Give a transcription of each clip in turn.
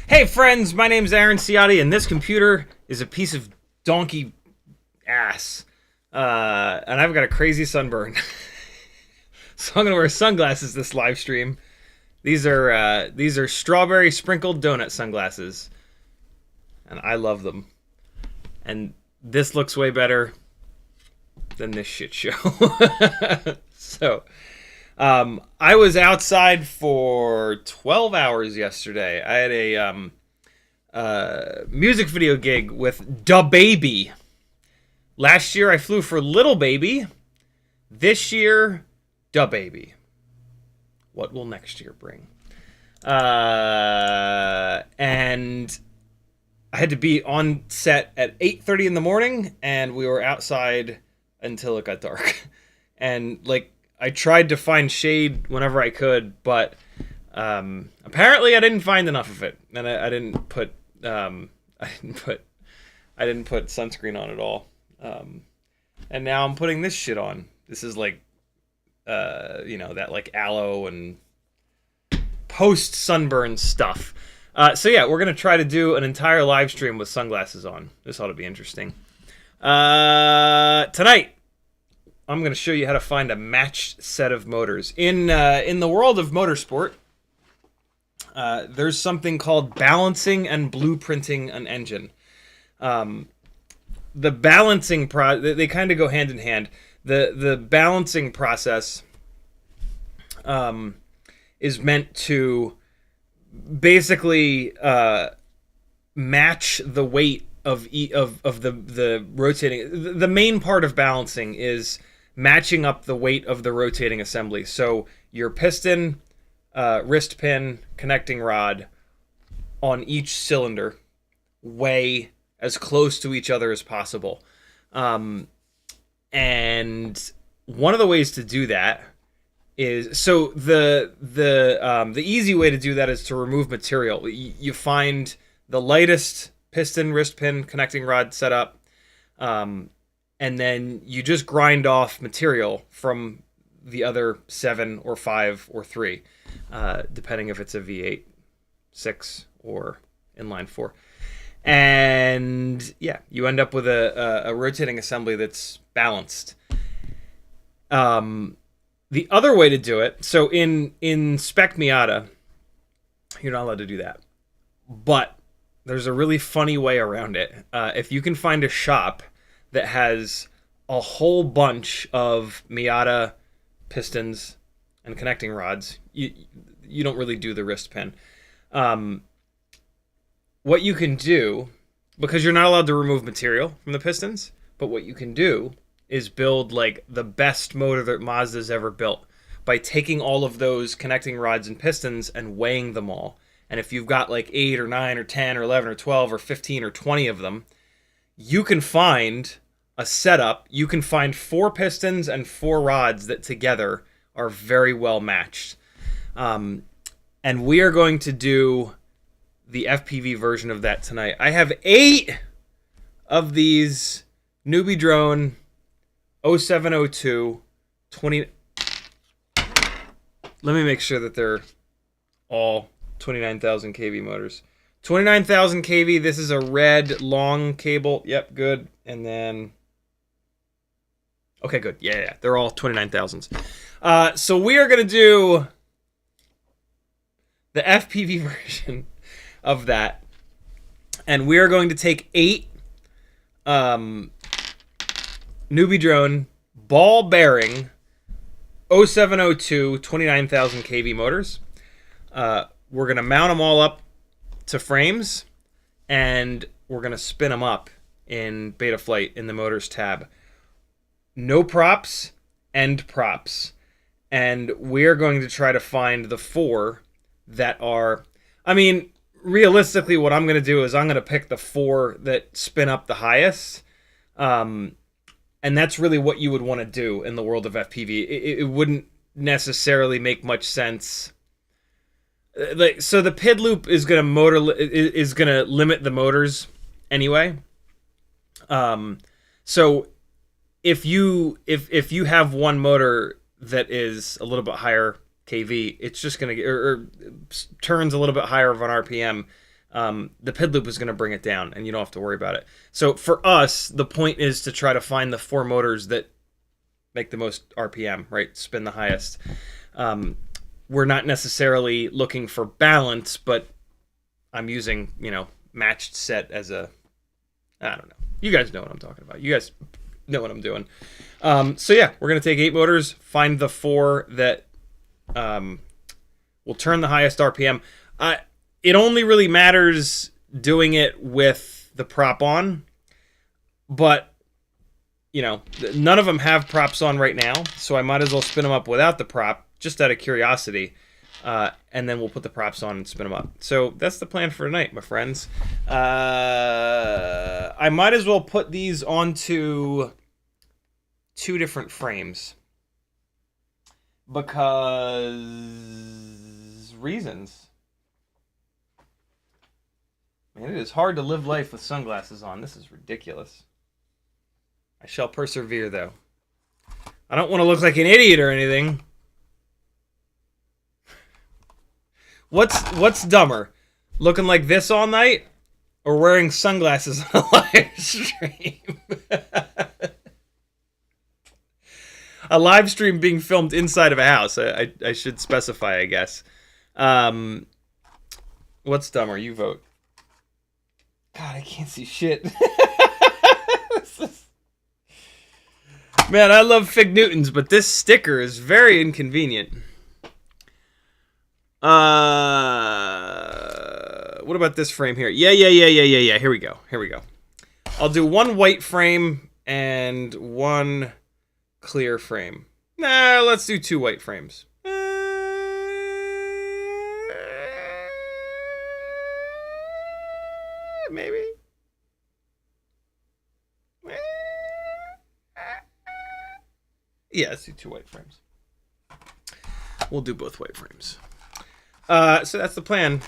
Hey friends, my name's Aaron Ciotti, and this computer is a piece of donkey ass. And I've got a crazy sunburn. So I'm gonna wear sunglasses this live stream. These are strawberry sprinkled donut sunglasses. And I love them. And this looks way better than this shit show. So I was outside for 12 hours yesterday. I had a music video gig with Da Baby. Last year I flew for Little Baby. This year, Da Baby. What will next year bring? And I had to be on set at 8:30 in the morning, and we were outside until it got dark. And like, I tried to find shade whenever I could, but apparently I didn't find enough of it, and I didn't put sunscreen on at all. And now I'm putting this shit on. This is like, that like aloe and post sunburn stuff. So yeah, we're gonna try to do an entire live stream with sunglasses on. This ought to be interesting. Tonight, I'm going to show you how to find a matched set of motors. In the world of motorsport, there's something called balancing and blueprinting an engine. The balancing they kind of go hand in hand. The balancing process is meant to basically match the weight of the rotating. The main part of balancing is matching up the weight of the rotating assembly. So your piston, wrist pin, connecting rod on each cylinder weigh as close to each other as possible. And one of the ways to do that is, so the easy way to do that is to remove material. You find the lightest piston, wrist pin, connecting rod setup, and then you just grind off material from the other 7 or 5 or 3, depending if it's a V8, 6, or inline 4. And yeah, you end up with a rotating assembly that's balanced. The other way to do it, so in Spec Miata, you're not allowed to do that. But there's a really funny way around it. If you can find a shop that has a whole bunch of Miata pistons and connecting rods, you don't really do the wrist pin. What you can do, because you're not allowed to remove material from the pistons, but what you can do is build like the best motor that Mazda's ever built by taking all of those connecting rods and pistons and weighing them all. And if you've got like 8 or 9 or 10 or 11 or 12 or 15 or 20 of them, you can find a setup. You can find 4 pistons and 4 rods that together are very well matched. And we are going to do the FPV version of that tonight. I have 8 of these Newbie Drone 0702 20. Let me make sure that they're all 29,000 kV motors. 29,000 kV. This is a red long cable. Yep, good. And then Okay, good. Yeah. They're all 29,000s. So we are going to do the FPV version of that. And we are going to take 8 newbie drone ball bearing 0702 29,000 kV motors. We're going to mount them all up to frames, and we're going to spin them up in Betaflight in the motors tab. No props, end props. And we're going to try to find the 4 that are... I mean, realistically, what I'm going to do is I'm going to pick the 4 that spin up the highest. And that's really what you would want to do in the world of FPV. It wouldn't necessarily make much sense. So the PID loop is going to limit the motors anyway. So if you have one motor that is a little bit higher kV, it's just going to get or turns a little bit higher of an RPM. The PID loop is going to bring it down, and you don't have to worry about it. So for us, the point is to try to find the 4 motors that make the most RPM, right? Spin the highest. We're not necessarily looking for balance, but I'm using, matched set as a, I don't know. You guys know what I'm talking about. You guys know what I'm doing. So yeah, we're going to take 8 motors, find the 4 that will turn the highest RPM. It only really matters doing it with the prop on, but, none of them have props on right now, so I might as well spin them up without the prop, just out of curiosity, and then we'll put the props on and spin them up. So that's the plan for tonight, my friends. I might as well put these onto 2 different frames because reasons. Man, it is hard to live life with sunglasses on. This is ridiculous. I shall persevere, though. I don't want to look like an idiot or anything. What's dumber? Looking like this all night or wearing sunglasses on a live stream? A live stream being filmed inside of a house. I should specify, I guess. What's dumber? You vote. God, I can't see shit. Man, I love Fig Newtons, but this sticker is very inconvenient. What about this frame here? Yeah. Here we go. I'll do 1 white frame and 1 clear frame. Nah, let's do 2 white frames. Maybe. Yeah, let's do 2 white frames. We'll do both white frames. So that's the plan.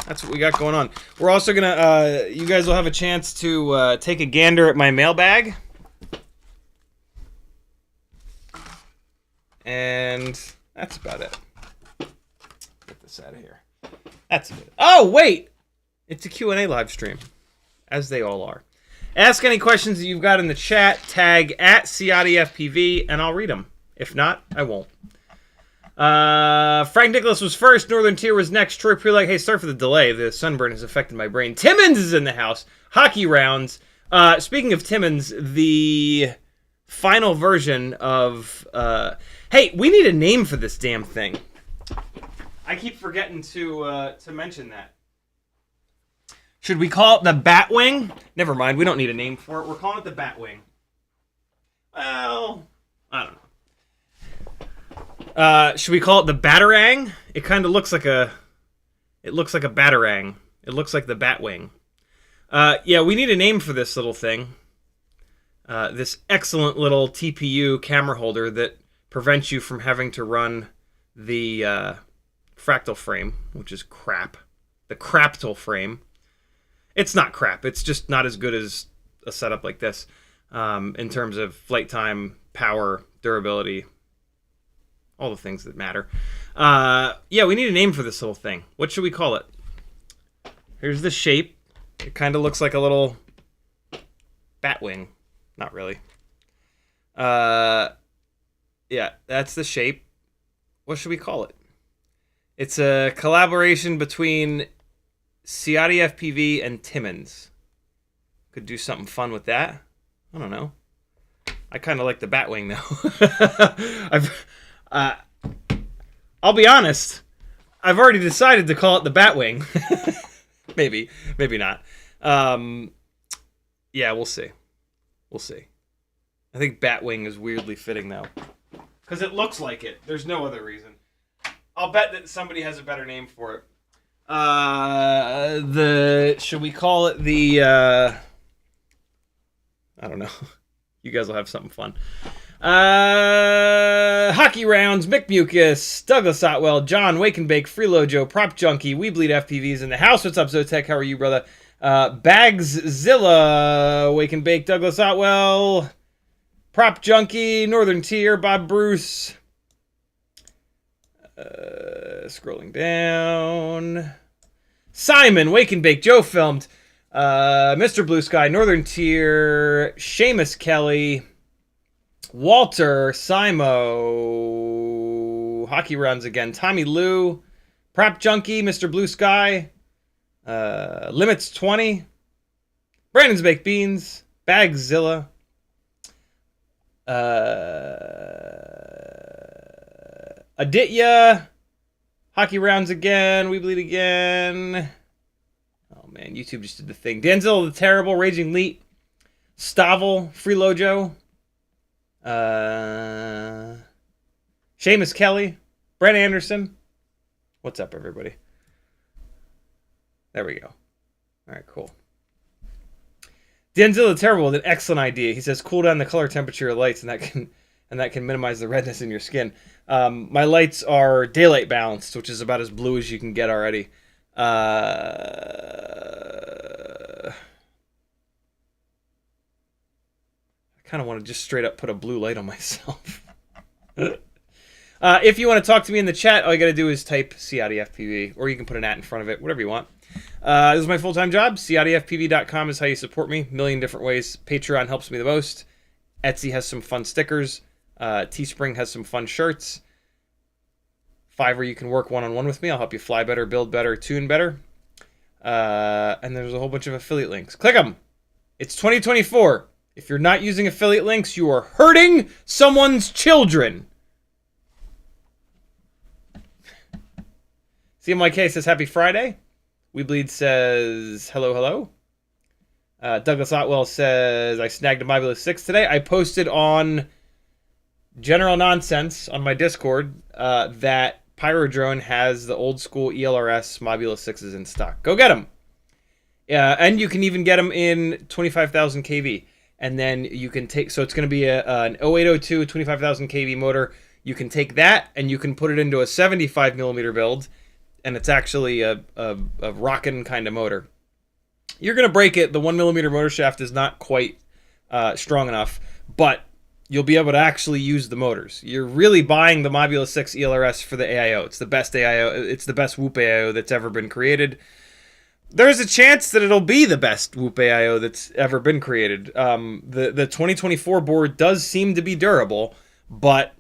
That's what we got going on. We're also gonna, you guys will have a chance to take a gander at my mailbag. And that's about it. Get this out of here. That's it. Oh, wait! It's a Q&A live stream, as they all are. Ask any questions that you've got in the chat, tag at CiottiFPV, and I'll read them. If not, I won't. Frank Nicholas was first, Northern Tier was next, Troy Preleg, hey, sorry for the delay, the sunburn has affected my brain. Timmons is in the house, hockey rounds. Speaking of Timmons, the final version of, hey, we need a name for this damn thing. I keep forgetting to mention that. Should we call it the Batwing? Never mind, we don't need a name for it. We're calling it the Batwing. Well, I don't know. Should we call it the Batarang? It kind of looks like a... It looks like a Batarang. It looks like the Batwing. Yeah, we need a name for this little thing. This excellent little TPU camera holder that prevents you from having to run the fractal frame, which is crap. The craptal frame. It's not crap. It's just not as good as a setup like this in terms of flight time, power, durability, all the things that matter. Yeah, we need a name for this little thing. What should we call it? Here's the shape. It kind of looks like a little Batwing. Not really. Yeah, that's the shape. What should we call it? It's a collaboration between CiottiFPV and Timmins. Could do something fun with that. I don't know. I kind of like the Batwing though. I'll be honest. I've already decided to call it the Batwing. maybe not. Yeah, we'll see. We'll see. I think Batwing is weirdly fitting though, because it looks like it. There's no other reason. I'll bet that somebody has a better name for it. Should we call it the? I don't know. You guys will have something fun. Hockey Rounds, Mick Mucus, Douglas Otwell, John, Wake and Bake, Freelo Joe, Prop Junkie, WeBleed FPVs in the house. What's up, Zotek? How are you, brother? Bagszilla, Wake and Bake, Douglas Otwell, Prop Junkie, Northern Tier, Bob Bruce. Scrolling down. Simon, Wake and Bake, Joe Filmed, Mr. Blue Sky, Northern Tier, Seamus Kelly, Walter, Simo, Hockey Runs again, Tommy Lou, Prop Junkie, Mr. Blue Sky, Limits 20, Brandon's Baked Beans, Bagszilla, Aditya, Hockey Rounds again, We Bleed again. Oh man, YouTube just did the thing. Denzel the Terrible, Raging Leet, Stavel, Freelojo, Seamus Kelly, Brent Anderson. What's up, everybody? There we go. All right, cool. Denzel the Terrible with an excellent idea. He says, cool down the color temperature of lights, and that can minimize the redness in your skin. My lights are daylight balanced, which is about as blue as you can get already. I kind of want to just straight up put a blue light on myself. If you want to talk to me in the chat, all you got to do is type CiottiFPV, or you can put an @ in front of it, whatever you want. This is my full-time job. CiottiFPV.com is how you support me. A million different ways. Patreon helps me the most. Etsy has some fun stickers. Teespring has some fun shirts. Fiverr, you can work one-on-one with me. I'll help you fly better, build better, tune better. And there's a whole bunch of affiliate links. Click them. It's 2024. If you're not using affiliate links, you are hurting someone's children. CMYK says, happy Friday. WeBleed says, hello, hello. Douglas Otwell says, I snagged a Mobula 6 today. I posted on General Nonsense on my Discord that Pyrodrone has the old school ELRS Mobula 6s in stock. Go get them. And you can even get them in 25,000 kV. And then you can take, so it's going to be an 0802 25,000 kV motor. You can take that and you can put it into a 75 millimeter build. And it's actually a rockin' kind of motor. You're going to break it. The 1 millimeter motor shaft is not quite strong enough, but you'll be able to actually use the motors. You're really buying the Mobula 6 ELRS for the AIO. It's the best AIO. It's the best Whoop AIO that's ever been created. There's a chance that it'll be the best Whoop AIO that's ever been created. The 2024 board does seem to be durable, but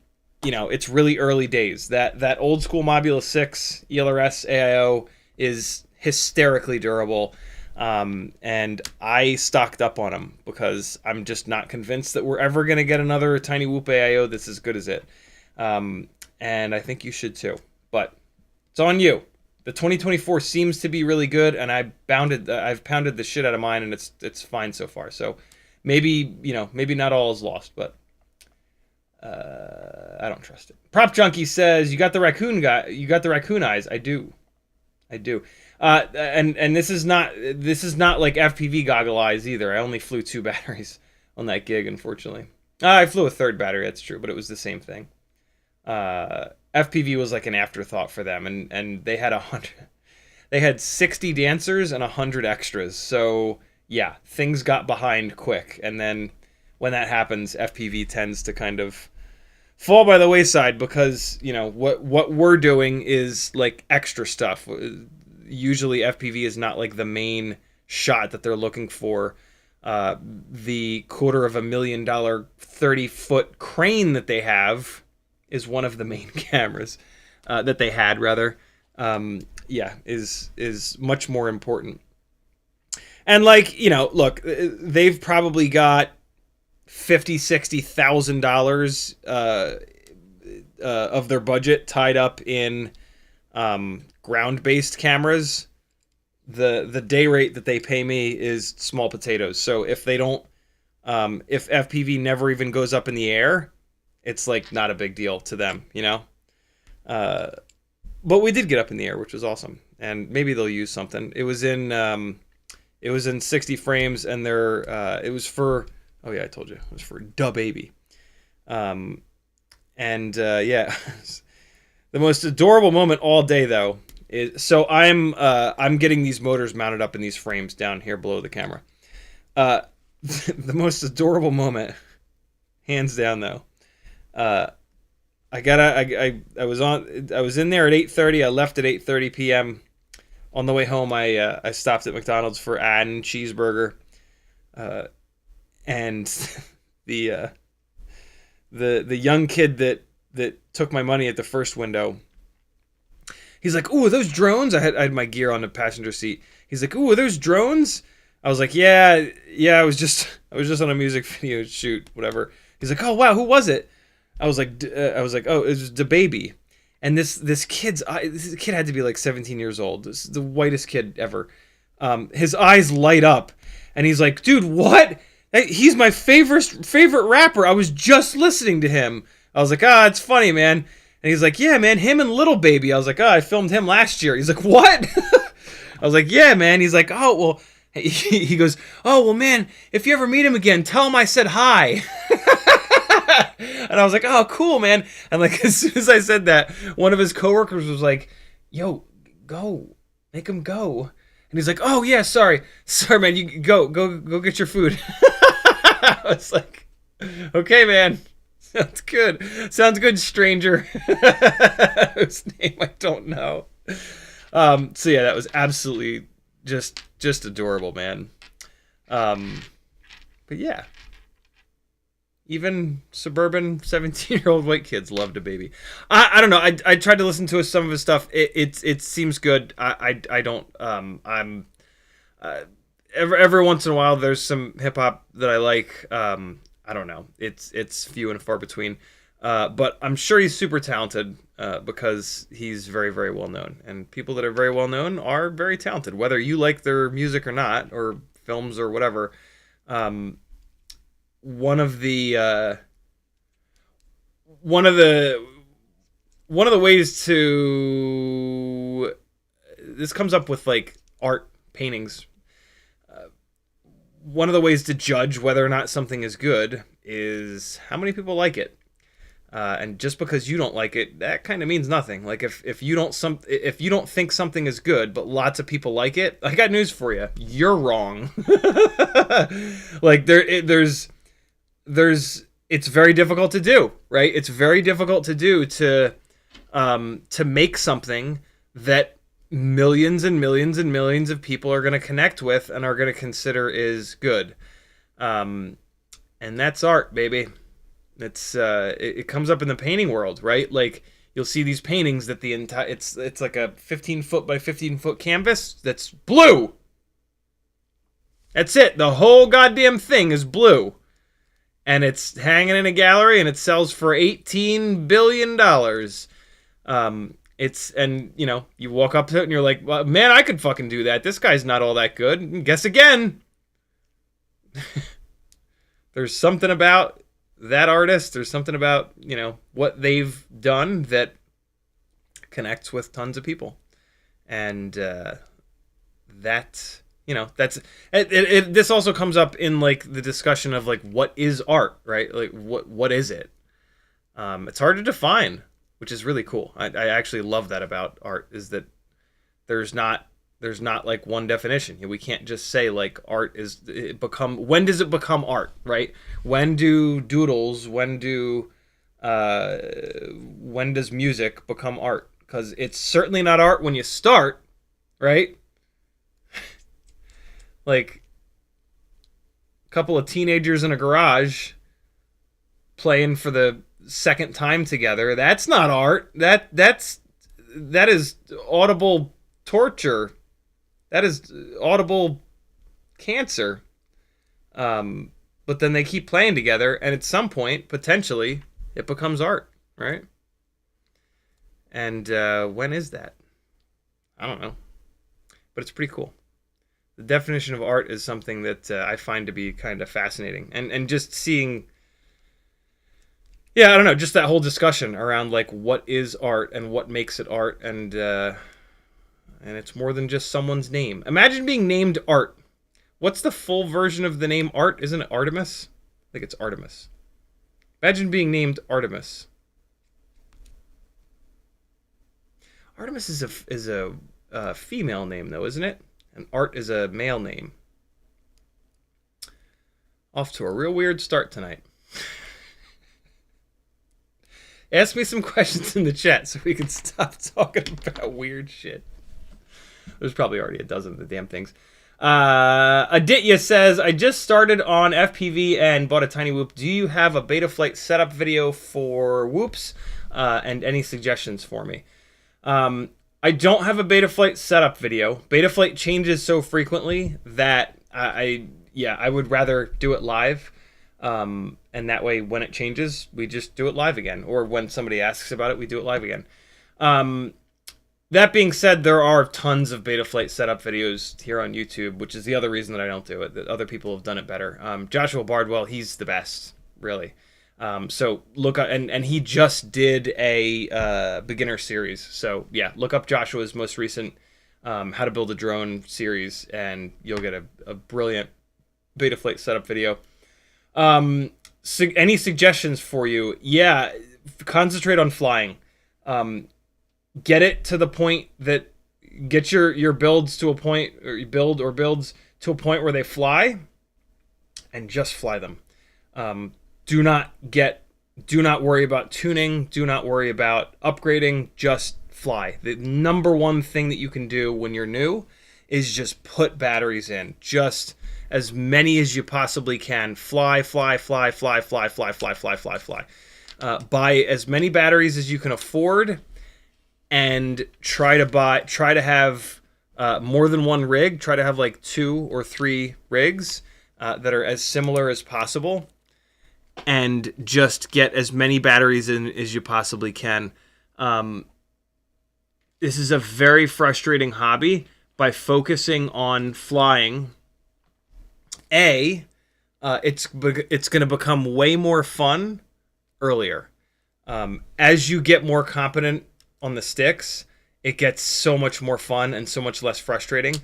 you know, it's really early days. That old school Mobula 6 ELRS AIO is hysterically durable. And I stocked up on them because I'm just not convinced that we're ever going to get another tiny Whoop AIO that's as good as it. And I think you should too. But it's on you. The 2024 seems to be really good, and I've pounded the shit out of mine, and it's fine so far. So maybe, you know, maybe not all is lost, but I don't trust it. Prop Junkie says, you got the raccoon guy. You got the raccoon eyes. I do. And this is not like FPV goggle eyes either. I only flew 2 batteries on that gig, unfortunately. I flew a 3rd battery, that's true, but it was the same thing. FPV was like an afterthought for them, and they had 60 dancers and 100 extras. So yeah, things got behind quick, and then when that happens, FPV tends to kind of fall by the wayside because, you know, what we're doing is like extra stuff. Usually FPV is not like the main shot that they're looking for. The $250,000 30-foot crane that they have is one of the main cameras that they had, rather. Yeah, is much more important. And like, you know, look, they've probably got $50,000-$60,000 of their budget tied up in ground-based cameras. The day rate that they pay me is small potatoes. So if they don't, if FPV never even goes up in the air, it's like not a big deal to them, you know. But we did get up in the air, which was awesome, and maybe they'll use something. It was in 60 frames, and it was for, oh yeah, I told you, it was for Da Baby. Yeah, the most adorable moment all day though is, so I'm getting these motors mounted up in these frames down here below the camera. The most adorable moment, hands down though. I was in there at 8:30. I left at 8:30 p.m. On the way home, I stopped at McDonald's for an cheeseburger, and the young kid that took my money at the first window, he's like, "Ooh, are those drones?" I had my gear on the passenger seat. He's like, "Ooh, are those drones?" I was like, "Yeah, I was just on a music video shoot, whatever." He's like, "Oh wow, who was it?" I was like, "Oh, it was Da Baby." And this kid had to be like 17 years old. This is the whitest kid ever. His eyes light up, and he's like, "Dude, what? He's my favorite rapper. I was just listening to him." I was like, "Ah, it's funny, man." And he's like, "Yeah, man, him and Little Baby." I was like, "Oh, I filmed him last year." He's like, "What?" I was like, "Yeah, man." He's like, "Oh, well," he goes, "Oh, well, man, if you ever meet him again, tell him I said hi." And I was like, "Oh, cool, man." And like, as soon as I said that, one of his coworkers was like, "Yo, go, make him go." And he's like, "Oh yeah, sorry, man, you go get your food." I was like, "Okay, man, sounds good, stranger." Whose name I don't know. So yeah, that was absolutely just adorable, man. But yeah. Even suburban 17-year-old white kids loved Da Baby. I don't know. I tried to listen to some of his stuff. It seems good. I don't. Every once in a while there's some hip hop that I like. I don't know. It's few and far between. But I'm sure he's super talented because he's very, very well known. And people that are very well known are very talented, whether you like their music or not, or films or whatever. One of the ways to, this comes up with like art, paintings. One of the ways to judge whether or not something is good is how many people like it. And just because you don't like it, that kind of means nothing. Like if you don't think something is good, but lots of people like it, I got news for you. You're wrong. Like there's it's very difficult to do, right? It's very difficult to do to make something that millions and millions and millions of people are going to connect with and are going to consider is good. And that's art, baby. It's it comes up in the painting world, right? Like you'll see these paintings that the entire it's like a 15-foot by 15-foot canvas that's blue. That's it. The whole goddamn thing is blue. And it's hanging in a gallery, and it sells for $18 billion. And you know, you walk up to it, and you're like, well, man, I could fucking do that. This guy's not all that good. And guess again. There's something about that artist. There's something about, you know, what they've done that connects with tons of people. And that... You know, that's this also comes up in like the discussion of like what is art, right? Like what is it? It's hard to define, which is really cool. I actually love that about art, is that there's not like one definition. We can't just say like art is when does it become art, right? When do doodles, when does music become art? Because it's certainly not art when you start, right? Like, couple of teenagers in a garage playing for the second time together. That's not art. That is audible torture. That is audible cancer. But then they keep playing together, and at some point, potentially, it becomes art, right? And when is that? I don't know. But it's pretty cool. The definition of art is something that I find to be kind of fascinating. And just seeing... Yeah, I don't know, just that whole discussion around, like, what is art and what makes it art, and it's more than just someone's name. Imagine being named Art. What's the full version of the name Art? Isn't it Artemis? I think it's Artemis. Imagine being named Artemis. Artemis is a female name, though, isn't it? And Art is a male name. Off to a real weird start tonight. Ask me some questions in the chat so we can stop talking about weird shit. There's probably already a dozen of the damn things. Aditya says, I just started on FPV and bought a tiny whoop. Do you have a Betaflight setup video for whoops? And any suggestions for me? I don't have a Betaflight setup video. Betaflight changes so frequently that I would rather do it live. And that way, when it changes, we just do it live again. Or when somebody asks about it, we do it live again. That being said, there are tons of Betaflight setup videos here on YouTube, which is the other reason that I don't do it. That other people have done it better. Joshua Bardwell, he's the best, really. So look up, and he just did a beginner series. So yeah, look up Joshua's most recent How to Build a Drone series, and you'll get a brilliant Betaflight setup video. Any suggestions for you? Yeah, concentrate on flying. Get it to the point that get your builds to a point, or builds to a point where they fly, and just fly them. Do not worry about tuning. Do not worry about upgrading. Just fly. The number one thing that you can do when you're new is just put batteries in. Just as many as you possibly can. Fly. Buy as many batteries as you can afford, and try to have more than one rig. Try to have like 2 or 3 rigs that are as similar as possible, and just get as many batteries in as you possibly can. This is a very frustrating hobby. By focusing on flying, it's going to become way more fun earlier. As you get more competent on the sticks, it gets so much more fun and so much less frustrating.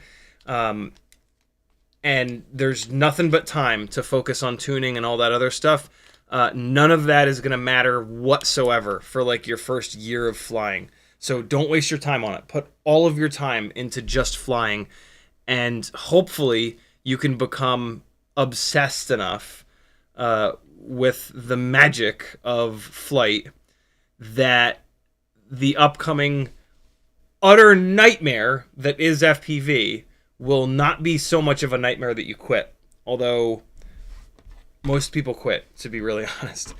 And there's nothing but time to focus on tuning and all that other stuff. None of that is going to matter whatsoever for like your first year of flying. So don't waste your time on it. Put all of your time into just flying, and hopefully you can become obsessed enough with the magic of flight that the upcoming utter nightmare that is FPV will not be so much of a nightmare that you quit. Although most people quit, to be really honest.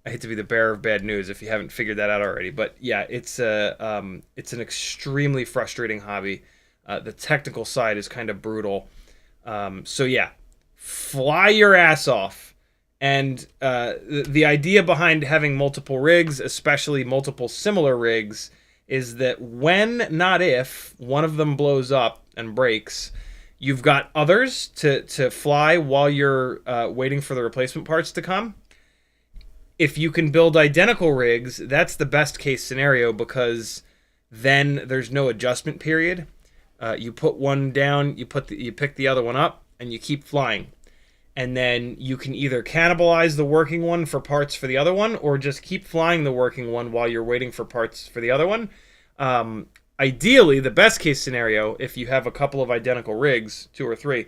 I hate to be the bearer of bad news if you haven't figured that out already. But yeah, it's an extremely frustrating hobby. The technical side is kind of brutal. So yeah, fly your ass off. And the idea behind having multiple rigs, especially multiple similar rigs, is that when, not if, one of them blows up and breaks, you've got others to fly while you're waiting for the replacement parts to come. If you can build identical rigs, that's the best case scenario, because then there's no adjustment period. You put one down, you pick the other one up, and you keep flying. And then you can either cannibalize the working one for parts for the other one, or just keep flying the working one while you're waiting for parts for the other one. Ideally, the best case scenario, if you have a couple of identical rigs, 2 or 3,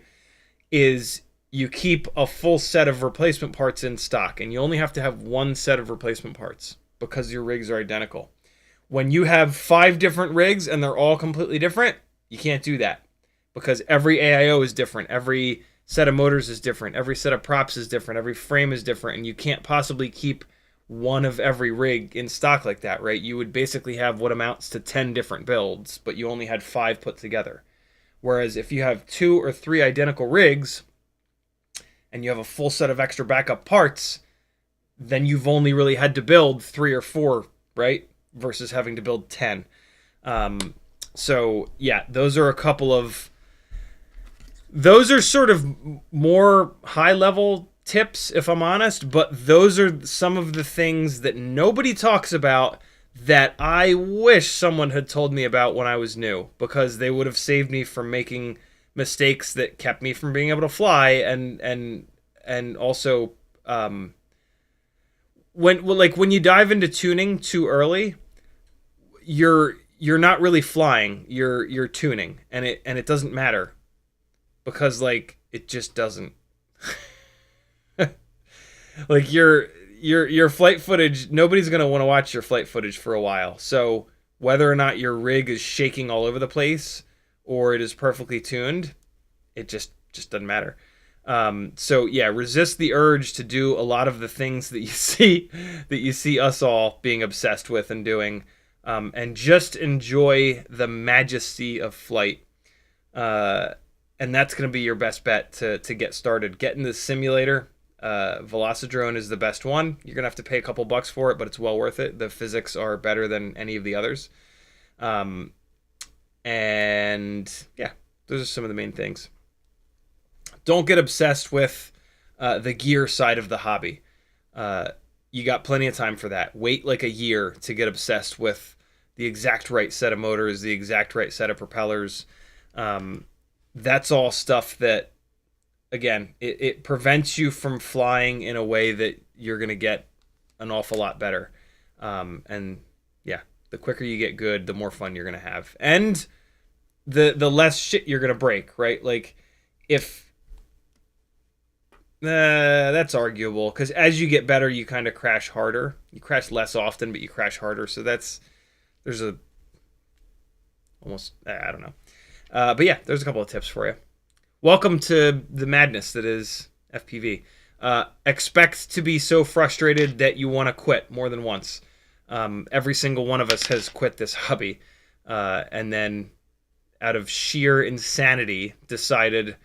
is you keep a full set of replacement parts in stock, and you only have to have 1 set of replacement parts because your rigs are identical. When you have 5 different rigs and they're all completely different, you can't do that, because every AIO is different. Every set of motors is different. Every set of props is different. Every frame is different. And you can't possibly keep one of every rig in stock like that, right? You would basically have what amounts to 10 different builds, but you only had 5 put together. Whereas if you have 2 or 3 identical rigs and you have a full set of extra backup parts, then you've only really had to build 3 or 4, right? Versus having to build 10. So yeah, those are a couple of... Those are sort of more high-level tips, if I'm honest, but those are some of the things that nobody talks about that I wish someone had told me about when I was new, because they would have saved me from making mistakes that kept me from being able to fly, and also when you dive into tuning too early, you're not really flying, you're tuning, and it doesn't matter, because like it just doesn't. Like your flight footage, nobody's going to want to watch your flight footage for a while. So whether or not your rig is shaking all over the place or it is perfectly tuned, it just doesn't matter. So yeah, resist the urge to do a lot of the things that you see us all being obsessed with and doing, and just enjoy the majesty of flight. And that's going to be your best bet to get started. Get in the simulator. Velocidrone is the best one. You're gonna have to pay a couple bucks for it, but it's well worth it. The physics are better than any of the others. And yeah, those are some of the main things. Don't get obsessed with the gear side of the hobby. You got plenty of time for that. Wait like a year to get obsessed with the exact right set of motors, the exact right set of propellers. That's all stuff that, again, it prevents you from flying in a way that you're going to get an awful lot better. And yeah, the quicker you get good, the more fun you're going to have. And the less shit you're going to break, right? Like, if... that's arguable, because as you get better, you kind of crash harder. You crash less often, but you crash harder. So there's a... almost... I don't know. But yeah, there's a couple of tips for you. Welcome to the madness that is FPV. Expect to be so frustrated that you want to quit more than once. Every single one of us has quit this hobby, and then out of sheer insanity decided,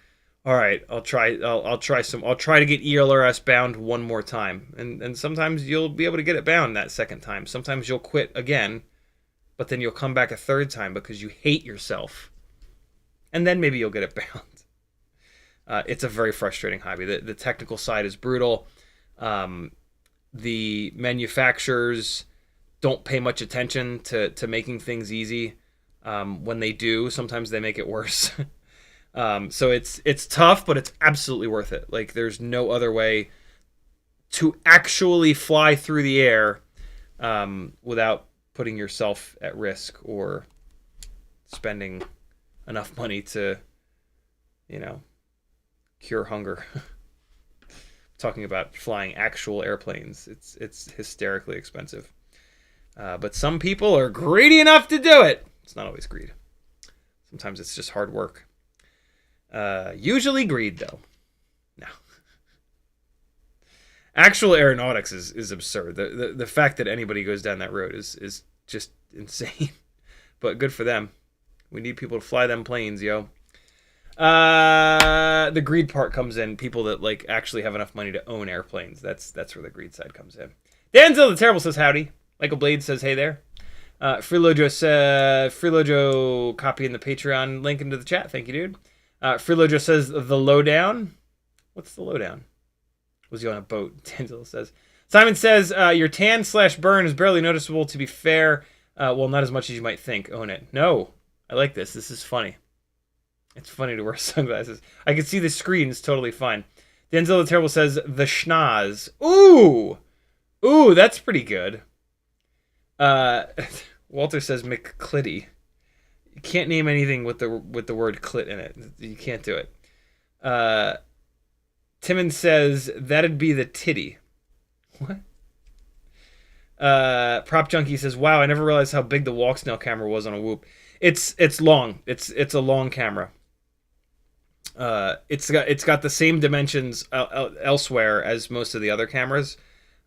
all right, I'll try to get ELRS bound one more time. And sometimes you'll be able to get it bound that second time. Sometimes you'll quit again, but then you'll come back a third time because you hate yourself. And then maybe you'll get it bound. It's a very frustrating hobby. The technical side is brutal. The manufacturers don't pay much attention to making things easy. When they do, sometimes they make it worse. So it's tough, but it's absolutely worth it. Like, there's no other way to actually fly through the air without putting yourself at risk or spending enough money to, cure hunger. Talking about flying actual airplanes, it's hysterically expensive. But some people are greedy enough to do it. It's not always greed. Sometimes it's just hard work. Usually greed, though. No. Actual aeronautics is absurd. The fact that anybody goes down that road is just insane. But good for them. We need people to fly them planes, yo. The greed part comes in. People that actually have enough money to own airplanes. That's where the greed side comes in. Danzel the Terrible says howdy. Michael Blade says hey there. Freelojo copying the Patreon link into the chat. Thank you, dude. Freelojo says the lowdown. What's the lowdown? Was you on a boat? Danzel says. Simon says your tan/burn is barely noticeable. To be fair, well, not as much as you might think. Own it. No, I like this. This is funny. It's funny to wear sunglasses. I can see the screen. It's totally fine. Denzel the Terrible says the schnoz. Ooh, that's pretty good. Walter says McClitty. You can't name anything with the word clit in it. You can't do it. Timon says that'd be the titty. What? Prop Junkie says, wow, I never realized how big the walk snail camera was on a Whoop. It's long. It's a long camera. It's got the same dimensions elsewhere as most of the other cameras,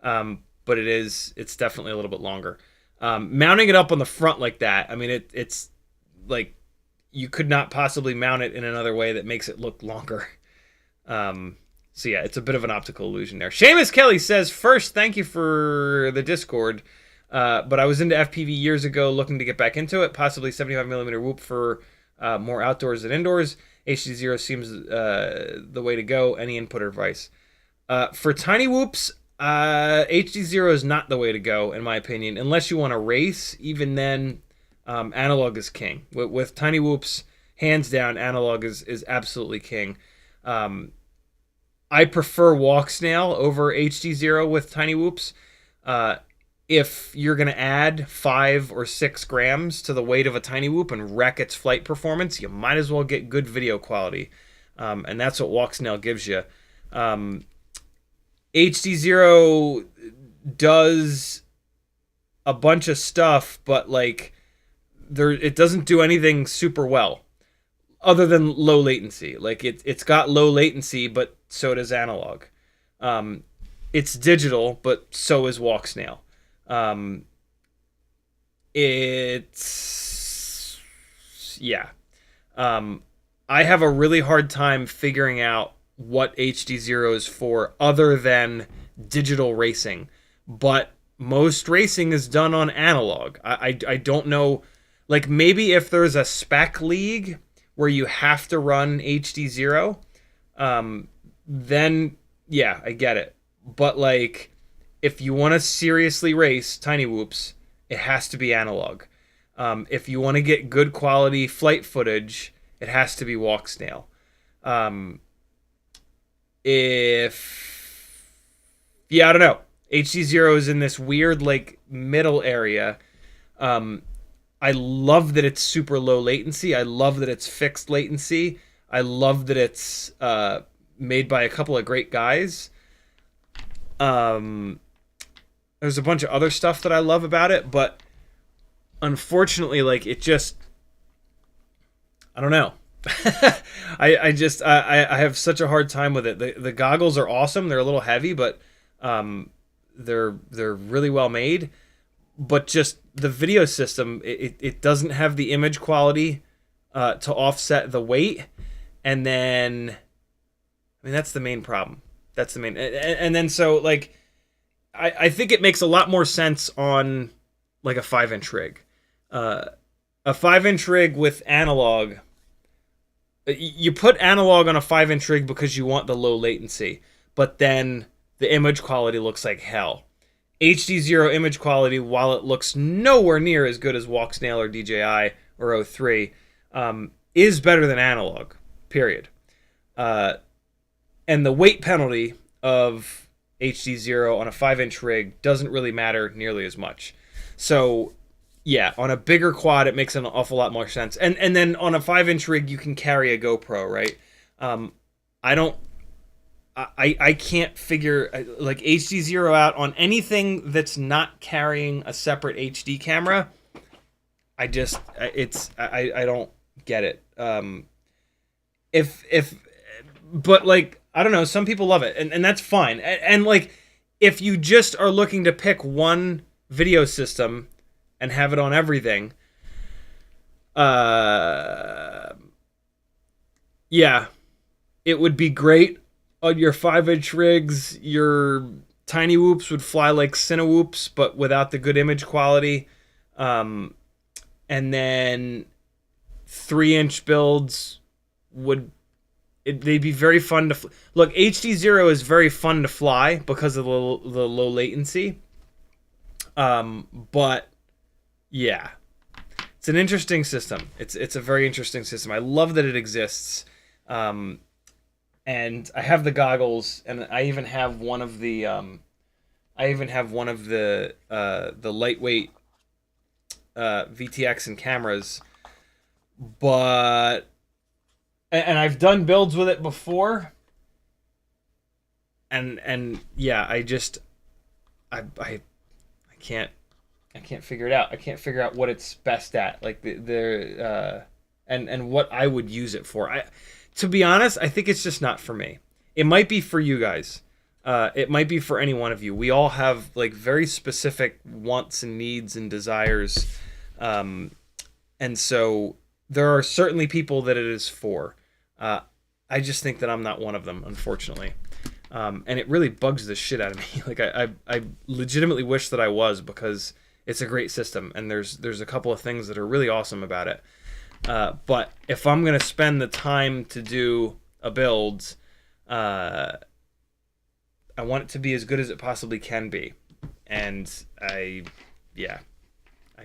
but it's definitely a little bit longer. Mounting it up on the front like that, I mean, it's like you could not possibly mount it in another way that makes it look longer. So yeah, it's a bit of an optical illusion there. Seamus Kelly says, first, thank you for the Discord. But I was into FPV years ago, looking to get back into it. Possibly 75mm whoop for more outdoors than indoors. HD0 seems the way to go. Any input or advice? For tiny whoops, HD0 is not the way to go, in my opinion, unless you want to race. Even then, analog is king. With tiny whoops, hands down, analog is absolutely king. I prefer walk snail over HD0 with tiny whoops. If you're going to add 5 or 6 grams to the weight of a tiny whoop and wreck its flight performance, you might as well get good video quality. And that's what walk snail gives you. HD0 does a bunch of stuff, but like it doesn't do anything super well other than low latency. Like it's got low latency, but so does analog. It's digital, but so is walk snail. It's yeah. I have a really hard time figuring out what HD0 is for other than digital racing, but most racing is done on analog. I don't know, like maybe if there's a spec league where you have to run HD0, then yeah, I get it. But like if you want to seriously race tiny whoops, it has to be analog. If you want to get good quality flight footage, it has to be walk snail. I don't know. HD0 is in this weird like middle area. I love that it's super low latency. I love that it's fixed latency. I love that it's made by a couple of great guys. There's a bunch of other stuff that I love about it, but unfortunately, like it just, I don't know. I have such a hard time with it. The goggles are awesome. They're a little heavy, but they're really well made. But just the video system, it doesn't have the image quality to offset the weight. And then, I mean, that's the main problem. That's the main, and then so like, I think it makes a lot more sense on like a 5-inch rig. A 5-inch rig with analog, you put analog on a 5-inch rig because you want the low latency, but then the image quality looks like hell. HD0 image quality, while it looks nowhere near as good as walk snail or DJI or O3, is better than analog, period. And the weight penalty of HD0 on a 5-inch rig doesn't really matter nearly as much. So yeah, on a bigger quad, it makes an awful lot more sense. And then on a 5-inch rig, you can carry a GoPro, right? I can't figure like HD0 out on anything that's not carrying a separate HD camera. I don't get it. But like, I don't know, some people love it, and that's fine. And like, if you just are looking to pick one video system and have it on everything, yeah, it would be great on your 5-inch rigs. Your tiny whoops would fly like Cinewhoops, but without the good image quality. And then 3-inch builds they'd be very fun to look. HD0 is very fun to fly because of the low latency. But yeah, it's an interesting system. It's a very interesting system. I love that it exists. And I have the goggles, and I even have one of the lightweight VTX and cameras, but. And I've done builds with it before, and yeah, I can't figure it out. I can't figure out what it's best at, like and what I would use it for. To be honest, I think it's just not for me. It might be for you guys. It might be for any one of you. We all have like very specific wants and needs and desires. And so there are certainly people that it is for. I just think that I'm not one of them, unfortunately. And it really bugs the shit out of me. Like I legitimately wish that I was, because it's a great system and there's a couple of things that are really awesome about it. But if I'm gonna spend the time to do a build, I want it to be as good as it possibly can be. And I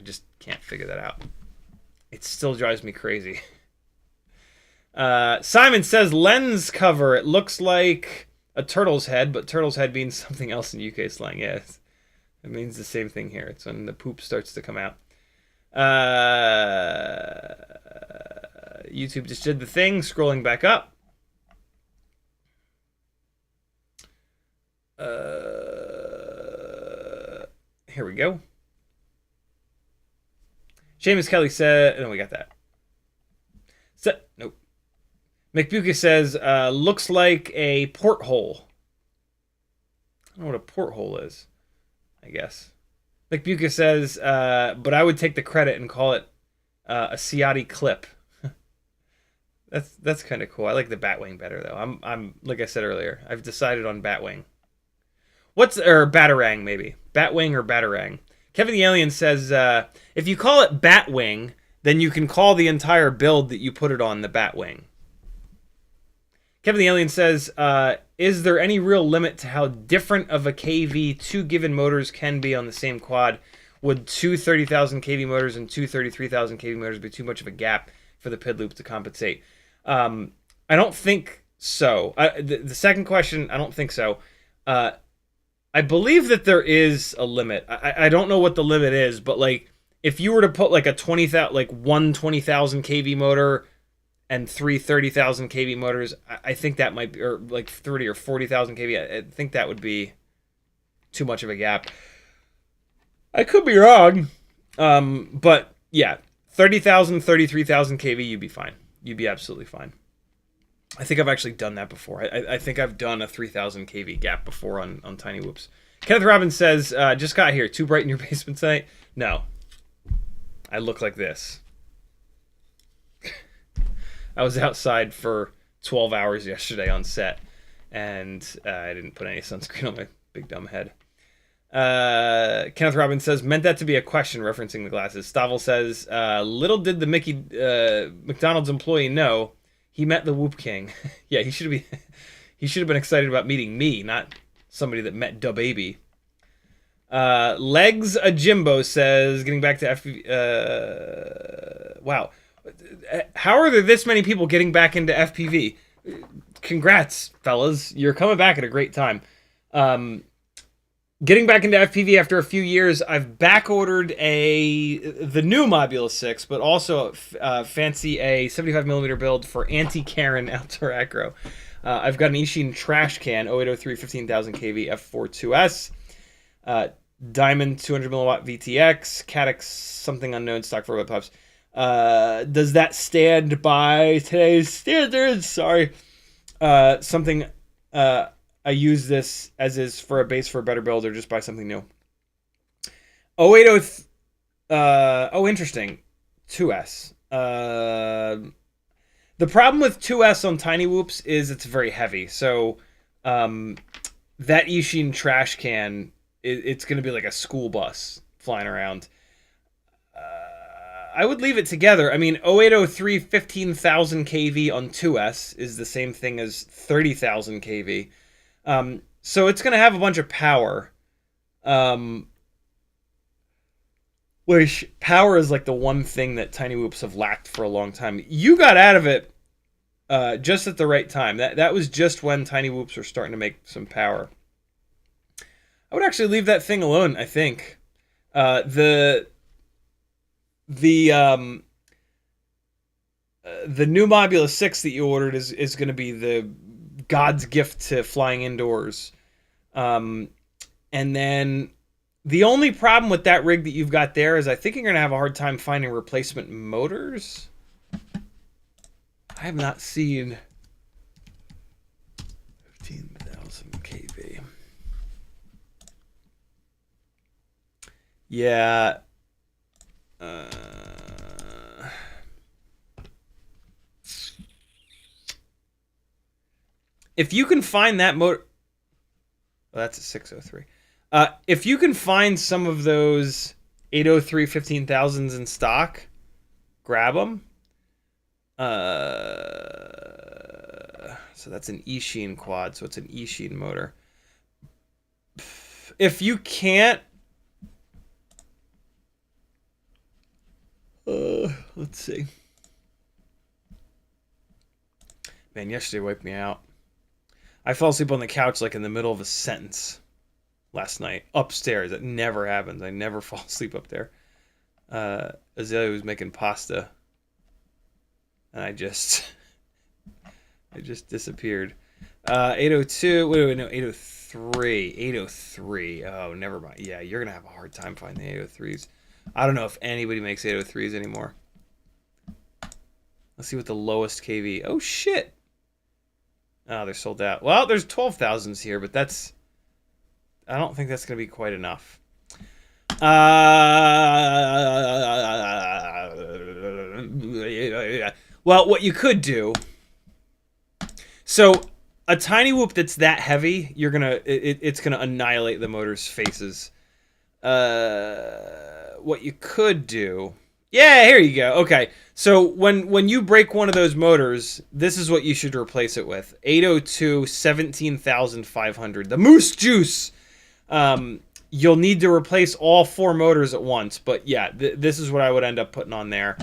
just can't figure that out. It still drives me crazy. Simon says lens cover. It looks like a turtle's head, but turtle's head means something else in UK slang. Yes, it means the same thing here. It's when the poop starts to come out. YouTube just did the thing, scrolling back up. Here we go. Seamus Kelly said, no, we got that. Nope. McBuka says, looks like a porthole. I don't know what a porthole is, I guess. McBuka says, but I would take the credit and call it a Ciotti clip. That's kind of cool. I like the Batwing better though. I'm like I said earlier, I've decided on Batwing. Or Batarang maybe. Batwing or Batarang. Kevin the Alien says, if you call it Batwing, then you can call the entire build that you put it on the Batwing. Kevin the Alien says, is there any real limit to how different of a KV two given motors can be on the same quad? Would two 30,000 kV motors and two 33,000 kV motors be too much of a gap for the PID loop to compensate? I don't think so. The second question, I don't think so. I believe that there is a limit. I don't know what the limit is, but like if you were to put like one 20,000 kV motor and three 30,000 kV motors, I think that might be, or like 30 or 40,000 kV, I think that would be too much of a gap. I could be wrong, but yeah, 30,000, 33,000 kV, you'd be fine. You'd be absolutely fine. I think I've actually done that before. I think I've done a 3,000 kV gap before on Tiny Whoops. Kenneth Robbins says, just got here. Too bright in your basement tonight? No. I look like this. I was outside for 12 hours yesterday on set, and I didn't put any sunscreen on my big dumb head. Kenneth Robbins says, meant that to be a question, referencing the glasses. Stavel says, little did the McDonald's employee know he met the Whoop King. Yeah, he should have been excited about meeting me, not somebody that met Da Baby. Legs a Jimbo says, getting back to FPV. Wow. How are there this many people getting back into FPV? Congrats, fellas. You're coming back at a great time. Getting back into FPV after a few years, I've back-ordered the new Mobula 6, but also fancy a 75mm build for Anti-Karen Outdoor Acro. I've got an Ishin trash can, 0803 15,000 kV F42S, Diamond 200mm VTX, Caddx something unknown, stock 4x pups. Does that stand by today's standards? Sorry. Something... I use this as is for a base for a better build, or just buy something new. 080... oh, interesting. 2S. The problem with 2S on Tiny Whoops is it's very heavy. So that Ishin trash can, it's going to be like a school bus flying around. I would leave it together. I mean, 0803 15,000 kV on 2S is the same thing as 30,000 kV. So it's going to have a bunch of power. Which power is like the one thing that Tiny Whoops have lacked for a long time. You got out of it just at the right time. That was just when Tiny Whoops were starting to make some power. I would actually leave that thing alone, I think. The new Mobula 6 that you ordered is going to be the God's gift to flying indoors. And then the only problem with that rig that you've got there is I think you're going to have a hard time finding replacement motors. I have not seen Yeah. If you can find that motor... Well, that's a 603. If you can find some of those 803 15,000s in stock, grab them. So that's an E-Sheen quad, so it's an E-Sheen motor. If you can't... let's see. Man, yesterday wiped me out. I fell asleep on the couch like in the middle of a sentence last night. Upstairs. That never happens. I never fall asleep up there. Azalea was making pasta. And I just disappeared. 802. Wait, no, 803. 803. Oh, never mind. Yeah, you're going to have a hard time finding the 803s. I don't know if anybody makes 803s anymore. Let's see what the lowest KV. Oh, shit. Oh, they're sold out. Well, there's 12,000s here, but that's... I don't think that's going to be quite enough. Well, what you could do... So, a tiny whoop that's that heavy, you're gonna... It's going to annihilate the motor's faces. What you could do... Yeah, here you go. Okay, so when you break one of those motors, this is what you should replace it with. 802 17,500. The Moose Juice! You'll need to replace all 4 motors at once, but yeah, this is what I would end up putting on there.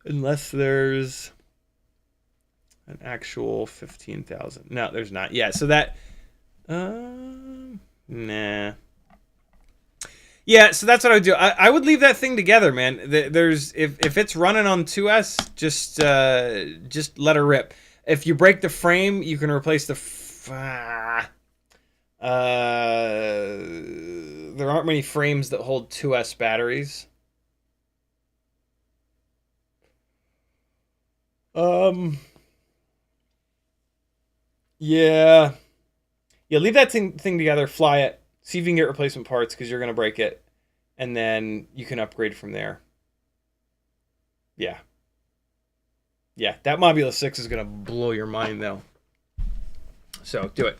Unless there's an actual 15,000. No, there's not. Yeah, so that... nah... Yeah, so that's what I would do. I would leave that thing together, man. There's if it's running on 2S, just let her rip. If you break the frame, you can replace the. There aren't many frames that hold 2S batteries. Yeah, leave that thing together. Fly it. See if you can get replacement parts because you're going to break it. And then you can upgrade from there. Yeah. Yeah, that Mobula 6 is going to blow your mind, though. So, do it.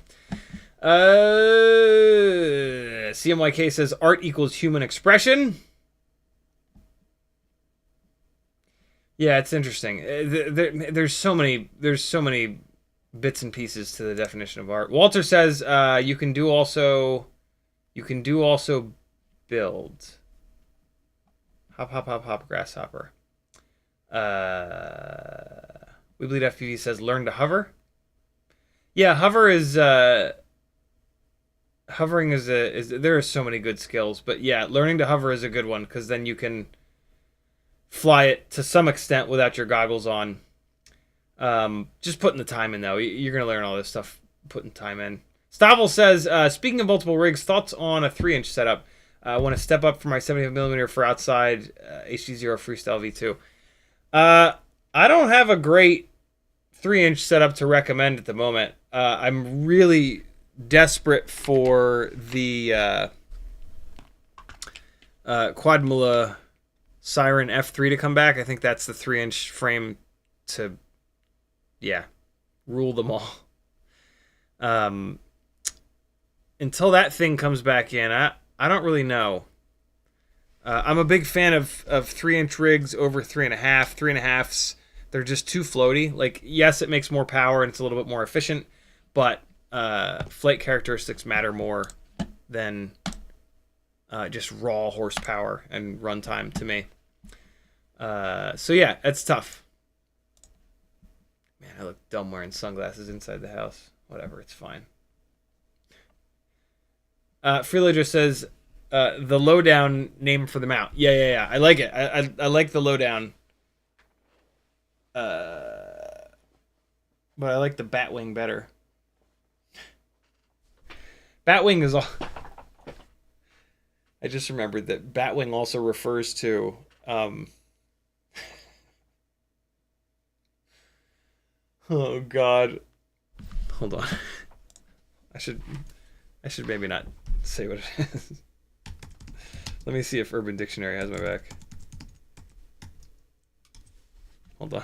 CMYK says, art equals human expression. Yeah, it's interesting. There's so many bits and pieces to the definition of art. Walter says, you can do also build. Hop, grasshopper. WeBleed FPV says learn to hover. Yeah, hovering is there are so many good skills, but yeah, learning to hover is a good one because then you can fly it to some extent without your goggles on. Just putting the time in though. You're gonna learn all this stuff putting time in. Stavel says, speaking of multiple rigs, thoughts on a 3-inch setup? I want to step up for my 75mm for outside HD0 Freestyle V2. I don't have a great 3-inch setup to recommend at the moment. I'm really desperate for the Quadmula Siren F3 to come back. I think that's the 3-inch frame to, yeah, rule them all. Until that thing comes back in, I don't really know. I'm a big fan of 3-inch rigs over 3.5. 3.5s, they're just too floaty. Like, yes, it makes more power and it's a little bit more efficient, but flight characteristics matter more than just raw horsepower and runtime to me. So yeah, it's tough. Man, I look dumb wearing sunglasses inside the house. Whatever, it's fine. Freelager says, the lowdown name for the mount. Yeah. I like it. I like the lowdown. But I like the Batwing better. Batwing is all... I just remembered that Batwing also refers to... Oh, God. Hold on. I should I should maybe not say what it is. Let me see if Urban Dictionary has my back. Hold on.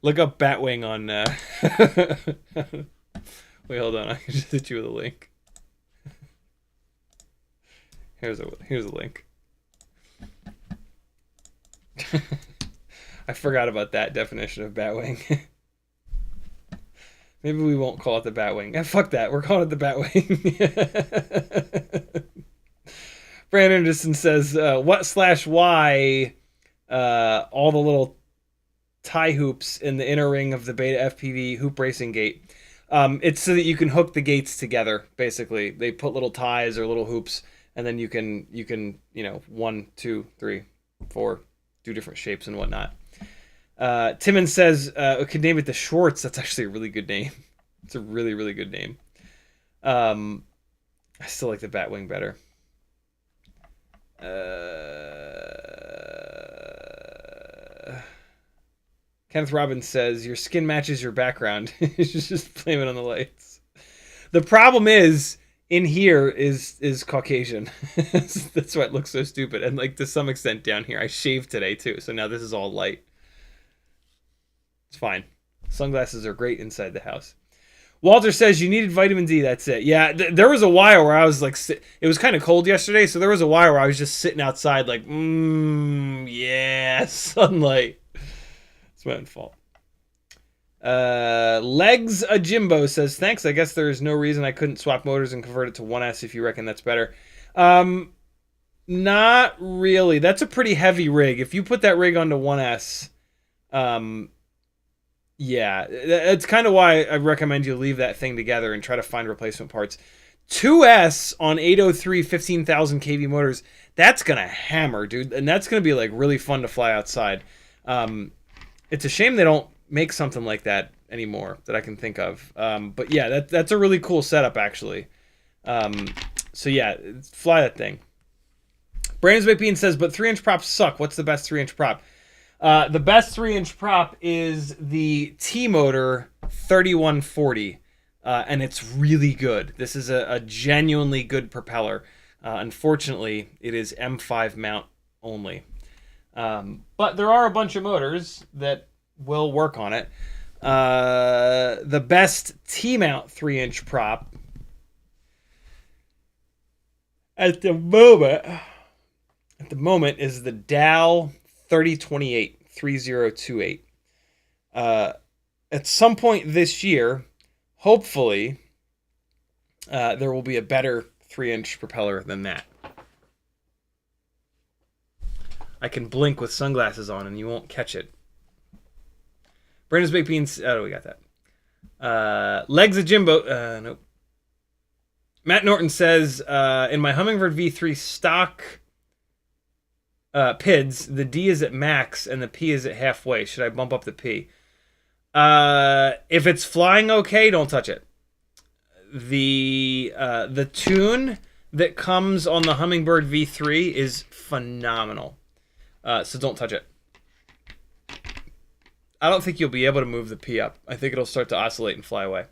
Look up Batwing on... Wait, hold on. I can just hit you with a link. Here's a link. I forgot about that definition of Batwing. Maybe we won't call it the Batwing. Fuck that. We're calling it the Batwing. Brandon Anderson says, what/why all the little tie hoops in the inner ring of the Betaflight hoop racing gate? It's so that you can hook the gates together, basically. They put little ties or little hoops, and then you can 1, 2, 3, 4, do different shapes and whatnot. Timon says, we could name it the Schwartz. That's actually a really good name. It's a really, really good name. I still like the Batwing better. Kenneth Robbins says, your skin matches your background. Just blame it on the lights. The problem is, in here is Caucasian. That's why it looks so stupid. And like to some extent down here. I shaved today too, so now this is all light. It's fine. Sunglasses are great inside the house. Walter says you needed vitamin D. That's it. Yeah, there was a while where I was like, it was kind of cold yesterday, so there was a while where I was just sitting outside like, yeah, sunlight. It's my own fault. Legs a Jimbo says, thanks. I guess there is no reason I couldn't swap motors and convert it to 1S if you reckon that's better. Not really. That's a pretty heavy rig. If you put that rig onto 1S, yeah, that's kind of why I recommend you leave that thing together and try to find replacement parts. 2S on 803 15,000 kV motors, that's going to hammer, dude. And that's going to be like really fun to fly outside. It's a shame they don't make something like that anymore that I can think of. But yeah, that's a really cool setup, actually. So yeah, fly that thing. Brandon's Big Bean says, but 3-inch props suck. What's the best 3-inch prop? The best 3-inch prop is the T-Motor 3140, and it's really good. This is a genuinely good propeller. Unfortunately, it is M5 mount only. But there are a bunch of motors that will work on it. The best T-mount 3-inch prop at the moment is the Dow 3028. At some point this year, hopefully, there will be a better 3-inch propeller than that. I can blink with sunglasses on and you won't catch it. Brandon's Baked Beans. Oh, we got that. Legs of Jimbo. Nope. Matt Norton says, in my Hummingbird V3 stock PIDs, the D is at max and the P is at halfway. Should I bump up the P? If it's flying okay, don't touch it. The tune that comes on the Hummingbird V3 is phenomenal. So don't touch it. I don't think you'll be able to move the P up. I think it'll start to oscillate and fly away.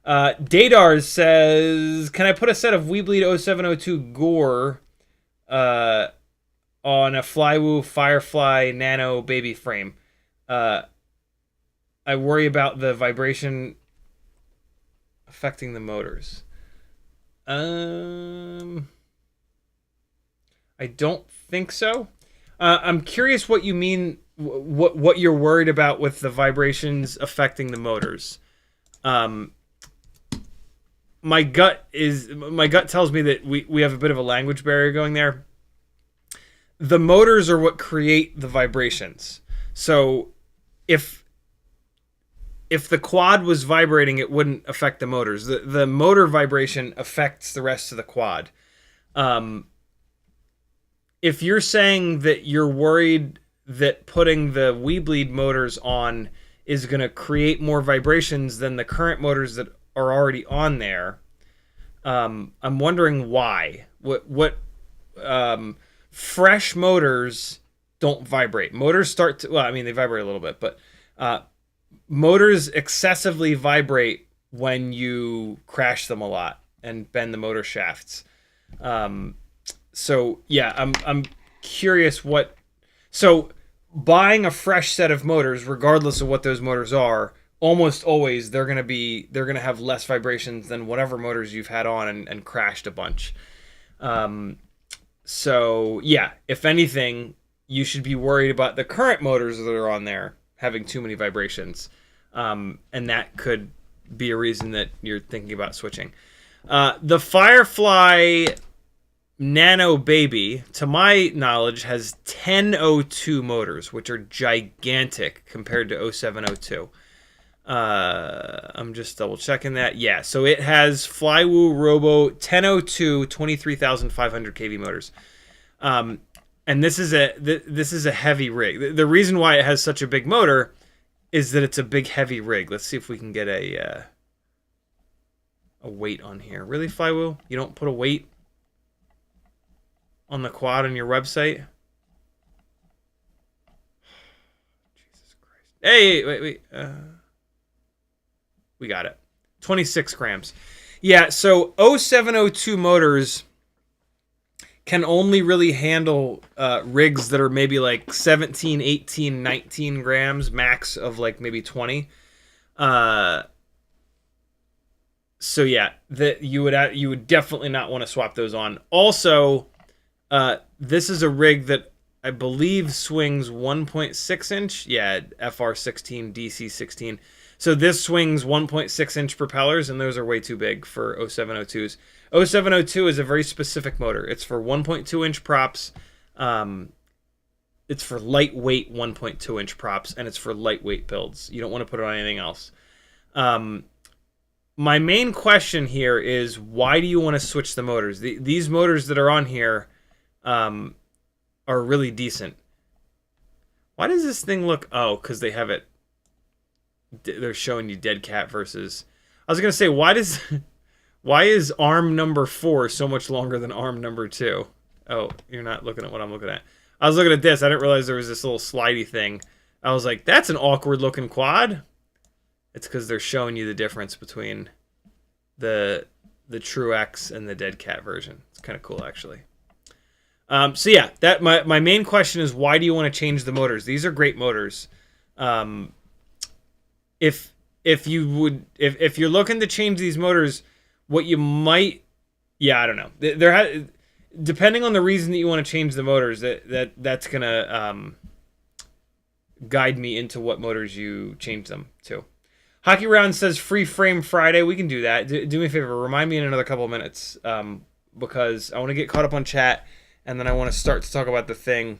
Dadar says, can I put a set of WeBleed 0702 Gore on a Flywoo Firefly Nano baby frame? I worry about the vibration affecting the motors. I don't think so. I'm curious what you mean, what you're worried about with the vibrations affecting the motors. My gut tells me that we have a bit of a language barrier going there. The motors are what create the vibrations. So if the quad was vibrating, it wouldn't affect the motors. The motor vibration affects the rest of the quad. If you're saying that you're worried that putting the WeBleed motors on is going to create more vibrations than the current motors that are already on there, I'm wondering why. What fresh motors don't vibrate. Motors start to, well, I mean, they vibrate a little bit, but motors excessively vibrate when you crash them a lot and bend the motor shafts. So yeah, I'm curious what. So buying a fresh set of motors, regardless of what those motors are, almost always they're gonna have less vibrations than whatever motors you've had on and crashed a bunch. So yeah, if anything, you should be worried about the current motors that are on there having too many vibrations, and that could be a reason that you're thinking about switching. The Firefly Nano Baby, to my knowledge, has 1002 motors, which are gigantic compared to 0702. I'm just double checking that. Yeah, so it has Flywoo Robo 1002 23,500 kV motors. And this is a heavy rig. The reason why it has such a big motor is that it's a big heavy rig. Let's see if we can get a weight on here. Really, Flywoo? You don't put a weight on the quad on your website? Jesus Christ. Hey, wait. We got it. 26 grams. Yeah, so 0702 motors can only really handle rigs that are maybe like 17, 18, 19 grams, max of like maybe 20. So yeah, you would definitely not want to swap those on. Also, this is a rig that I believe swings 1.6 inch. Yeah, FR16, DC16. So this swings 1.6 inch propellers, and those are way too big for 0702s. 0702 is a very specific motor. It's for 1.2 inch props. It's for lightweight 1.2 inch props, and it's for lightweight builds. You don't want to put it on anything else. My main question here is, why do you want to switch the motors? These motors that are on here are really decent. Why does this thing look... Oh, because they have it... They're showing you dead cat versus... I was going to say, why is arm number 4 so much longer than arm number 2? Oh, you're not looking at what I'm looking at. I was looking at this. I didn't realize there was this little slidey thing. I was like, that's an awkward looking quad. It's because they're showing you the difference between the True X and the dead cat version. It's kind of cool, actually. So yeah, that my main question is, why do you want to change the motors? These are great motors. If you're looking to change these motors, what you might, yeah, I don't know. Depending on the reason that you want to change the motors, that's gonna guide me into what motors you change them to. Hockey Round says free frame Friday. We can do that. Do me a favor. Remind me in another couple of minutes, because I want to get caught up on chat, and then I want to start to talk about the thing,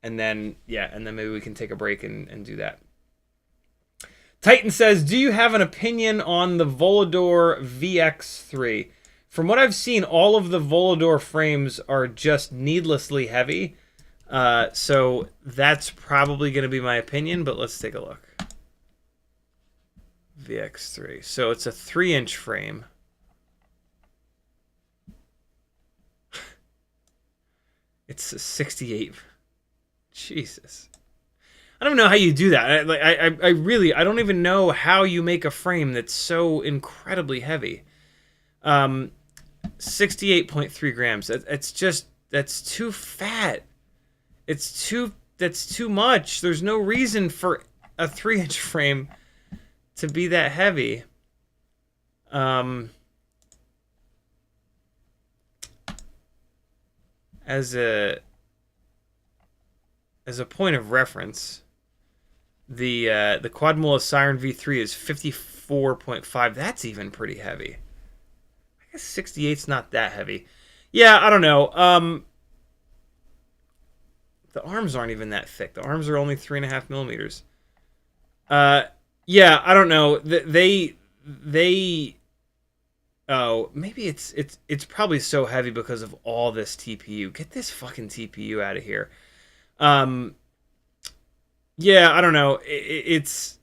and then maybe we can take a break and do that. Titan says, do you have an opinion on the VOLADOR VX3? From what I've seen, all of the VOLADOR frames are just needlessly heavy. So that's probably going to be my opinion, but let's take a look. VX3. So it's a 3-inch frame. It's a 68. Jesus. I don't know how you do that. I really, I don't even know how you make a frame that's so incredibly heavy. 68.3 grams. That's too fat. That's too much. There's no reason for a 3-inch frame to be that heavy. As a point of reference, the Quadmula Siren V3 is 54.5. That's even pretty heavy. I guess 68's not that heavy. Yeah, I don't know. The arms aren't even that thick. The arms are only 3.5 millimeters. Yeah, I don't know. Oh, maybe it's probably so heavy because of all this TPU. Get this fucking TPU out of here. Yeah, I don't know. It's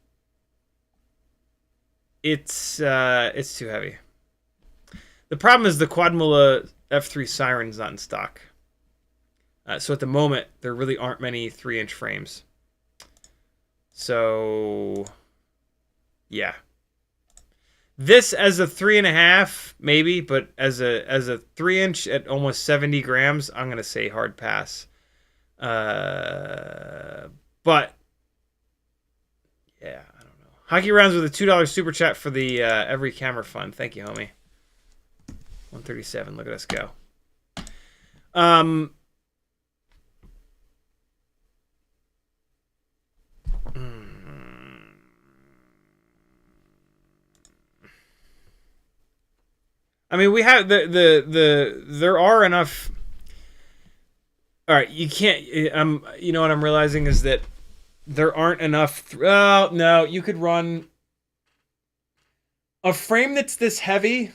too heavy. The problem is the Quadmula F3 Siren's not in stock. So at the moment, there really aren't many 3-inch frames. So, yeah. This as a 3.5, maybe, but as a 3-inch at almost 70 grams, I'm gonna say hard pass. But yeah, I don't know. Hockey Rounds with a $2 super chat for the every camera fund. Thank you, homie. 137. Look at us go. I mean, we have there are enough. All right, you can't. You know what I'm realizing is that there aren't enough. Oh no, you could run a frame that's this heavy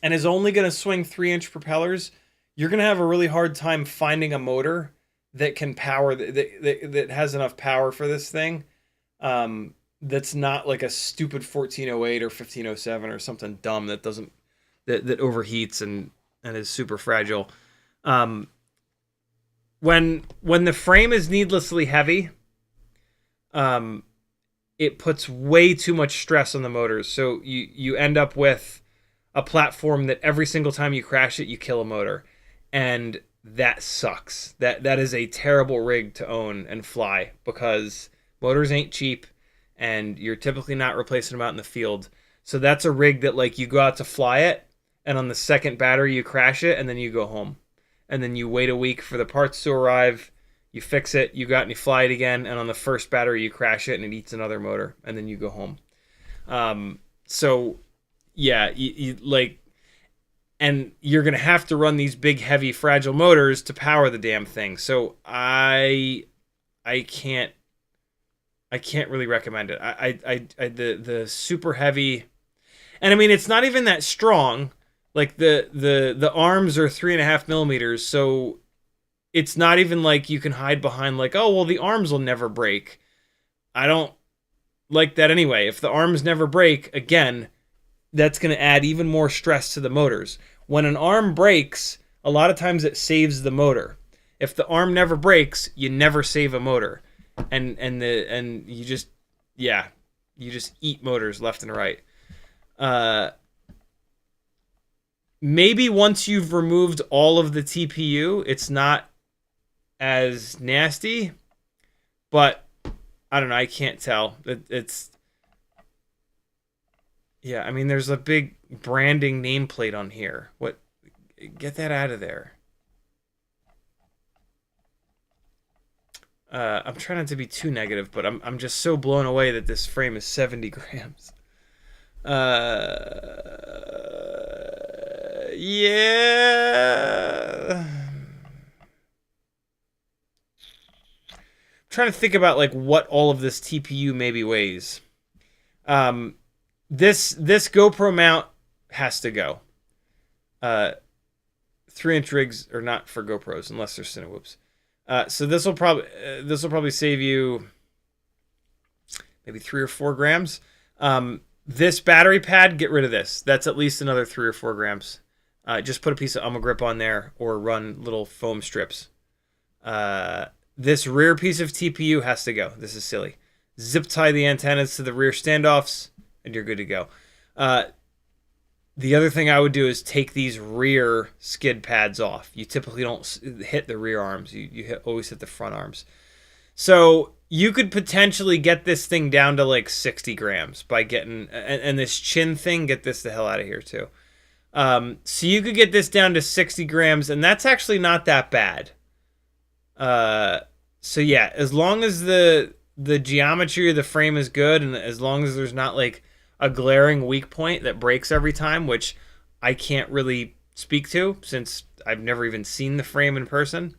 and is only going to swing 3-inch propellers. You're going to have a really hard time finding a motor that can power that has enough power for this thing. That's not like a stupid 1408 or 1507 or something dumb that doesn't that overheats and is super fragile. When the frame is needlessly heavy, it puts way too much stress on the motors. So you end up with a platform that every single time you crash it, you kill a motor, and that sucks. That is a terrible rig to own and fly because motors ain't cheap. And you're typically not replacing them out in the field. So that's a rig that, like, you go out to fly it, and on the second battery you crash it, and then you go home. And then you wait a week for the parts to arrive, you fix it, you go out and you fly it again, and on the first battery you crash it, and it eats another motor, and then you go home. So, yeah, you like... And you're going to have to run these big, heavy, fragile motors to power the damn thing. So I can't really recommend it. The super heavy, and I mean it's not even that strong. Like the arms are 3.5 millimeters, so it's not even like you can hide behind like, oh well, the arms will never break. I don't like that anyway. If the arms never break, again, that's going to add even more stress to the motors. When an arm breaks, a lot of times it saves the motor. If the arm never breaks, you never save a motor. And you just eat motors left and right. Maybe once you've removed all of the TPU, it's not as nasty, but I don't know. I can't tell. It's yeah. I mean, there's a big branding nameplate on here. What? Get that out of there. I'm trying not to be too negative, but I'm just so blown away that this frame is 70 grams. Yeah. I'm trying to think about like what all of this TPU maybe weighs. This GoPro mount has to go. 3-inch rigs are not for GoPros unless they're Cinewhoops. So this will probably save you maybe 3 or 4 grams. This battery pad, get rid of this. That's at least another 3 or 4 grams. Just put a piece of grip on there or run little foam strips. This rear piece of TPU has to go. This is silly. Zip tie the antennas to the rear standoffs, and you're good to go. The other thing I would do is take these rear skid pads off. You typically don't hit the rear arms. You always hit the front arms. So you could potentially get this thing down to like 60 grams by getting... And this chin thing, get this the hell out of here too. So you could get this down to 60 grams, and that's actually not that bad. So yeah, as long as the geometry of the frame is good, and as long as there's not like a glaring weak point that breaks every time, which I can't really speak to since I've never even seen the frame in person.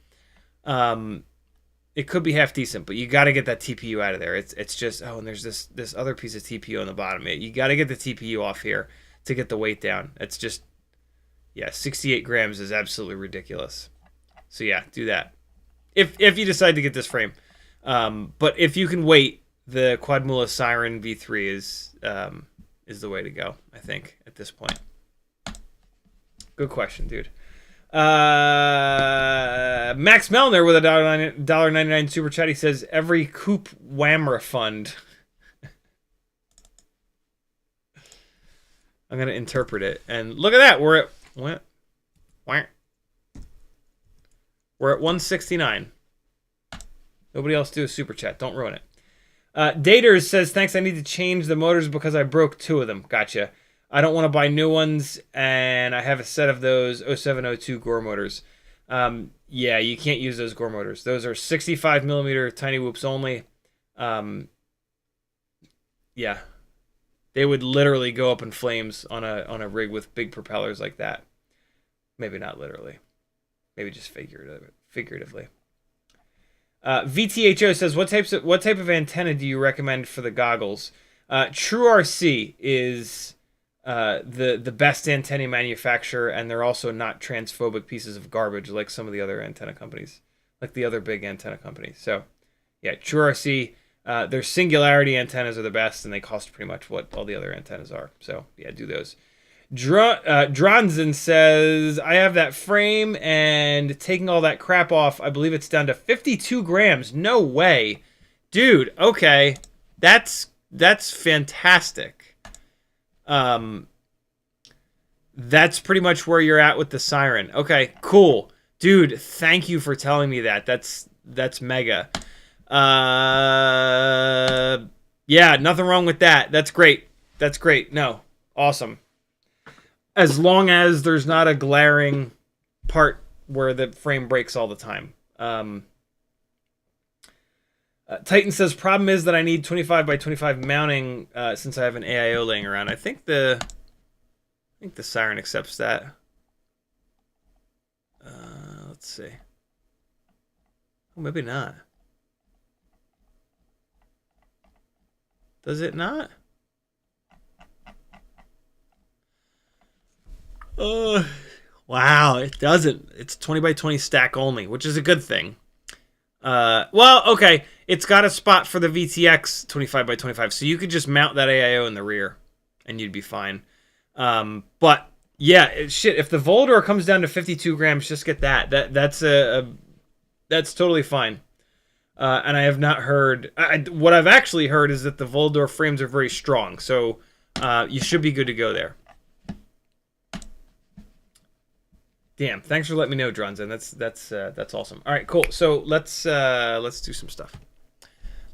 It could be half decent, but you got to get that TPU out of there. It's just, oh, and there's this other piece of TPU on the bottom. You got to get the TPU off here to get the weight down. It's just, yeah, 68 grams is absolutely ridiculous. So yeah, do that. If you decide to get this frame. But if you can wait, the Quadmula Siren V3 is the way to go, I think, at this point. Good question, dude. Max Melner with a $1.99 super chat. He says, every Coop Whamra fund. I'm going to interpret it. And look at that. We're at... What? We're at 169. Nobody else do a super chat. Don't ruin it. Daters says, thanks, I need to change the motors because I broke 2 of them. Gotcha. I don't want to buy new ones, and I have a set of those 0702 Gore motors. Yeah, you can't use those Gore motors. Those are 65 millimeter tiny whoops only. Yeah. They would literally go up in flames on a rig with big propellers like that. Maybe not literally. Maybe just figuratively. VTHO says, what type of antenna do you recommend for the goggles? True RC is the best antenna manufacturer, and they're also not transphobic pieces of garbage like some of the other antenna companies, like the other big antenna companies. So, yeah, True RC, their singularity antennas are the best, and they cost pretty much what all the other antennas are. So, yeah, do those. Dronzen says, I have that frame, and taking all that crap off, I believe it's down to 52 grams. No way. Dude, okay. That's fantastic. That's pretty much where you're at with the Siren. Okay, cool. Dude, thank you for telling me that. That's mega. Yeah, nothing wrong with that. That's great. That's great. No, awesome. As long as there's not a glaring part where the frame breaks all the time. Titan says, problem is that I need 25 by 25 mounting since I have an AIO laying around. I think the Siren accepts that. Let's see. Oh, maybe not. Does it not? Wow, it doesn't. It's 20 by 20 stack only, which is a good thing. Well, okay. It's got a spot for the VTX 25 by 25, so you could just mount that AIO in the rear, and you'd be fine. But yeah, shit. If the Volador comes down to 52 grams, just get that. That's totally fine. And I have not heard. What I've actually heard is that the Volador frames are very strong, so you should be good to go there. Damn, thanks for letting me know, Dronzen. That's awesome. All right, cool. So let's do some stuff.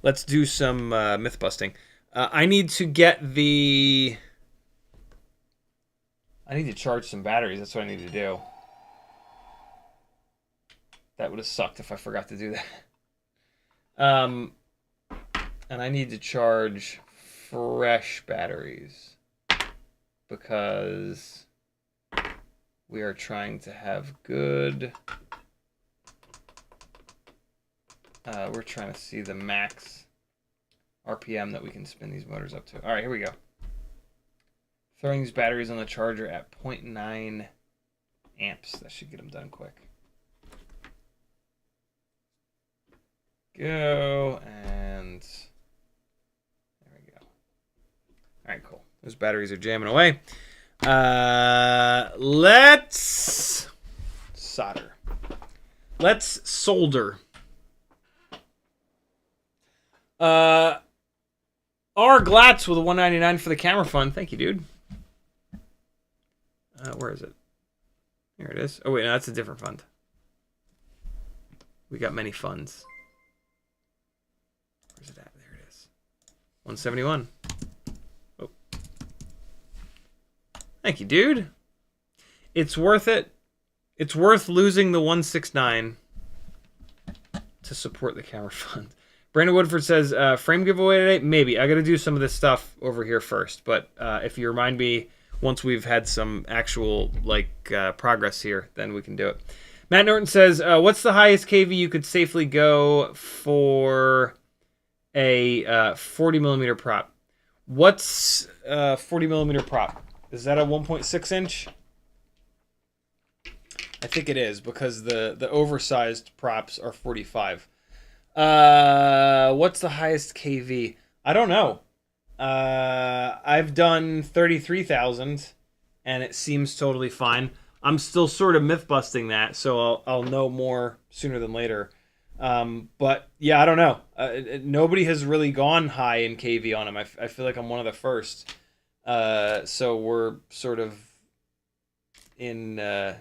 Let's do some myth busting. I need to get the. I need to charge some batteries. That's what I need to do. That would have sucked if I forgot to do that. And I need to charge fresh batteries because we are trying to have good. We're trying to see the max RPM that we can spin these motors up to. All right, here we go. Throwing these batteries on the charger at 0.9 amps. That should get them done quick. Go, and there we go. All right, cool. Those batteries are jamming away. Let's solder. Let's solder. R. Glatz with a $1.99 for the camera fund. Thank you, dude. Where is it? Here it is. Oh, wait, no, that's a different fund. We got many funds. Where's it at? There it is. 171. Oh. Thank you, dude. It's worth it. It's worth losing the 169 to support the camera fund. Brandon Woodford says, frame giveaway today? Maybe. I got to do some of this stuff over here first. But if you remind me once we've had some actual progress here, then we can do it. Matt Norton says, what's the highest KV you could safely go for a 40 millimeter prop? What's 40 millimeter prop? Is that a 1.6 inch? I think it is because the oversized props are 45. What's the highest KV? I don't know. I've done 33,000 and it seems totally fine. I'm still sort of myth busting that, so I'll know more sooner than later. But yeah, I don't know. Nobody has really gone high in KV on him. I feel like I'm one of the first. So we're sort of in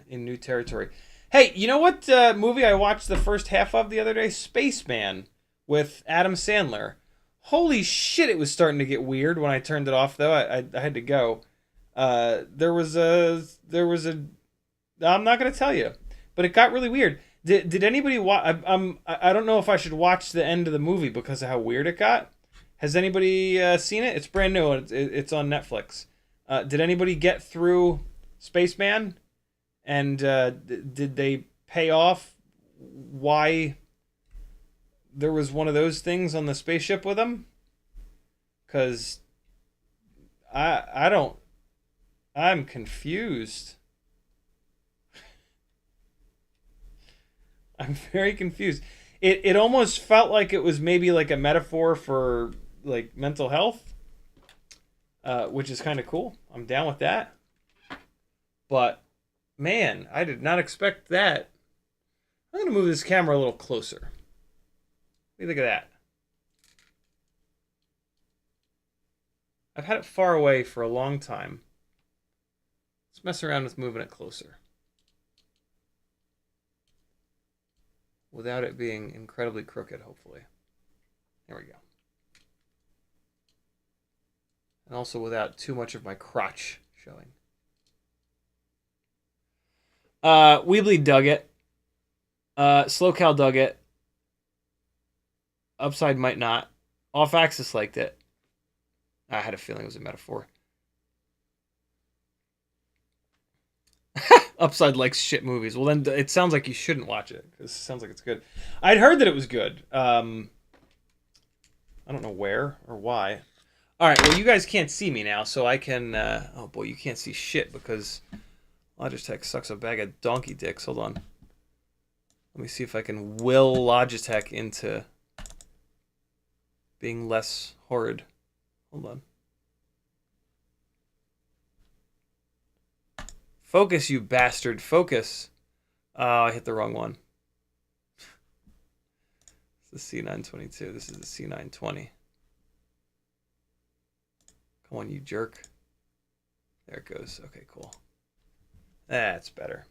new territory. Hey, you know what movie I watched the first half of the other day? Spaceman with Adam Sandler. Holy shit, it was starting to get weird when I turned it off, though. I had to go. There was a I'm not gonna tell you, but it got really weird. Did anybody watch? I don't know if I should watch the end of the movie because of how weird it got. Has anybody seen it? It's brand new. It's on Netflix. Did anybody get through Spaceman? And did they pay off why there was one of those things on the spaceship with him? Because I don't. I'm confused. I'm very confused. It almost felt like it was maybe like a metaphor for like mental health, which is kind of cool. I'm down with that. But man, I did not expect that. I'm gonna move this camera a little closer. What do you think of that? I've had it far away for a long time. Let's mess around with moving it closer, without it being incredibly crooked, hopefully. There we go. And also without too much of my crotch showing. WeBleed dug it. SlowCal dug it. Upside might not. Off Axis liked it. I had a feeling it was a metaphor. Upside likes shit movies. Well, then it sounds like you shouldn't watch it, because it sounds like it's good. I'd heard that it was good. I don't know where or why. All right, well, you guys can't see me now, so I can... oh, boy, you can't see shit, because Logitech sucks a bag of donkey dicks. Hold on. Let me see if I can will Logitech into being less horrid. Hold on. Focus, you bastard. Focus. Oh, I hit the wrong one. It's the C922. This is the C920. Come on, you jerk. There it goes. Okay, cool. That's better.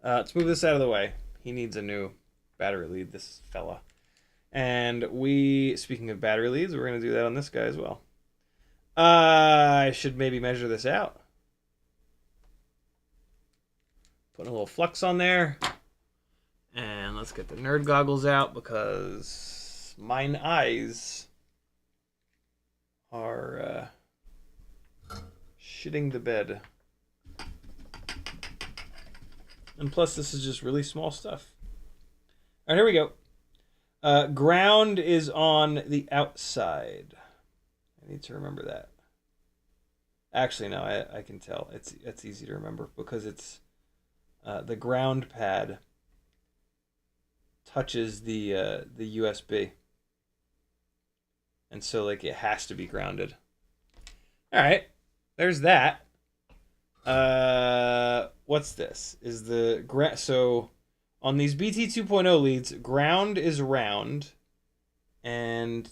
Let's move this out of the way. He needs a new battery lead, this fella. And speaking of battery leads, we're going to do that on this guy as well. I should maybe measure this out. Put a little flux on there. And let's get the nerd goggles out, because mine eyes are shitting the bed. And plus, this is just really small stuff. All right, here we go. Ground is on the outside. I need to remember that. Actually, no, I can tell. It's easy to remember, because it's the ground pad touches the USB, and so like it has to be grounded. All right, there's that. What's this? Is the so on these BT 2.0 leads, ground is round, and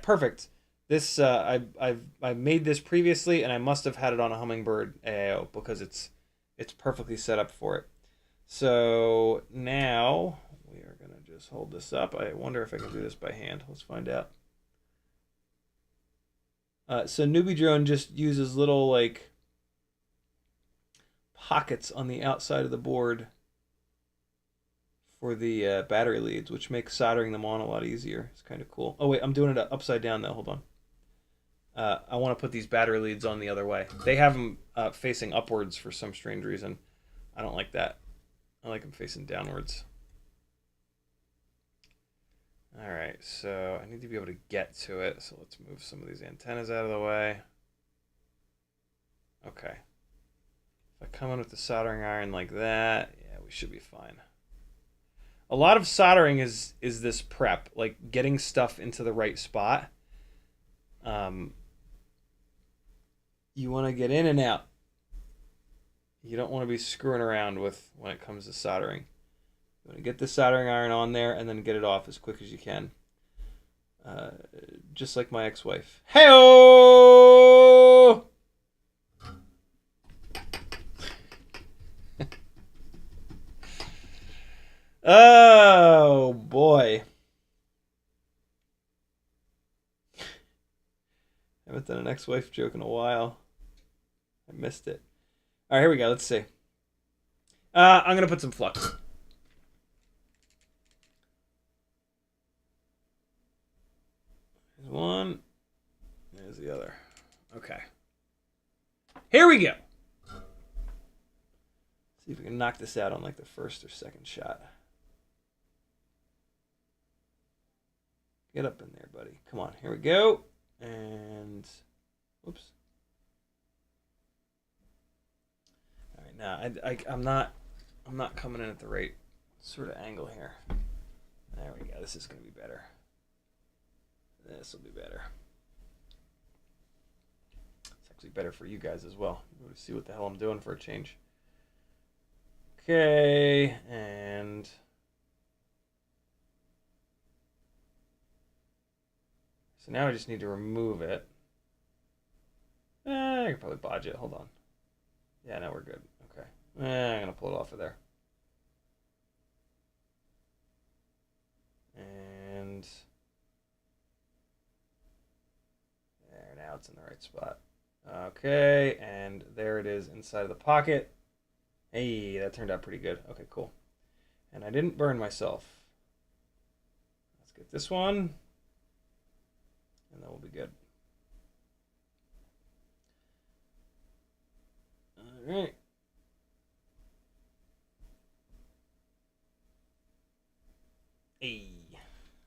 perfect. This I've made this previously, and I must have had it on a Hummingbird AIO, because it's perfectly set up for it. So now we are gonna just hold this up. I wonder if I can do this by hand. Let's find out. So Newbie Drone just uses little like pockets on the outside of the board for the battery leads, which makes soldering them on a lot easier. It's kind of cool. Oh wait, I'm doing it upside down though. Hold on. I want to put these battery leads on the other way. They have them facing upwards for some strange reason. I don't like that. I like them facing downwards. All right, so I need to be able to get to it. So let's move some of these antennas out of the way. Okay. If I come in with the soldering iron like that, yeah, we should be fine. A lot of soldering is this prep, like getting stuff into the right spot. You want to get in and out. you don't want to be screwing around with when it comes to soldering. You want to get the soldering iron on there and then get it off as quick as you can. Just like my ex-wife. Hey-oh! Oh, boy. I haven't done an ex-wife joke in a while. I missed it. All right, here we go. Let's see. I'm going to put some flux. There's one. There's the other. Okay. Here we go. See if we can knock this out on like the first or second shot. Get up in there, buddy. Come on. Here we go. And whoops. All right, now I'm not coming in at the right sort of angle here. There we go. This is going to be better. This will be better. It's actually better for you guys as well. You want to see what the hell I'm doing for a change. Okay, and so now I just need to remove it. I can probably bodge it. Hold on. Yeah, now we're good. Okay. I'm going to pull it off of there. And there, now it's in the right spot. Okay, and there it is inside of the pocket. Hey, that turned out pretty good. Okay, cool. And I didn't burn myself. Let's get this one. And then we'll be good. All right. Hey.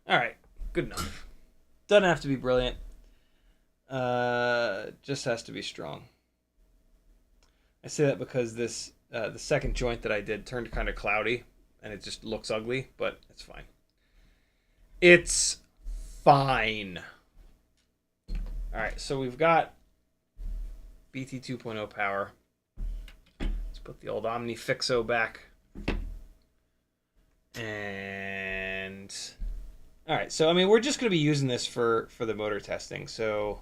All right. Good enough. Doesn't have to be brilliant. Just has to be strong. I say that because this the second joint that I did turned kind of cloudy and it just looks ugly, but it's fine. It's fine. All right, so we've got BT 2.0 power. Let's put the old Omni Fixo back. And all right, so I mean, we're just going to be using this for the motor testing, so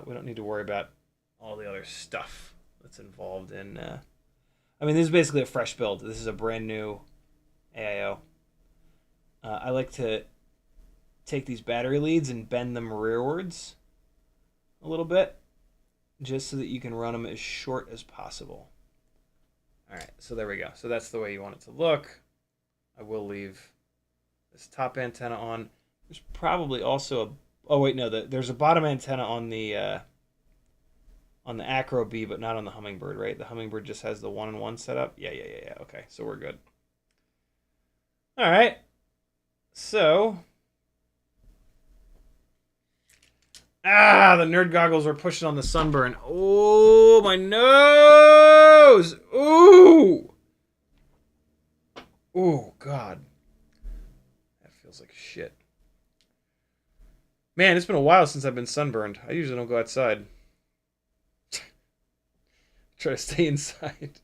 we don't need to worry about all the other stuff that's involved in. I mean, this is basically a fresh build. This is a brand new AIO. I like to take these battery leads and bend them rearwards a little bit, just so that you can run them as short as possible. All right, so there we go. So that's the way you want it to look. I will leave this top antenna on. There's probably also a... Oh, wait, no. There's a bottom antenna on the Acro B, but not on the Hummingbird, right? The Hummingbird just has the 1-in-1 setup. Yeah. Okay, so we're good. All right. So... the nerd goggles are pushing on the sunburn. Oh, my nose! Ooh! Oh, God. That feels like shit. Man, it's been a while since I've been sunburned. I usually don't go outside. Try to stay inside.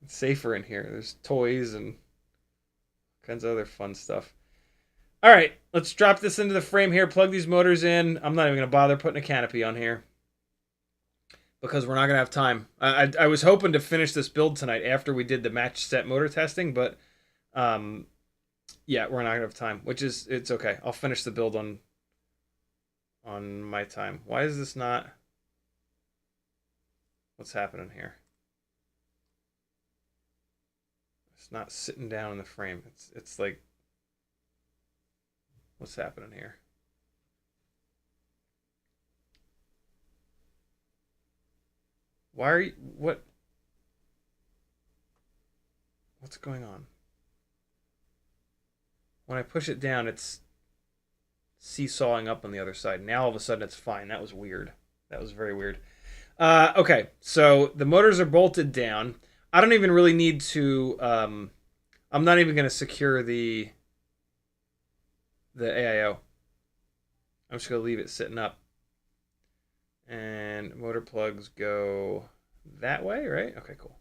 It's safer in here. There's toys and all kinds of other fun stuff. All right, let's drop this into the frame here, plug these motors in. I'm not even going to bother putting a canopy on here because we're not going to have time. I was hoping to finish this build tonight after we did the match set motor testing, but yeah, we're not going to have time, which is, it's okay. I'll finish the build on my time. Why is this not... What's happening here? It's not sitting down in the frame. It's like... What's happening here? Why are you... What's going on? When I push it down, it's seesawing up on the other side. Now all of a sudden it's fine. That was weird. That was very weird. Okay, so the motors are bolted down. I don't even really need to... I'm not even going to secure the AIO. I'm just going to leave it sitting up. And motor plugs go that way, right? Okay, cool.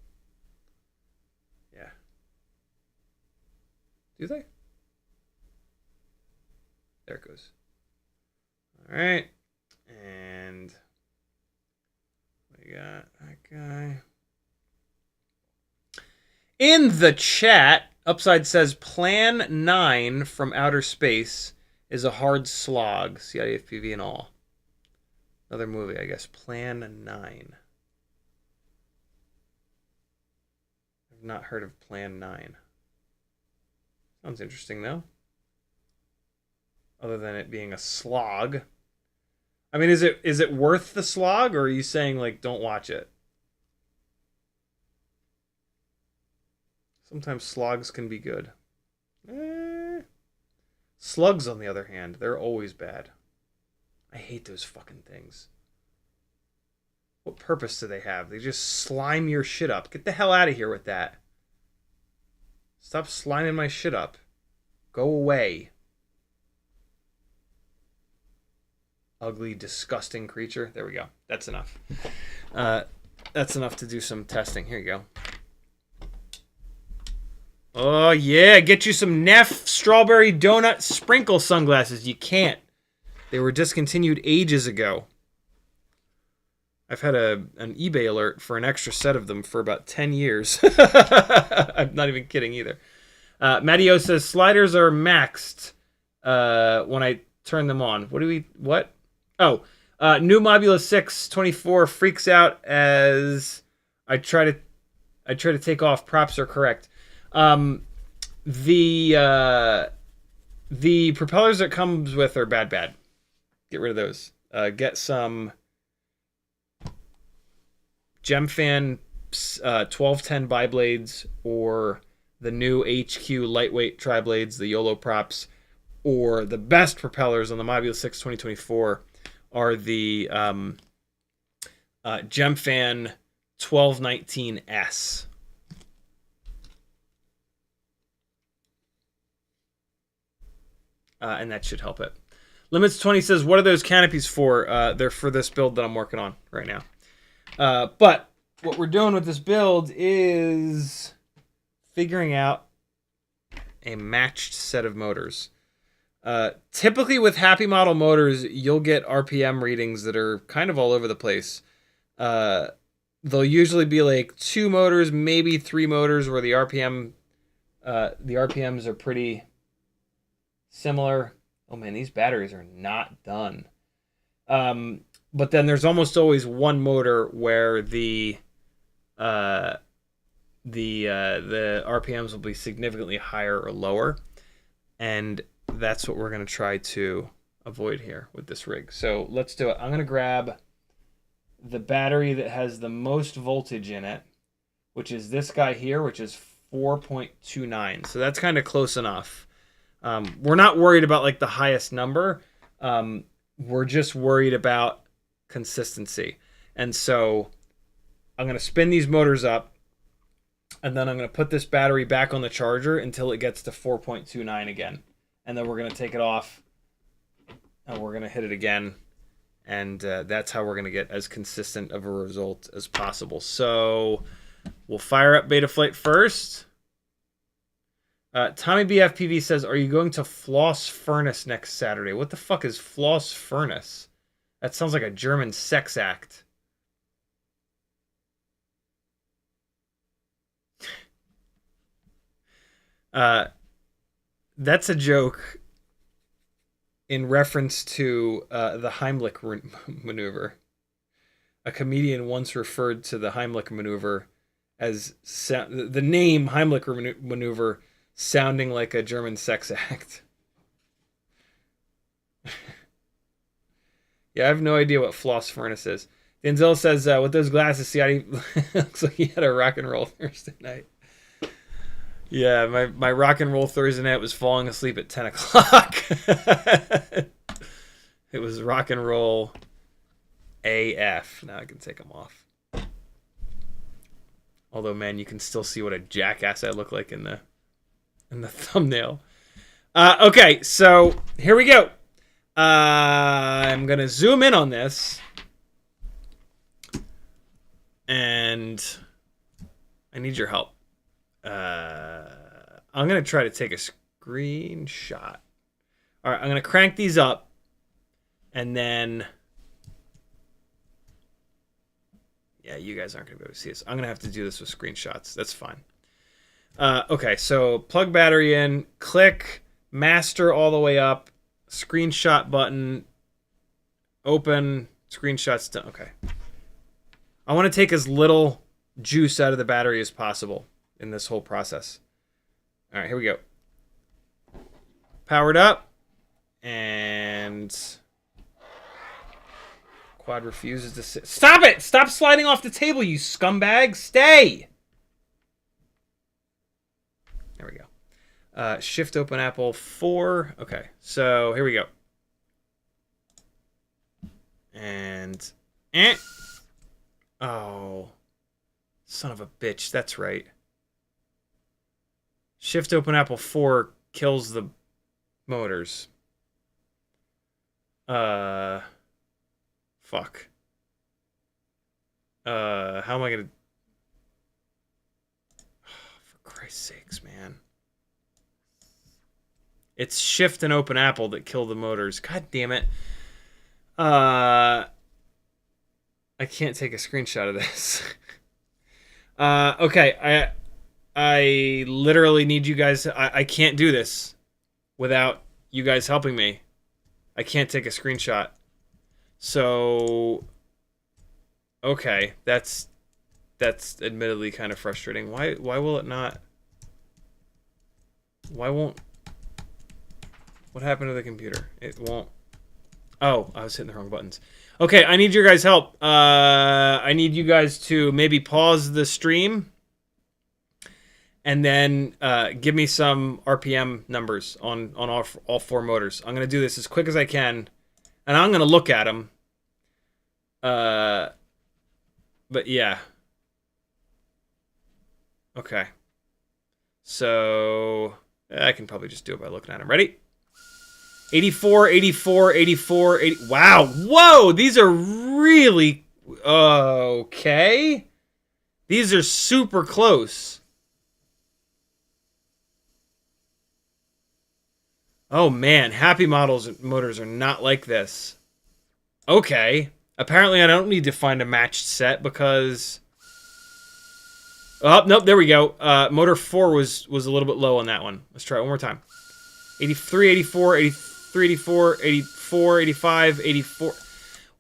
Yeah. Do they? There it goes. All right. And we got that guy. In the chat, Upside says Plan 9 from Outer Space is a hard slog. CiottiFPV and all. Another movie, I guess. Plan 9. I've not heard of Plan 9. Sounds interesting, though. Other than it being a slog. I mean, is it worth the slog, or are you saying, like, don't watch it? Sometimes slogs can be good. Slugs, on the other hand, they're always bad. I hate those fucking things. What purpose do they have? They just slime your shit up. Get the hell out of here with that. Stop sliming my shit up. Go away. Ugly, disgusting creature. There we go. That's enough. That's enough to do some testing. Here you go. Oh, yeah. Get you some Neff strawberry donut sprinkle sunglasses. You can't. They were discontinued ages ago. I've had an eBay alert for an extra set of them for about 10 years. I'm not even kidding either. Matteo says sliders are maxed when I turn them on. What? Oh, new Mobula 624 freaks out as I try to take off. Props are correct. The propellers it comes with are bad. Get rid of those. Get some Gemfan 1210 biblades or the new HQ lightweight tri-blades, the YOLO props, or the best propellers on the Mobula 6 2024 are the Gemfan 1219S. And that should help it. Limits20 says, what are those canopies for? They're for this build that I'm working on right now. But what we're doing with this build is figuring out a matched set of motors. Typically with Happy Model motors, you'll get RPM readings that are kind of all over the place. They'll usually be like 2 motors, maybe 3 motors, where the RPMs are pretty similar. Oh man, these batteries are not done. But then there's almost always one motor where the RPMs will be significantly higher or lower, and that's what we're going to try to avoid here with this rig. So let's do it. I'm going to grab the battery that has the most voltage in it, which is this guy here, which is 4.29. So that's kind of close enough. We're not worried about like the highest number. We're just worried about consistency. And so I'm going to spin these motors up, and then I'm going to put this battery back on the charger until it gets to 4.29 again. And then we're going to take it off, and we're going to hit it again. And that's how we're going to get as consistent of a result as possible. So we'll fire up Betaflight first. Tommy BFPV says, are you going to Floss Furnace next Saturday? What the fuck is Floss Furnace? That sounds like a German sex act. That's a joke in reference to the Heimlich maneuver. A comedian once referred to the Heimlich maneuver as the name Heimlich maneuver sounding like a German sex act. Yeah, I have no idea what Floss Furnace is. Denzel says, with those glasses, Ciotti looks like he had a rock and roll Thursday night. Yeah, my rock and roll Thursday night was falling asleep at 10 o'clock. It was rock and roll AF. Now I can take them off. Although, man, you can still see what a jackass I look like in the thumbnail. Okay, so here we go. I'm going to zoom in on this. And I need your help. I'm going to try to take a screenshot. All right, I'm going to crank these up. And then... Yeah, you guys aren't going to be able to see this. I'm going to have to do this with screenshots. That's fine. Okay, so plug battery in. Click master all the way up. Screenshot button. Open. Screenshots done. Okay. I want to take as little juice out of the battery as possible in this whole process. All right, here we go. Powered up. And... Quad refuses to sit. Stop it! Stop sliding off the table, you scumbag! Stay! There we go. Shift open Apple 4. Okay, so here we go. And... Oh. Son of a bitch, that's right. Shift open Apple 4 kills the motors. Fuck. How am I gonna... Oh, for Christ's sakes, man. It's shift and open Apple that kill the motors. God damn it. I can't take a screenshot of this. Okay, I literally need you guys... I can't do this without you guys helping me. I can't take a screenshot. So, okay, that's admittedly kind of frustrating. Why will it not? Why won't? What happened to the computer? It won't. Oh, I was hitting the wrong buttons. Okay, I need your guys' help. I need you guys to maybe pause the stream and then give me some RPM numbers on all 4 motors. I'm gonna do this as quick as I can. And I'm going to look at them. But yeah. Okay. So I can probably just do it by looking at them. Ready? 84, 84, 84, 80. Wow. Whoa. These are really... Okay. These are super close. Oh man, happy motors are not like this. Okay. Apparently I don't need to find a matched set because... Oh, nope, there we go. Motor 4 was a little bit low on that one. Let's try it one more time. 83, 84, 83, 84, 84, 85, 84.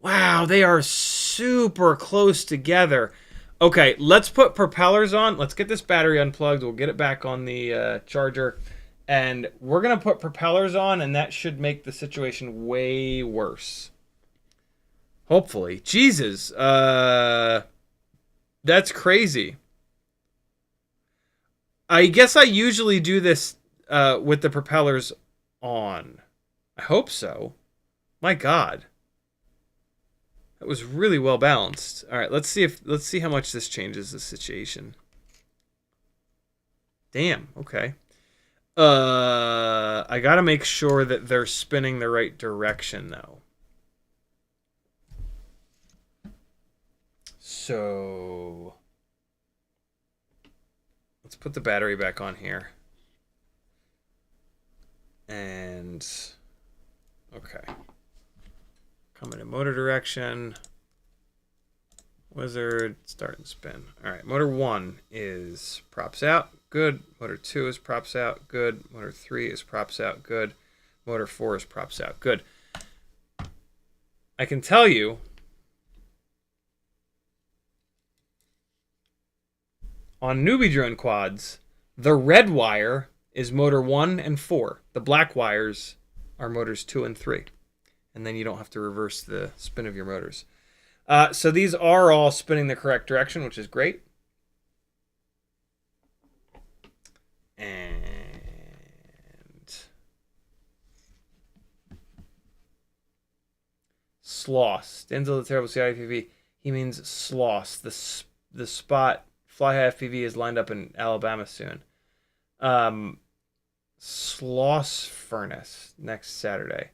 Wow, they are super close together. Okay, let's put propellers on. Let's get this battery unplugged. We'll get it back on the charger. And we're going to put propellers on, and that should make the situation way worse. Hopefully. Jesus. That's crazy. I guess I usually do this with the propellers on. I hope so. My God. That was really well balanced. All right, let's see how much this changes the situation. Damn, okay. I gotta make sure that they're spinning the right direction, though. So... let's put the battery back on here. And... okay. Come in motor direction. Wizard, start and spin. Alright, motor 1 is props out. Good. Motor 2 is props out. Good. Motor 3 is props out. Good. Motor 4 is props out. Good. I can tell you on newbie drone quads, the red wire is motor 1 and 4. The black wires are motors 2 and 3. And then you don't have to reverse the spin of your motors. So these are all spinning the correct direction, which is great. And Sloss. Denzel the Terrible CiottiFPV. He means Sloss. The spot Fly High FPV is lined up in Alabama soon. Sloss Furnace next Saturday.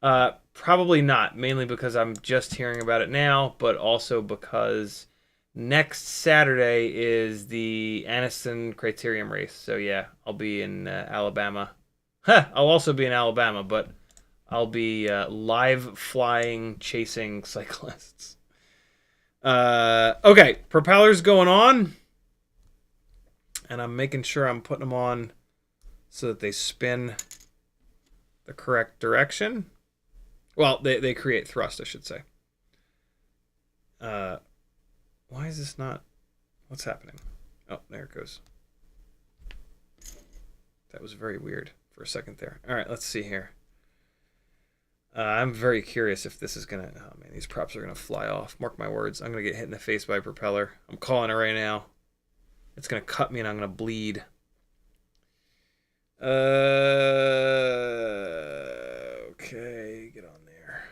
Probably not, mainly because I'm just hearing about it now, but also because next Saturday is the Aniston Criterium race. So yeah, I'll be in Alabama. I'll also be in Alabama, but I'll be live flying, chasing cyclists. Okay, propellers going on. And I'm making sure I'm putting them on so that they spin the correct direction. Well, they create thrust, I should say. Why is this not... What's happening? Oh, there it goes. That was very weird for a second there. All right, let's see here. I'm very curious if this is going to... Oh, man, these props are going to fly off. Mark my words. I'm going to get hit in the face by a propeller. I'm calling it right now. It's going to cut me and I'm going to bleed. Okay, get on there.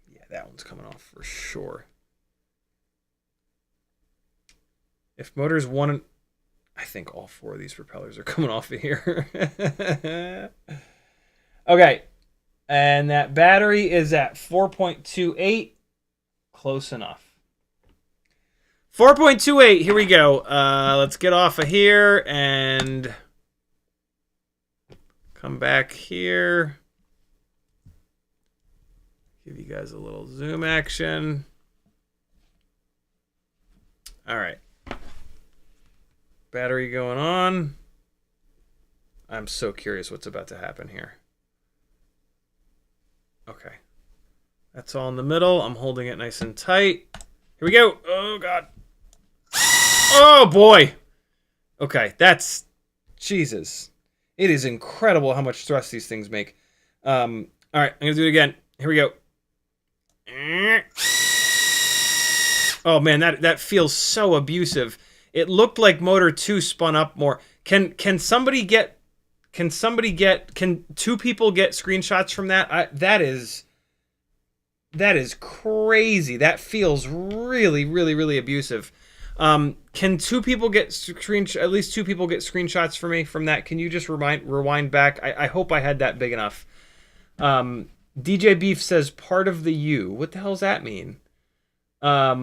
Yeah, that one's coming off for sure. If motors one... I think all four of these propellers are coming off of here. Okay, and that battery is at 4.28. Close enough. 4.28, here we go. Let's get off of here and come back here. Give you guys a little zoom action. All right. Battery going on. I'm so curious what's about to happen here. Okay. That's all in the middle. I'm holding it nice and tight. Here we go. Oh, God. Oh, boy. Okay, that's... Jesus. It is incredible how much thrust these things make. All right, I'm going to do it again. Here we go. Oh, man, that feels so abusive. It looked like motor 2 spun up more. Can two people get screenshots from that? That is crazy. That feels really, really, really abusive. Can two people get at least two people get screenshots for me from that? Can you just rewind back? I hope I had that big enough. DJ Beef says part of the U. What the hell does that mean? I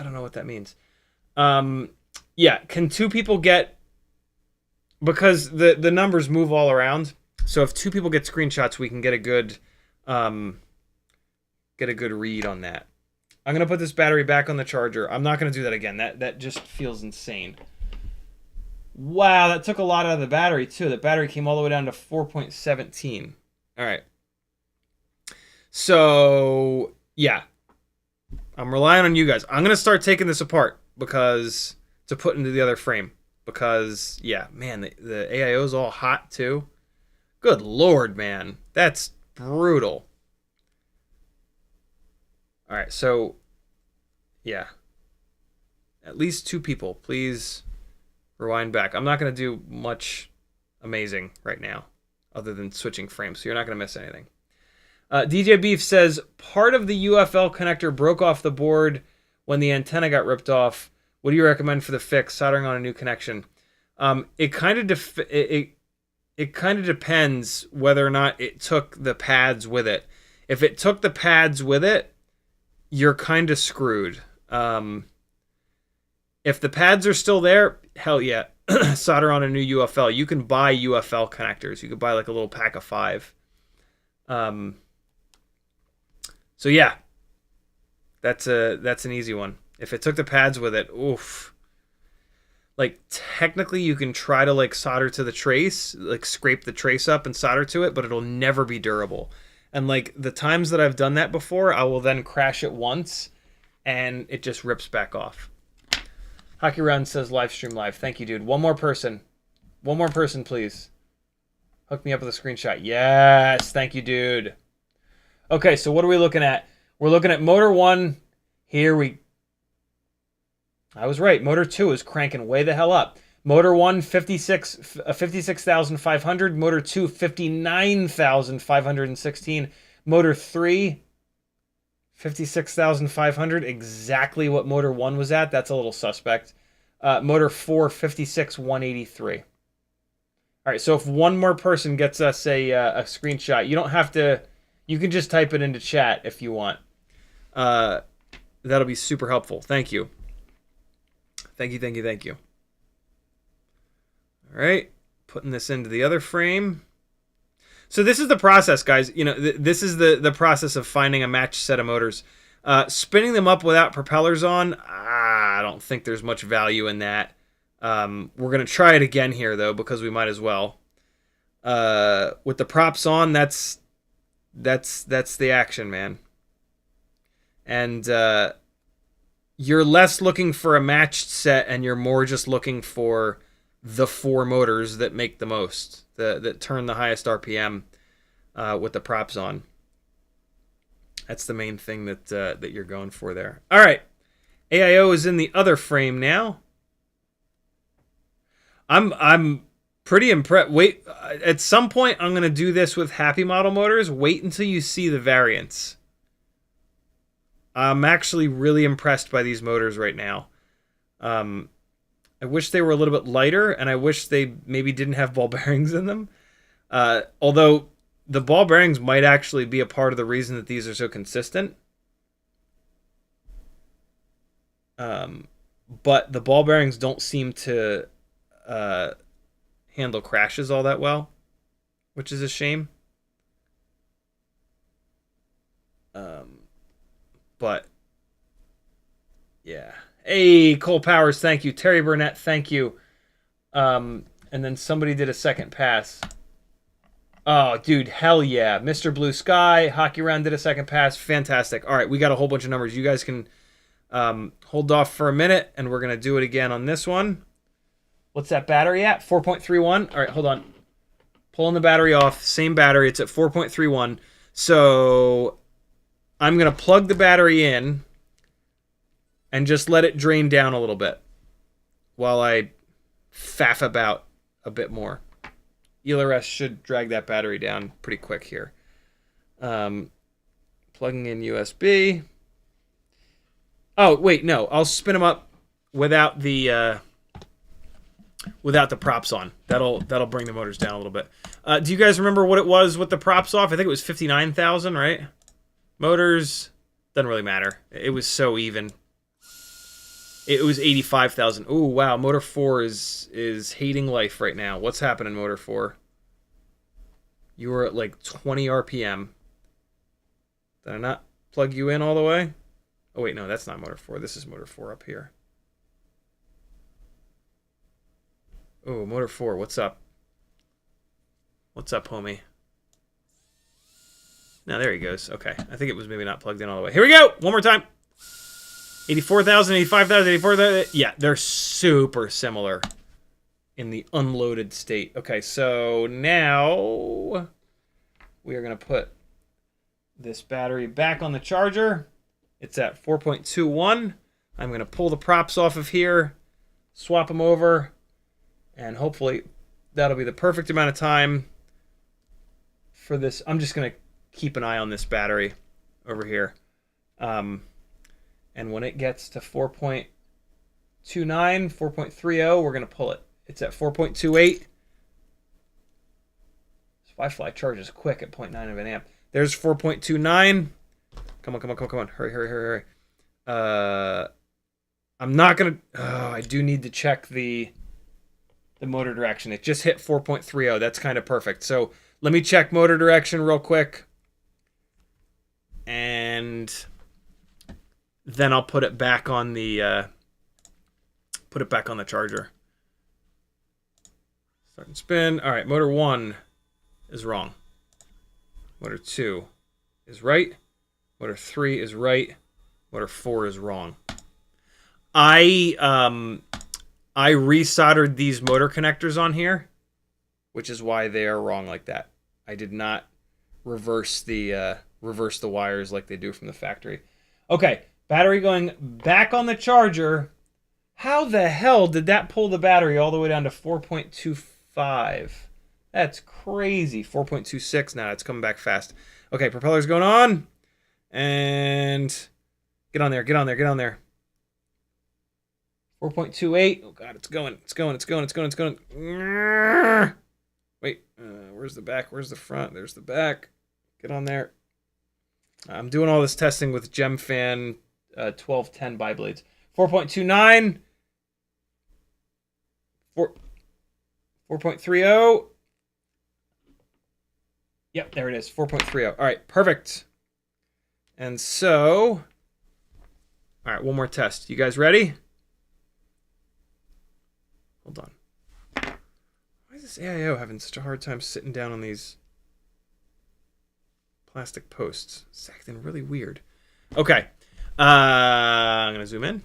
don't know what that means. Yeah, can two people get... Because the numbers move all around, so if two people get screenshots, we can get a good read on that. I'm gonna put this battery back on the charger. I'm not gonna do that again. That just feels insane. Wow, that took a lot out of the battery too. The battery came all the way down to 4.17. All right. So yeah, I'm relying on you guys. I'm gonna start taking this apart to put into the other frame. Because, yeah, man, the AIO's all hot, too. Good Lord, man. That's brutal. All right, so, yeah. At least two people. Please rewind back. I'm not going to do much amazing right now, other than switching frames, so you're not going to miss anything. DJ Beef says, part of the UFL connector broke off the board when the antenna got ripped off. What do you recommend for the fix? Soldering on a new connection. It kind of depends whether or not it took the pads with it. If it took the pads with it, you're kind of screwed. If the pads are still there, hell yeah, solder on a new UFL. You can buy UFL connectors. You could buy like a little pack of 5. So yeah, that's an easy one. If it took the pads with it, oof. Like, technically, you can try to, like, solder to the trace, like, scrape the trace up and solder to it, but it'll never be durable. And, like, the times that I've done that before, I will then crash it once, and it just rips back off. Hockey Round says, live stream live. Thank you, dude. One more person. One more person, please. Hook me up with a screenshot. Yes, thank you, dude. Okay, so what are we looking at? We're looking at motor 1. I was right. Motor 2 is cranking way the hell up. Motor 1, 56,500. Motor 2, 59,516. Motor 3, 56,500. Exactly what motor 1 was at. That's a little suspect. Motor 4, 56,183. All right, so if one more person gets us a screenshot, you don't have to. You can just type it into chat if you want. That'll be super helpful. Thank you. Thank you, thank you, thank you. All right, putting this into the other frame. So this is the process, guys. You know, this is the process of finding a matched set of motors. Spinning them up without propellers on, I don't think there's much value in that. We're going to try it again here, though, because we might as well. With the props on, that's the action, man. And you're less looking for a matched set, and you're more just looking for the 4 motors that make the most, that turn the highest RPM with the props on. That's the main thing that you're going for there. All right, AIO is in the other frame now. I'm pretty impressed. Wait, at some point I'm gonna do this with happy model motors. Wait until you see the variants. I'm actually really impressed by these motors right now. I wish they were a little bit lighter, and I wish they maybe didn't have ball bearings in them. Although the ball bearings might actually be a part of the reason that these are so consistent. But the ball bearings don't seem to handle crashes all that well, which is a shame. But yeah. Hey, Cole Powers, thank you. Terry Burnett, thank you. And then somebody did a second pass. Oh, dude, hell yeah. Mr. Blue Sky, Hockey Round did a second pass. Fantastic. All right, we got a whole bunch of numbers. You guys can hold off for a minute, and we're going to do it again on this one. What's that battery at? 4.31. All right, hold on. Pulling the battery off. Same battery. It's at 4.31. So I'm going to plug the battery in and just let it drain down a little bit while I faff about a bit more. ELRS should drag that battery down pretty quick here. Plugging in USB. Oh, wait, no. I'll spin them up without the props on. That'll bring the motors down a little bit. Do you guys remember what it was with the props off? I think it was 59,000, right? Motors, doesn't really matter. It was so even. It was 85,000. Oh, wow. Motor 4 is hating life right now. What's happening, Motor 4? You were at like 20 RPM. Did I not plug you in all the way? Oh, wait, no, that's not Motor 4. This is Motor 4 up here. Oh, Motor 4, what's up? What's up, homie? Now, there he goes. Okay, I think it was maybe not plugged in all the way. Here we go! One more time. 84,000, 85,000, 84,000. Yeah, they're super similar in the unloaded state. Okay, so now we are going to put this battery back on the charger. It's at 4.21. I'm going to pull the props off of here, swap them over, and hopefully that'll be the perfect amount of time for this. I'm just going to keep an eye on this battery over here. And when it gets to 4.29, 4.30, we're going to pull it. It's at 4.28. Firefly charges quick at 0.9 of an amp. There's 4.29. Come on, come on, come on, come on. Hurry, hurry, hurry, hurry. I'm not going to... Oh, I do need to check the motor direction. It just hit 4.30. That's kind of perfect. So let me check motor direction real quick. And then I'll put it back on the charger. Start and spin. All right, motor 1 is wrong. Motor 2 is right. Motor 3 is right. Motor 4 is wrong. I resoldered these motor connectors on here, which is why they are wrong like that. I did not reverse the wires like they do from the factory. Okay, battery going back on the charger. How the hell did that pull the battery all the way down to 4.25? That's crazy. 4.26 now. It's coming back fast. Okay, propeller's going on. And get on there, get on there, get on there. 4.28. Oh, God, it's going, it's going, it's going, it's going, it's going. Wait, where's the back? Where's the front? There's the back. Get on there. I'm doing all this testing with GemFan 1210 biblades. 4.29. 4.30. Yep, there it is. 4.30. All right, perfect. And so, all right, one more test. You guys ready? Hold on. Why is this AIO having such a hard time sitting down on these plastic posts? It's acting really weird. Okay. I'm going to zoom in.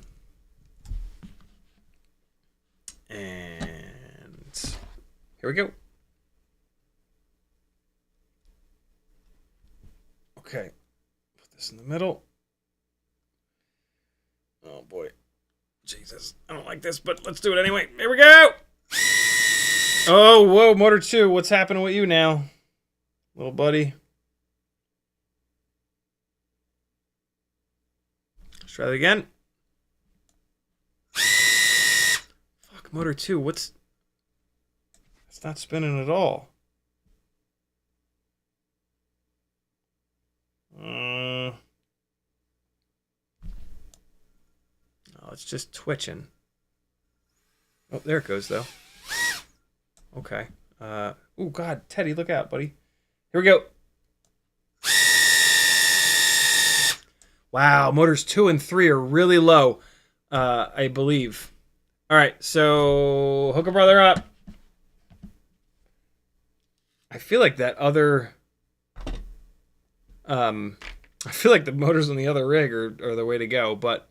And here we go. Okay. Put this in the middle. Oh, boy. Jesus. I don't like this, but let's do it anyway. Here we go. Oh, whoa, motor 2. What's happening with you now, little buddy? Let's try that again. Fuck, motor 2. What's... It's not spinning at all. Oh, it's just twitching. Oh, there it goes, though. Okay. Oh, God. Teddy, look out, buddy. Here we go. Wow, motors 2 and 3 are really low, I believe. All right, so hook a brother up. I feel like that other... I feel like the motors on the other rig are the way to go, but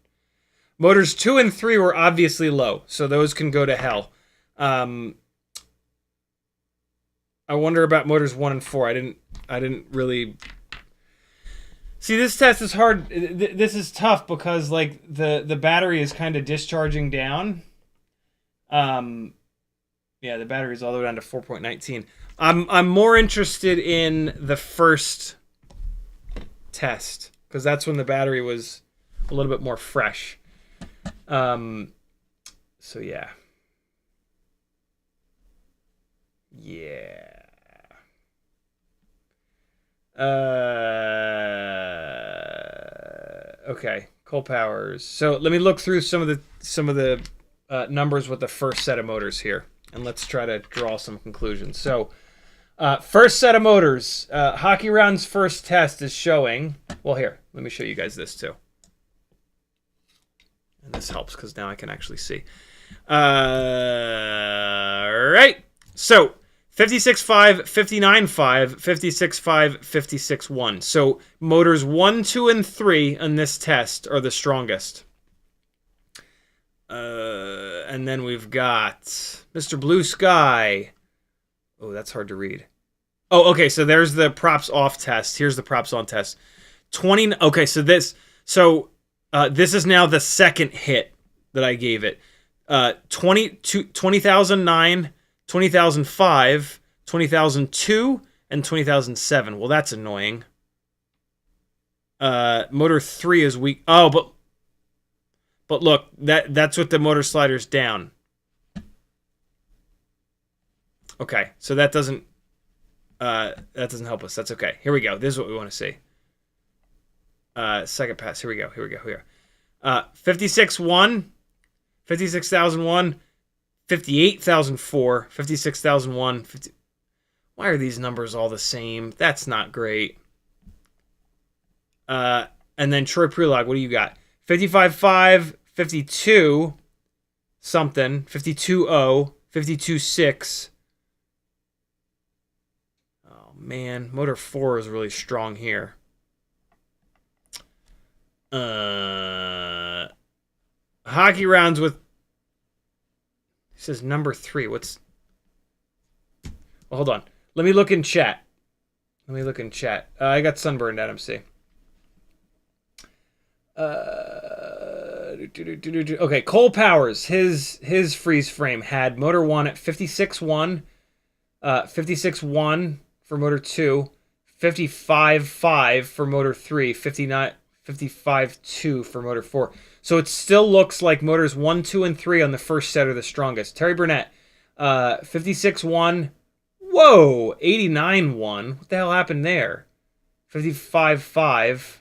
motors 2 and 3 were obviously low, so those can go to hell. I wonder about motors 1 and 4. I didn't really see. This test is hard. This is tough because like the battery is kind of discharging down. Yeah, the battery is all the way down to 4.19. I'm more interested in the first test because that's when the battery was a little bit more fresh. So yeah. Yeah. Okay. Coal Powers. So let me look through some of the numbers with the first set of motors here, and let's try to draw some conclusions. So, first set of motors. Hockey Round's first test is showing. Well, here, let me show you guys this too, and this helps because now I can actually see. All right. So 56.5, 59.5, 56.5, 56.1. So motors 1, 2, and 3 on this test are the strongest. And then we've got Mr. Blue Sky. Oh, that's hard to read. Oh, okay. So there's the props off test. Here's the props on test. 20. Okay, so this is now the second hit that I gave it. 20,009. 20,005, 20,002, and 20,007. Well, that's annoying. Motor 3 is weak. Oh, but look, that's with the motor sliders down. Okay, so that doesn't help us. That's okay. Here we go. This is what we want to see. Second pass. Here we go. 56.1, 56,001. 58,004, 56,001, 50... Why are these numbers all the same? That's not great. And then Troy Prelog, what do you got? 55.5, 52 something, 52.0, 52.6. Oh man, motor 4 is really strong here. Hockey Rounds with... It says number 3. What's... Well, hold on. Let me look in chat. I got sunburned, Adam C. Okay, Cole Powers. His freeze frame had motor 1 at 56.1, 56.1 for motor 2, 55.5 for motor 3, 55.2 for motor 4. So it still looks like motors 1, 2, and 3 on the first set are the strongest. Terry Burnett, 56.1, Whoa, 89.1. What the hell happened there? 55.5.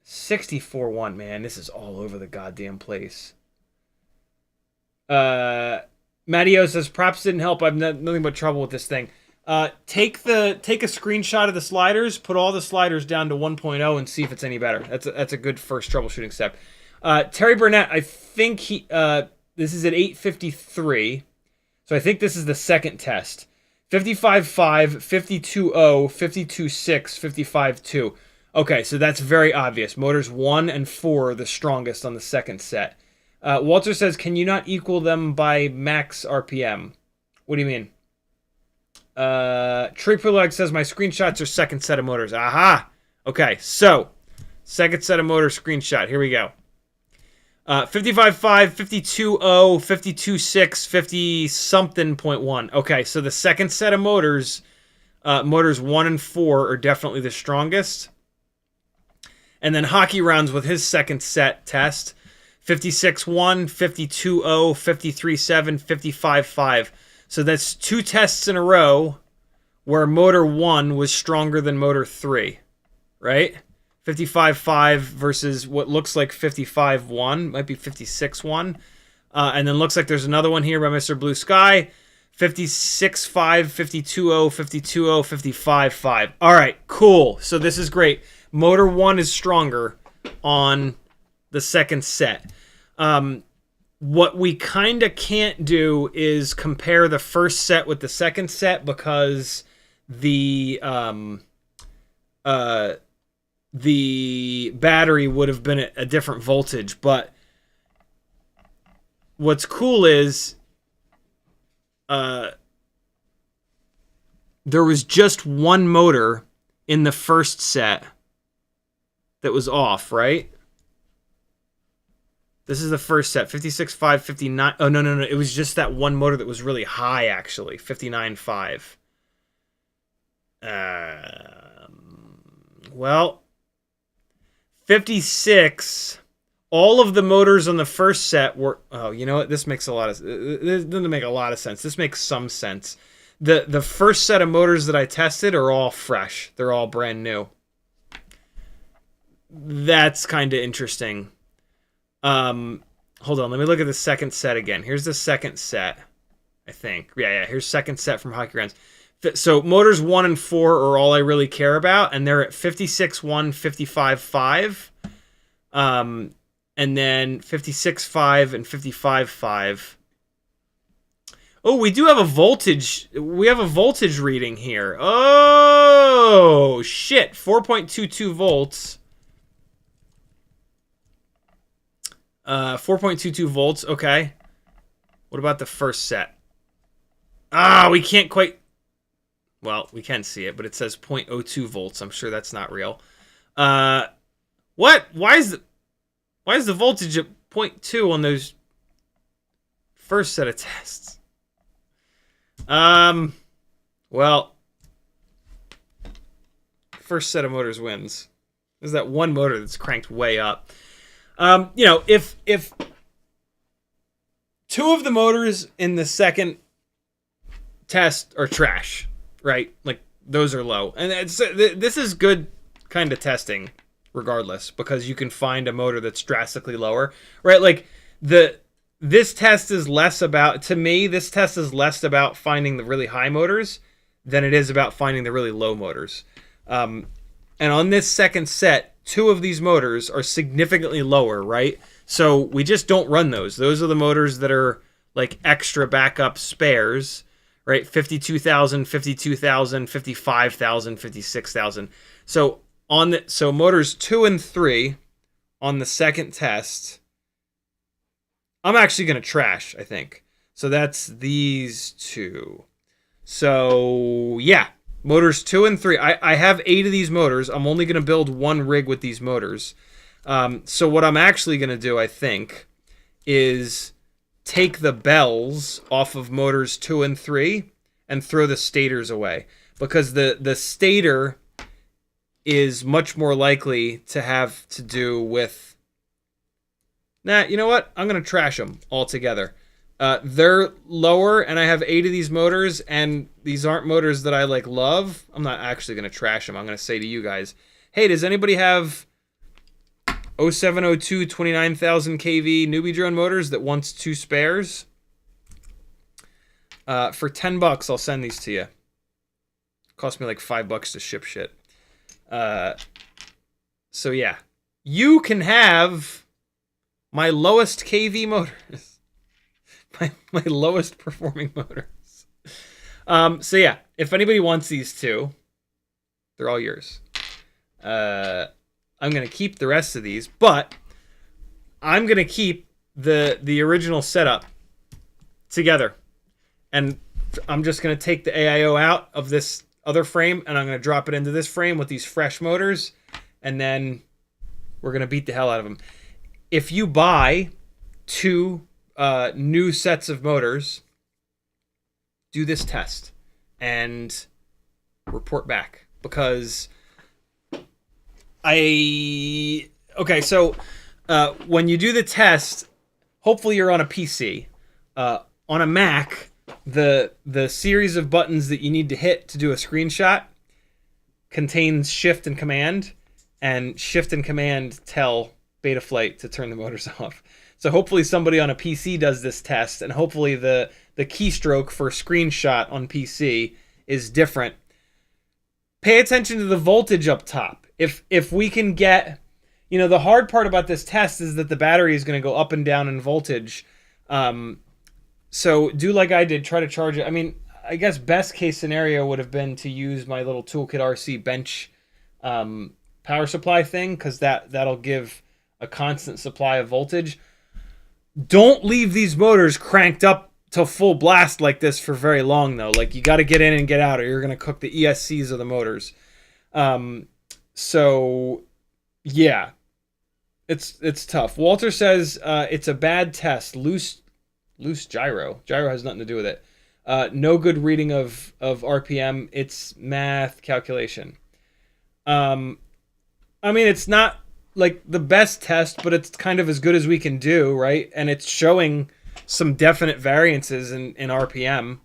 64.1. Man, this is all over the goddamn place. Matteo says, props didn't help. I've nothing but trouble with this thing. Take a screenshot of the sliders, put all the sliders down to 1.0 and see if it's any better. That's a good first troubleshooting step. Terry Burnett, I think this is at 853. So I think this is the second test. 55.5, 52.0, 52.6, 55.2. Okay, so that's very obvious. Motors 1 and 4 are the strongest on the second set. Walter says, can you not equal them by max RPM? What do you mean? Tripulag says, my screenshots are second set of motors. Aha! Okay, so, second set of motor screenshot. Here we go. 55.5, 52.0, 52.6, 50-something.1. Okay, so the second set of motors, motors 1 and 4 are definitely the strongest. And then Hockey Rounds with his second set test, 56.1, 52.0, 53.7, 55.5. So that's 2 tests in a row where motor 1 was stronger than motor 3, right? 55.5 versus what looks like 55.1, might be 56.1. And then looks like there's another one here by Mr. Blue Sky, 56.5, 52.0, 52.0, 55.5. All right, cool. So this is great. Motor 1 is stronger on the second set. What we kind of can't do is compare the first set with the second set because the battery would have been at a different voltage. But what's cool is there was just one motor in the first set that was off, right? This is the first set, 56.5, 59. Oh, no. It was just that one motor that was really high, actually, 59.5. Well, 56. All of the motors on the first set were... Oh, you know what? This makes a lot of... This doesn't make a lot of sense. This makes some sense. The first set of motors that I tested are all fresh. They're all brand new. That's kind of interesting. Hold on, let me look at the second set again. Here's the second set, I think. Yeah, here's second set from Hockey Rounds. So motors 1 and 4 are all I really care about, and they're at 56.1, 55.5, and then 56.5 and 55.5. Oh, we do have a voltage. We have a voltage reading here. Oh, shit. 4.22 volts. 4.22 volts. Okay. What about the first set? We can't quite... Well, we can see it, but it says 0.02 volts. I'm sure that's not real. What? Why is the voltage at 0.2 on those first set of tests? Well, first set of motors wins. There's that one motor that's cranked way up. If 2 of the motors in the second test are trash, right? Like, those are low. And this is good kind of testing, regardless, because you can find a motor that's drastically lower, right? Like, this test is less about, to me, this test is less about finding the really high motors than it is about finding the really low motors. And on this second set, 2 of these motors are significantly lower, right? So we just don't run those. Those are the motors that are like extra backup spares, right? 52,000, 52,000, 55,000, 56,000. So motors 2 and 3 on the second test, I'm actually going to trash, I think. So that's these 2. So yeah. Motors 2 and 3. I have 8 of these motors. I'm only going to build 1 rig with these motors. So what I'm actually going to do, I think, is take the bells off of motors 2 and 3 and throw the stators away. Because the stator is much more likely to have to do with... Nah, you know what? I'm going to trash them altogether. They're lower, and I have 8 of these motors, and these aren't motors that I like love. I'm not actually going to trash them. I'm going to say to you guys, hey, does anybody have 0702 29,000 kV newbie drone motors that wants 2 spares? For $10, I'll send these to you. Cost me like $5 to ship shit. So yeah, you can have my lowest kV motors, my lowest performing motors. So yeah, if anybody wants these 2, they're all yours. I'm gonna keep the rest of these, but I'm gonna keep the original setup together, and I'm just gonna take the AIO out of this other frame, and I'm gonna drop it into this frame with these fresh motors, and then we're gonna beat the hell out of them. If you buy 2 new sets of motors, do this test and report back, because so when you do the test, hopefully you're on a PC. On a Mac, the series of buttons that you need to hit to do a screenshot contains Shift and Command, and Shift and Command tell Betaflight to turn the motors off. So hopefully somebody on a PC does this test, and hopefully the keystroke for screenshot on PC is different. Pay attention to the voltage up top. If we can get, the hard part about this test is that the battery is going to go up and down in voltage. So do like I did, try to charge it. I mean, I guess best case scenario would have been to use my little Toolkit RC bench power supply thing, because that'll give a constant supply of voltage. Don't leave these motors cranked up to full blast like this for very long, though. Like, you got to get in and get out, or you're going to cook the ESCs of the motors. So yeah, it's tough. Walter says it's a bad test. Loose gyro. Gyro has nothing to do with it. No good reading of RPM. It's math calculation. I mean, it's not like the best test, but it's kind of as good as we can do, right? And it's showing some definite variances in RPM.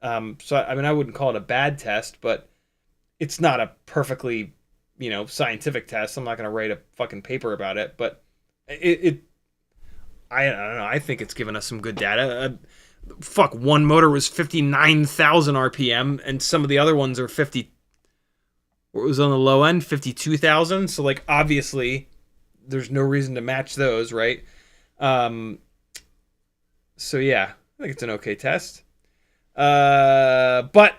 So I mean, I wouldn't call it a bad test, but it's not a perfectly, scientific test. I'm not going to write a fucking paper about it, but I don't know. I think it's given us some good data. One motor was 59,000 RPM, and some of the other ones are 50. What was on the low end? 52,000. So, like, obviously, there's no reason to match those, right? So yeah, I think it's an okay test. But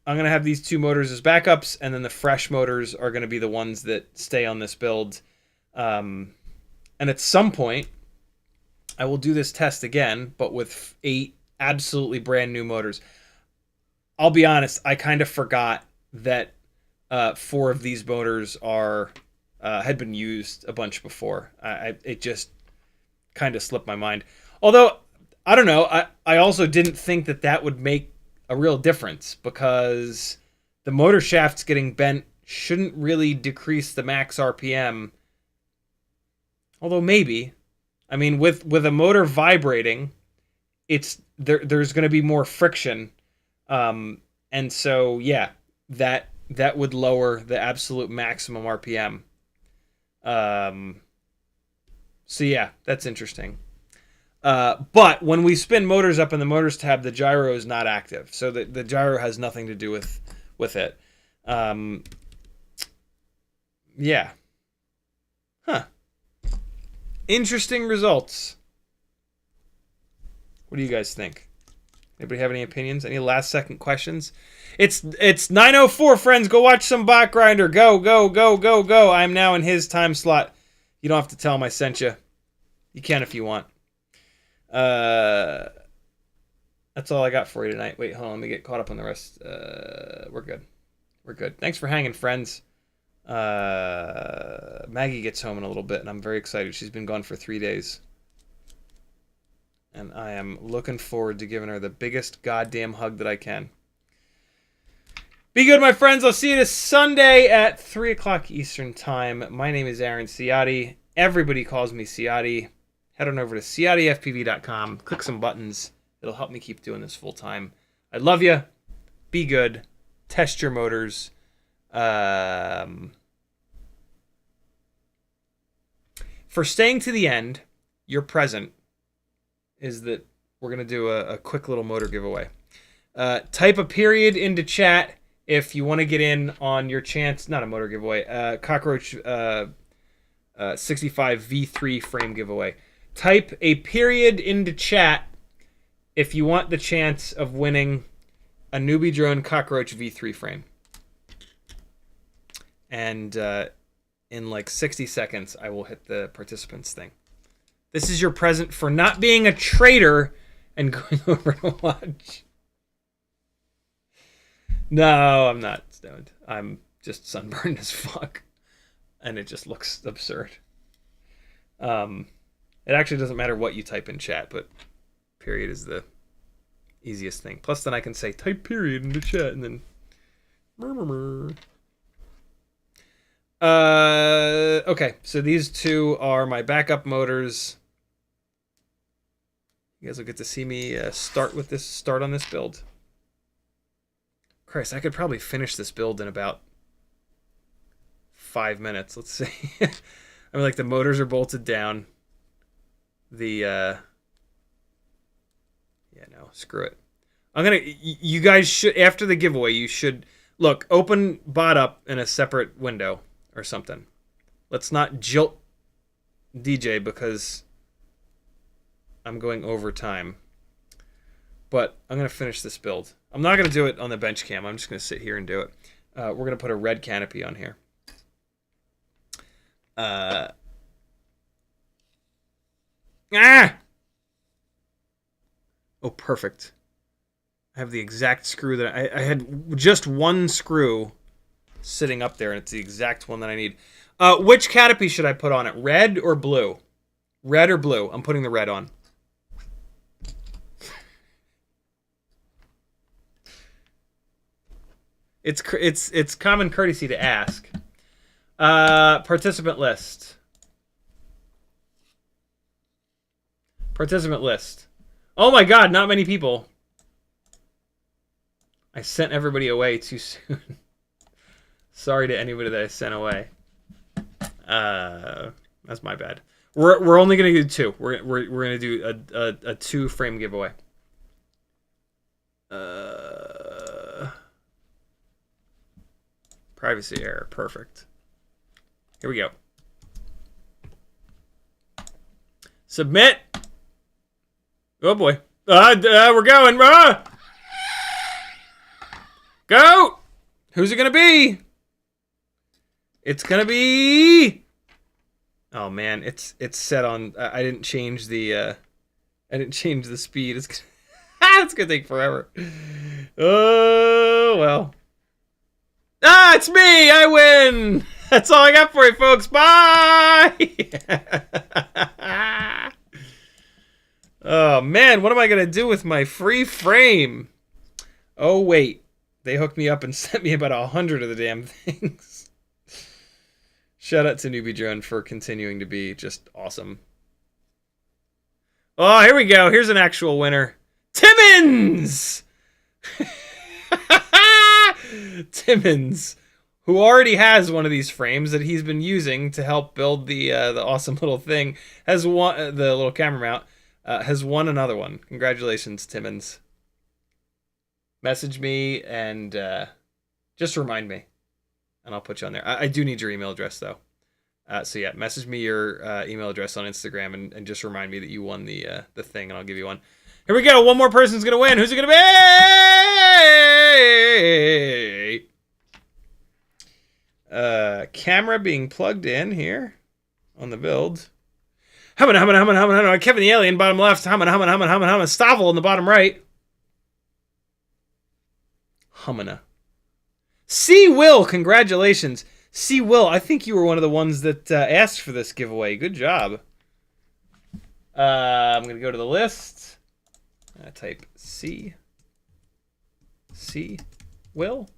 I'm gonna have these 2 motors as backups, and then the fresh motors are gonna be the ones that stay on this build. And at some point, I will do this test again, but with 8 absolutely brand new motors. I'll be honest, I kind of forgot that 4 of these motors had been used a bunch before. It just kind of slipped my mind. Although, I don't know, I also didn't think that would make a real difference, because the motor shafts getting bent shouldn't really decrease the max RPM. Although maybe. I mean, with a motor vibrating, there's going to be more friction. And so, yeah, that would lower the absolute maximum RPM. So yeah, that's interesting. But when we spin motors up in the motors tab, the gyro is not active. So the gyro has nothing to do with it. Yeah. Huh. Interesting results. What do you guys think? Anybody have any opinions? Any last second questions? It's 9:04, friends. Go watch some bot grinder. Go, go, go, go, go. I'm now in his time slot. You don't have to tell him I sent you. You can if you want. That's all I got for you tonight. Wait, hold on. Let me get caught up on the rest. We're good. We're good. Thanks for hanging, friends. Maggie gets home in a little bit, and I'm very excited. She's been gone for 3 days. And I am looking forward to giving her the biggest goddamn hug that I can. Be good, my friends. I'll see you this Sunday at 3 o'clock Eastern Time. My name is Aaron Ciotti. Everybody calls me Ciotti. head on over to CiottiFPV.com, click some buttons. It'll help me keep doing this full time. I love you. Be good. Test your motors. For staying to the end, your present is that we're going to do a quick little motor giveaway. Type a period into chat if you want to get in on your chance. Not a motor giveaway. Cockroach 65 V3 frame giveaway. Type a period into chat if you want the chance of winning a newbie drone cockroach V3 frame. And in like 60 seconds, I will hit the participants thing. This is your present for not being a traitor and going over to watch. No, I'm not stoned. I'm just sunburned as fuck. And it just looks absurd. It actually doesn't matter what you type in chat, but period is the easiest thing. Plus, then I can say type period into chat and then... Okay, so these two are my backup motors. You guys will get to see me start on this build. Christ, I could probably finish this build in about 5 minutes. Let's see. I mean, like, the motors are bolted down. Yeah, no, screw it. You guys should, after the giveaway, you should, look, open bot up in a separate window or something. Let's not jilt DJ because I'm going over time. But I'm going to finish this build. I'm not going to do it on the bench cam. I'm just going to sit here and do it. We're going to put a red canopy on here. Oh, perfect. I have the exact screw that I had just one screw sitting up there, and it's the exact one that I need. Which canopy should I put on it? Red or blue? Red or blue? I'm putting the red on. It's common courtesy to ask. Participant list. Participant list. Oh my god, not many people. I sent everybody away too soon. Sorry to anybody that I sent away. That's my bad. We're only gonna do two. We're gonna do a 2 frame giveaway. Privacy error, perfect. Here we go. Submit. Oh boy. We're going. Go. Who's it gonna be? It's gonna be. Oh man, it's set on. I didn't change the. I didn't change the speed. It's it's gonna take forever. Oh well. Ah, it's me! I win! That's all I got for you, folks. Bye! Oh, man, what am I going to do with my free frame? Oh, wait. They hooked me up and sent me about 100 of the damn things. Shout out to Newbie Drone for continuing to be just awesome. Oh, here we go. Here's an actual winner. Timmons! Timmons, who already has one of these frames that he's been using to help build the awesome little thing, has won the little camera mount. Has won another one. Congratulations, Timmons. Message me and just remind me, and I'll put you on there. I do need your email address though. So yeah, message me your email address on Instagram and just remind me that you won the thing, and I'll give you one. Here we go. One more person's gonna win. Who's it gonna be? Camera being plugged in here on the build. Hummin. Kevin the Alien, bottom left. Hummin. Stavel in the bottom right. Hummina. C. Will, congratulations. C. Will, I think you were one of the ones that asked for this giveaway. Good job. I'm going to go to the list. Type C. Will.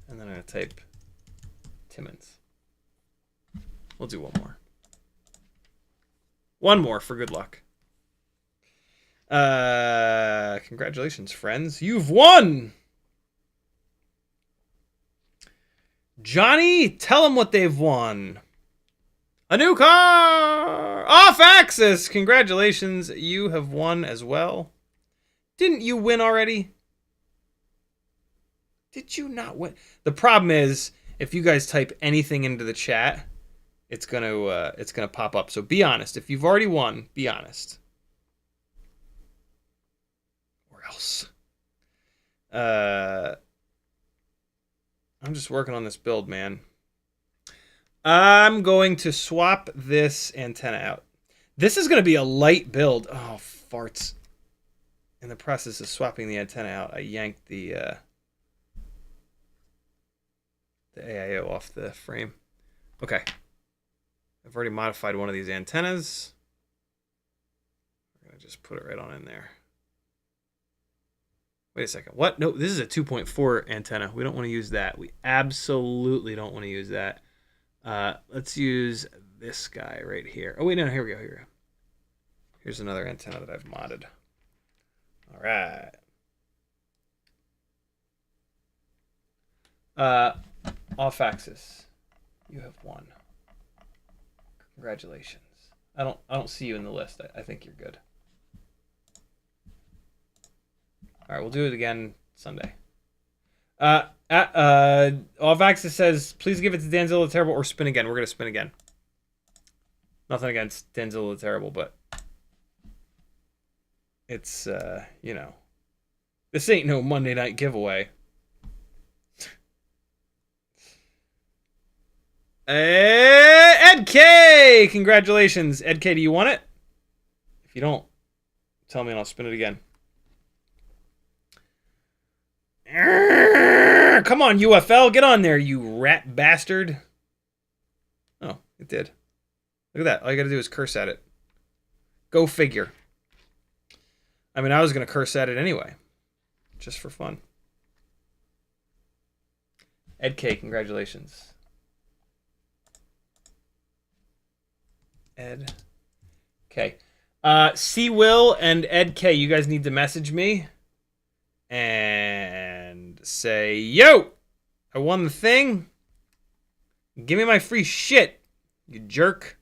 And then I'm going to type Timmons. We'll do one more. One more for good luck. Congratulations, friends. You've won! Johnny, tell them what they've won. A new car! Off axis! Congratulations, you have won as well. Didn't you win already? Did you not win? The problem is, if you guys type anything into the chat, it's gonna pop up. So be honest. If you've already won, be honest. Or else. I'm just working on this build, man. I'm going to swap this antenna out. This is going to be a light build. Oh, farts. In the process of swapping the antenna out, I yanked the AIO off the frame. Okay. I've already modified one of these antennas. I'm going to just put it right on in there. Wait a second. What? No, this is a 2.4 antenna. We don't want to use that. We absolutely don't want to use that. Let's use this guy right here. Oh, wait, no, here we go. Here we go. Here's another antenna that I've modded. All right. Off axis. You have won. Congratulations. I don't see you in the list. I think you're good. All right, we'll do it again Sunday. Off axis says, please give it to Danzilla the Terrible or spin again. We're gonna spin again. Nothing against Danzilla the Terrible, but it's you know, this ain't no Monday night giveaway. Ed K, congratulations, Ed K. Do you want it? If you don't, tell me and I'll spin it again. Come on, UFL, get on there, you rat bastard. Oh, it did. Look at that. All you gotta do is curse at it. Go figure. I mean, I was gonna curse at it anyway, just for fun. Ed K, congratulations. Ed K. C Will and Ed K, you guys need to message me and say, yo, I won the thing. Give me my free shit, you jerk.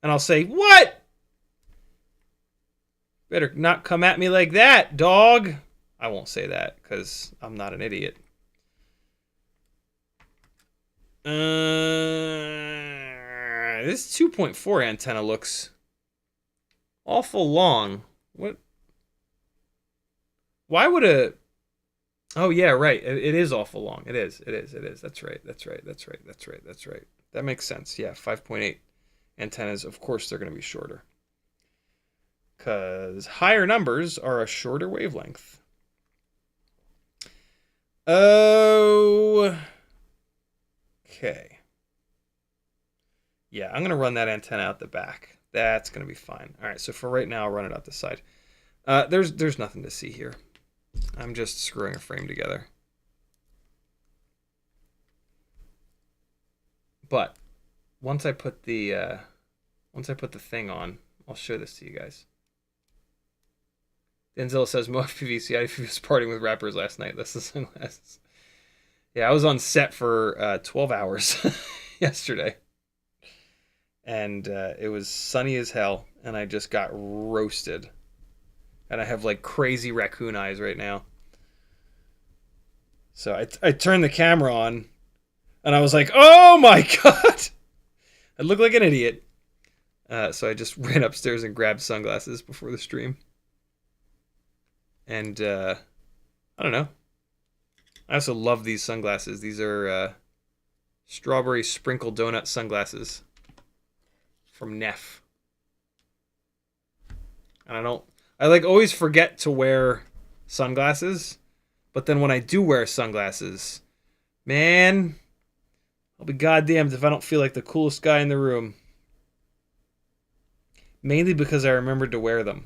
And I'll say, what? Better not come at me like that, dog. I won't say that because I'm not an idiot. This 2.4 antenna looks awful long. What? Why would a... Oh, yeah, right. It is awful long. It is. That's right. That makes sense. Yeah, 5.8 antennas. Of course, they're going to be shorter. Because higher numbers are a shorter wavelength. Oh... Okay. Yeah, I'm going to run that antenna out the back. That's going to be fine. All right, so for right now, I'll run it out the side. There's nothing to see here. I'm just screwing a frame together. But once I put the thing on, I'll show this to you guys. Denzel says, Mo FPV, CiottiFPV was partying with rappers last night. That's the sunglasses. Yeah, I was on set for 12 hours yesterday. And it was sunny as hell, and I just got roasted. And I have like crazy raccoon eyes right now. So I turned the camera on, and I was like, oh my God! I look like an idiot. So I just ran upstairs and grabbed sunglasses before the stream. And I don't know. I also love these sunglasses. These are strawberry sprinkle donut sunglasses from Neff. And I like always forget to wear sunglasses, but then when I do wear sunglasses, man, I'll be goddamned if I don't feel like the coolest guy in the room. Mainly because I remembered to wear them.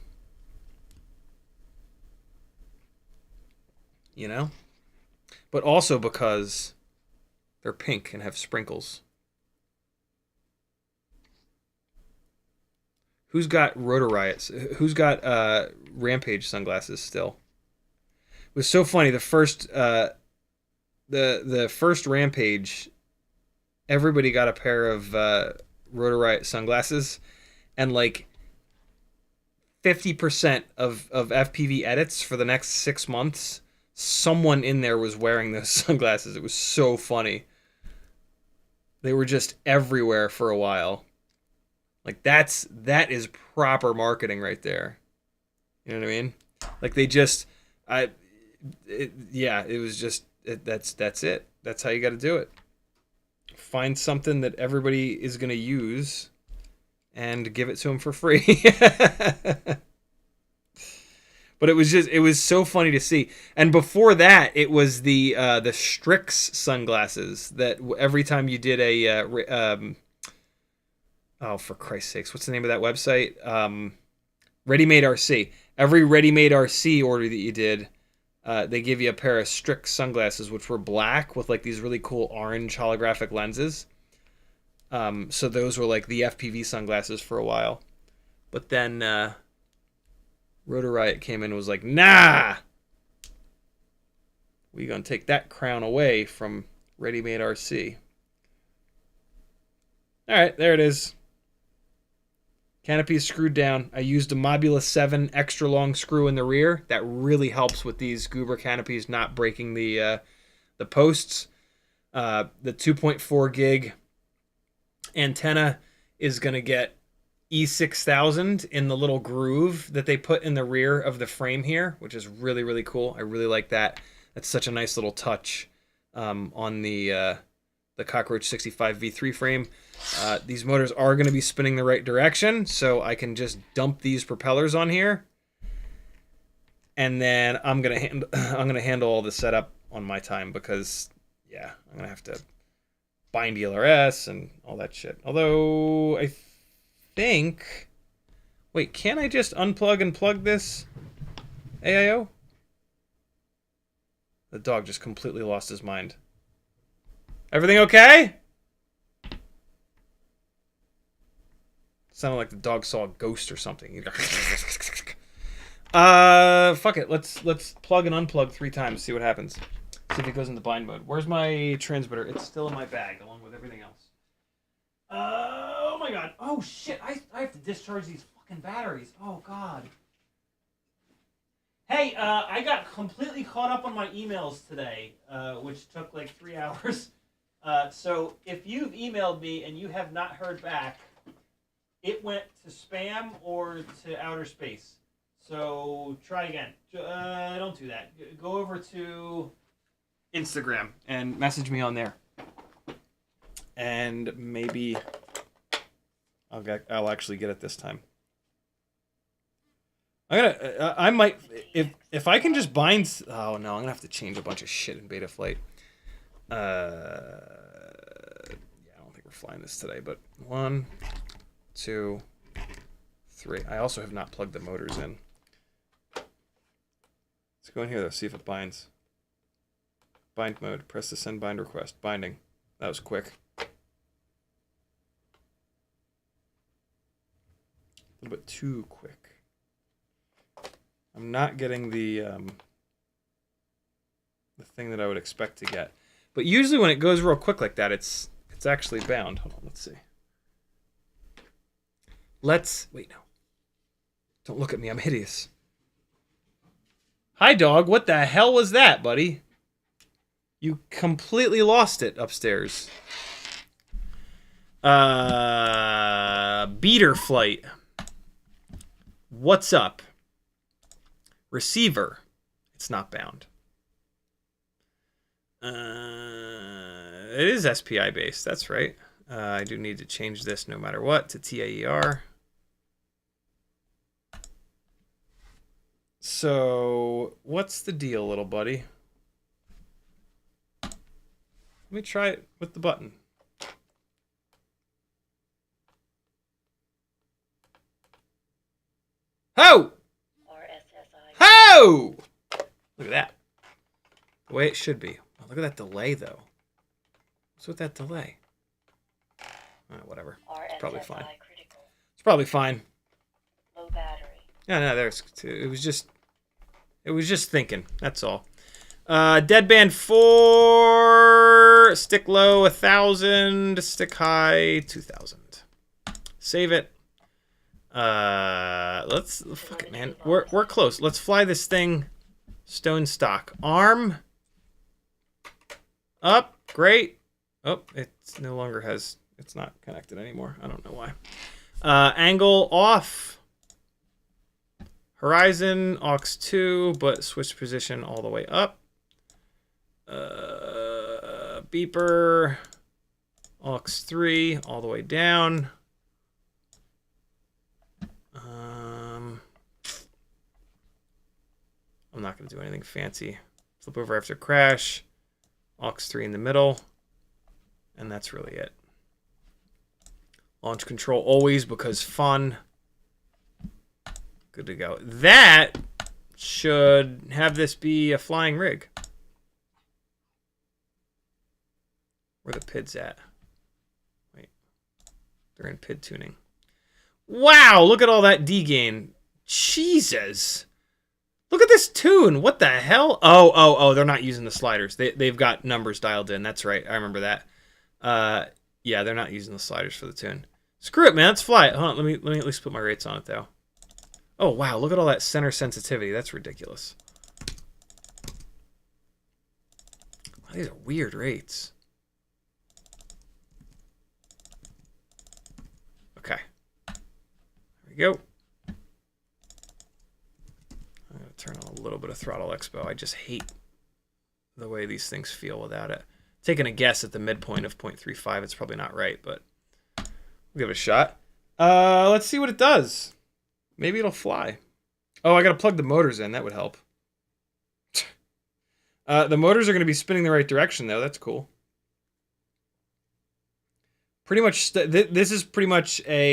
You know? But also because they're pink and have sprinkles. Who's got Rotor Riots? Who's got Rampage sunglasses still? It was so funny. The first Rampage, everybody got a pair of Rotor Riot sunglasses, and like 50% of FPV edits for the next 6 months, someone in there was wearing those sunglasses. It was so funny. They were just everywhere for a while. Like that is proper marketing right there. You know what I mean? Like they just, that's it. That's how you got to do it. Find something that everybody is going to use and give it to them for free. But it was so funny to see. And before that, it was the Strix sunglasses that every time you did a oh, for Christ's sakes, what's the name of that website? Ready-Made RC. Every Ready-Made RC order that you did, they give you a pair of Strix sunglasses, which were black with like these really cool orange holographic lenses. So those were like the FPV sunglasses for a while. But then Rotor Riot came in and was like, nah! We're going to take that crown away from Ready-Made RC. All right, there it is. Canopy is screwed down. I used a Mobula 7 extra long screw in the rear. That really helps with these Goober canopies not breaking the posts. The 2.4 gig antenna is going to get E6000 in the little groove that they put in the rear of the frame here, which is really, really cool. I really like that. That's such a nice little touch on the Cockroach 65 V3 frame. These motors are going to be spinning the right direction, so I can just dump these propellers on here, and then I'm gonna handle all the setup on my time because yeah, I'm gonna have to bind ELRS and all that shit. Although I think, wait, can't I just unplug and plug this AIO? The dog just completely lost his mind. Everything okay? Sounded like the dog saw a ghost or something. Fuck it. Let's plug and unplug 3 times. See what happens. See if it goes into bind mode. Where's my transmitter? It's still in my bag along with everything else. Oh my god. Oh shit. I have to discharge these fucking batteries. Oh god. Hey, I got completely caught up on my emails today, which took like 3 hours. So if you've emailed me and you have not heard back, it went to spam or to outer space. So try again. Don't do that. Go over to Instagram and message me on there. And maybe I'll actually get it this time. I might, if I can just bind. Oh no, I'm gonna have to change a bunch of shit in Betaflight. Yeah, I don't think we're flying this today, but 1, 2, 3. I also have not plugged the motors in. Let's go in here though, see if it binds. Bind mode. Press the send bind request. Binding. That was quick. A little bit too quick. I'm not getting the thing that I would expect to get. But usually when it goes real quick like that, it's actually bound. Hold on, let's see. Wait, no. Don't look at me, I'm hideous. Hi, dog. What the hell was that, buddy? You completely lost it upstairs. Betaflight. What's up? Receiver. It's not bound. It is SPI based. That's right. I do need to change this no matter what to TIER. So, what's the deal, little buddy? Let me try it with the button. Ho! Ho! Look at that. The way it should be. Oh, look at that delay, though. What's with that delay? Whatever. It's probably fine. It's probably fine. Yeah, no, there's. It was just thinking. That's all. Deadband 4. Stick low 1,000. Stick high 2,000. Save it. Let's fuck it, man. We're close. Let's fly this thing. Stone stock. Arm. Up. Great. Oh, it no longer has. It's not connected anymore. I don't know why. Angle off. Horizon aux 2, but switch position all the way up. Beeper aux 3 all the way down. I'm not going to do anything fancy. Flip over after crash. Aux 3 in the middle. And that's really it. Launch control always because fun. Good to go. That should have this be a flying rig. Where the PID's at? Wait. They're in PID tuning. Wow, look at all that D-gain. Jesus. Look at this tune. What the hell? Oh, they're not using the sliders. They've got numbers dialed in. That's right. I remember that. Yeah, they're not using the sliders for the tune. Screw it, man. Let's fly it. Hold on. Let me at least put my rates on it, though. Oh, wow. Look at all that center sensitivity. That's ridiculous. Wow, these are weird rates. Okay. There we go. I'm going to turn on a little bit of throttle expo. I just hate the way these things feel without it. Taking a guess at the midpoint of 0.35. It's probably not right, but we'll give it a shot. Let's see what it does. Maybe it'll fly. Oh, I got to plug the motors in. That would help. The motors are going to be spinning the right direction, though. That's cool. Pretty much, this is pretty much a...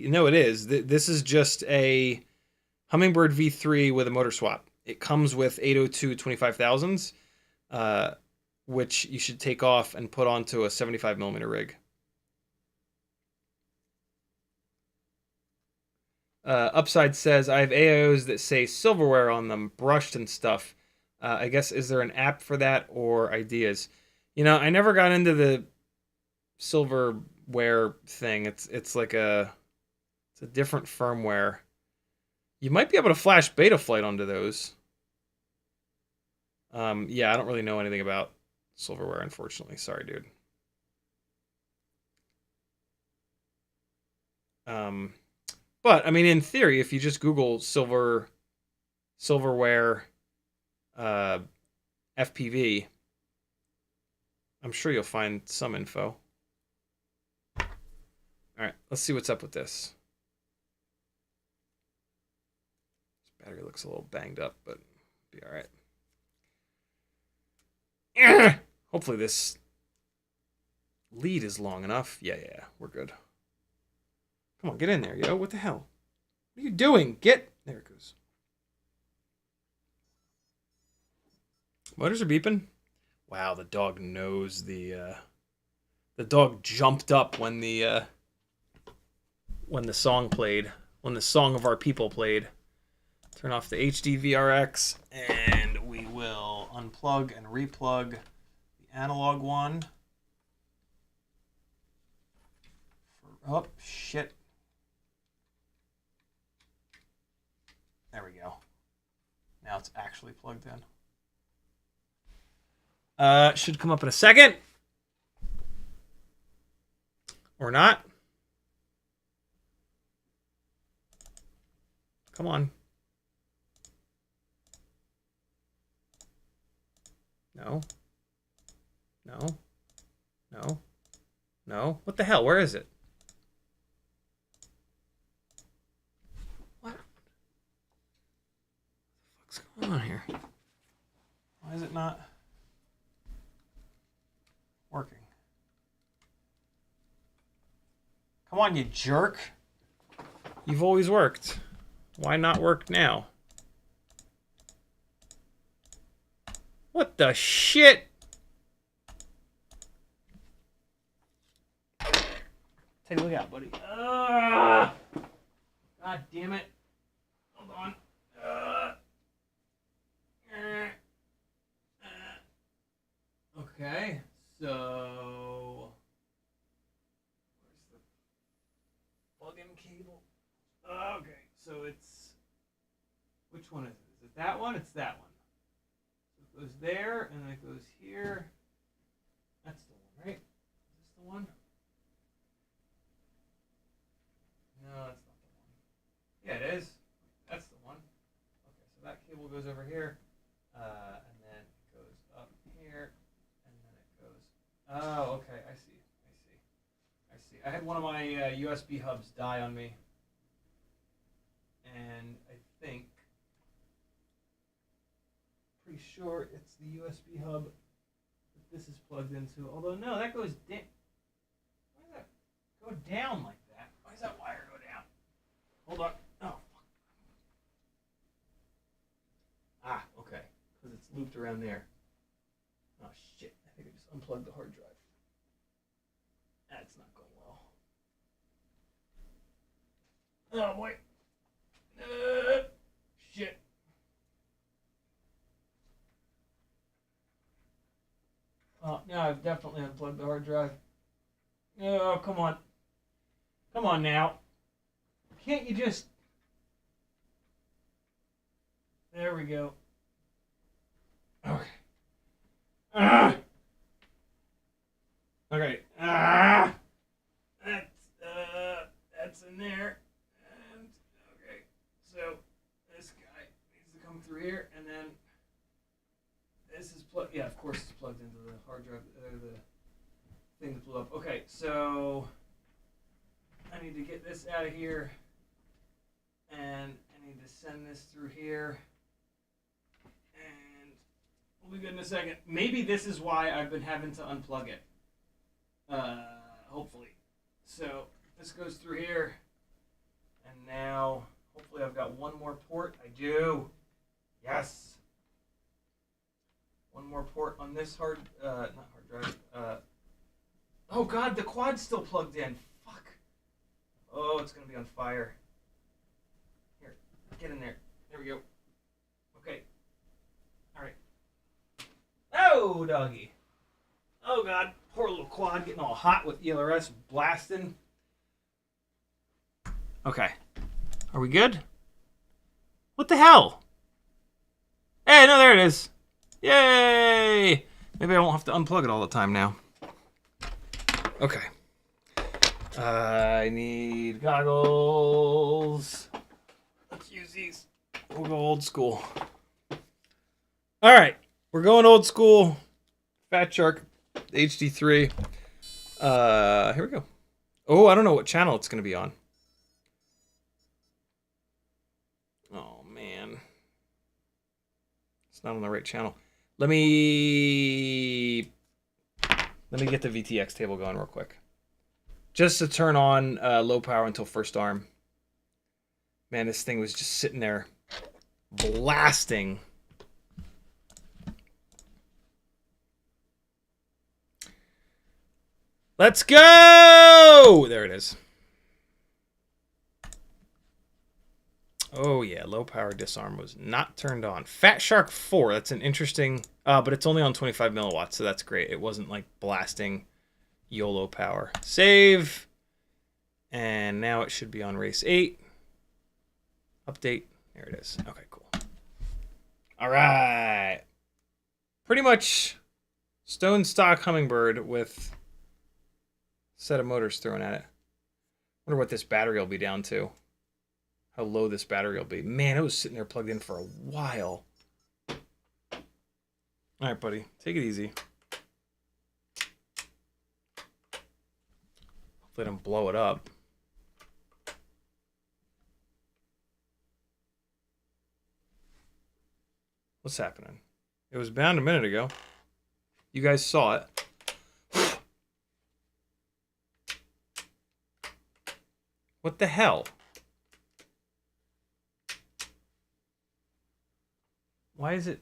No, it is. This is just a Hummingbird V3 with a motor swap. It comes with 802 25,000s, which you should take off and put onto a 75mm rig. Upside says, I have AIOs that say silverware on them, brushed and stuff. I guess, is there an app for that or ideas? You know, I never got into the silverware thing. It's like it's a different firmware. You might be able to flash Betaflight onto those. Yeah, I don't really know anything about silverware, unfortunately. Sorry, dude. But I mean, in theory, if you just Google silverware FPV, I'm sure you'll find some info. All right, let's see what's up with this. This battery looks a little banged up, but it'll be all right. Hopefully this lead is long enough. Yeah, we're good. Come on, get in there, yo. What the hell? What are you doing? Get... There it goes. Motors are beeping. Wow, the dog knows the dog jumped up when the song played. When the song of our people played. Turn off the HD VRX, and we will unplug and replug the analog one. Oh, shit. There we go. Now it's actually plugged in. Should come up in a second. Or not. Come on. No. No. No. No. What the hell? Where is it? What? What's going on here? Why is it not working? Come on, you jerk. You've always worked. Why not work now? What the shit? Take a look out, buddy. God damn it. Hold on. Okay, so where's the plug-in cable? Okay, so it's, which one is it? Is it that one? It's that one. So it goes there, and then it goes here. That's the one, right? Is this the one? No, that's not the one. Yeah, it is. That's the one. Okay, so that cable goes over here, and then it goes up here, and then it goes. Oh, okay. I see. I had one of my USB hubs die on me, and I think, pretty sure it's the USB hub that this is plugged into. Although no, that goes down. Why does that go down like that? Why does that wire go down? Hold on. Oh, fuck. Ah, okay. Because it's looped around there. Oh, shit. I think I just unplugged the hard drive. That's not going well. Oh, boy. Shit. Oh, now I've definitely unplugged the hard drive. Oh, come on. Come on now. Can't you just... There we go. Okay. Okay. That's in there. And okay. So this guy needs to come through here, and then this is plugged. Yeah, of course it's plugged into the hard drive, the thing that blew up. Okay, so I need to get this out of here, and I need to send this through here, and we'll be good in a second. Maybe this is why I've been having to unplug it. Hopefully. So this goes through here, and now hopefully I've got one more port. I do. Yes. One more port on this not hard drive. Oh God, the quad's still plugged in. Fuck. Oh, it's gonna be on fire. Here, get in there. There we go. Okay. All right. Oh, doggy. Oh God, poor little quad getting all hot with ELRS blasting. Okay. Are we good? What the hell? Hey, no, there it is. Yay! Maybe I won't have to unplug it all the time now. Okay. I need goggles. Let's use these. We'll go old school. All right. We're going old school. Fat Shark HD3. Here we go. Oh, I don't know what channel it's going to be on. Oh, man. It's not on the right channel. Let me get the VTX table going real quick. Just to turn on low power until first arm. Man, this thing was just sitting there blasting. Let's go! There it is. Oh yeah, low power disarm was not turned on. Fat Shark 4, that's an interesting, but it's only on 25 milliwatts, so that's great. It wasn't like blasting YOLO power. Save. And now it should be on race 8. Update. There it is. Okay, cool. All right. Pretty much stone stock Hummingbird with a set of motors thrown at it. Wonder what this battery will be down to. How low this battery will be. Man, it was sitting there plugged in for a while. All right, buddy. Take it easy. Hopefully I don't blow it up. What's happening? It was bound a minute ago. You guys saw it. What the hell? Why is it?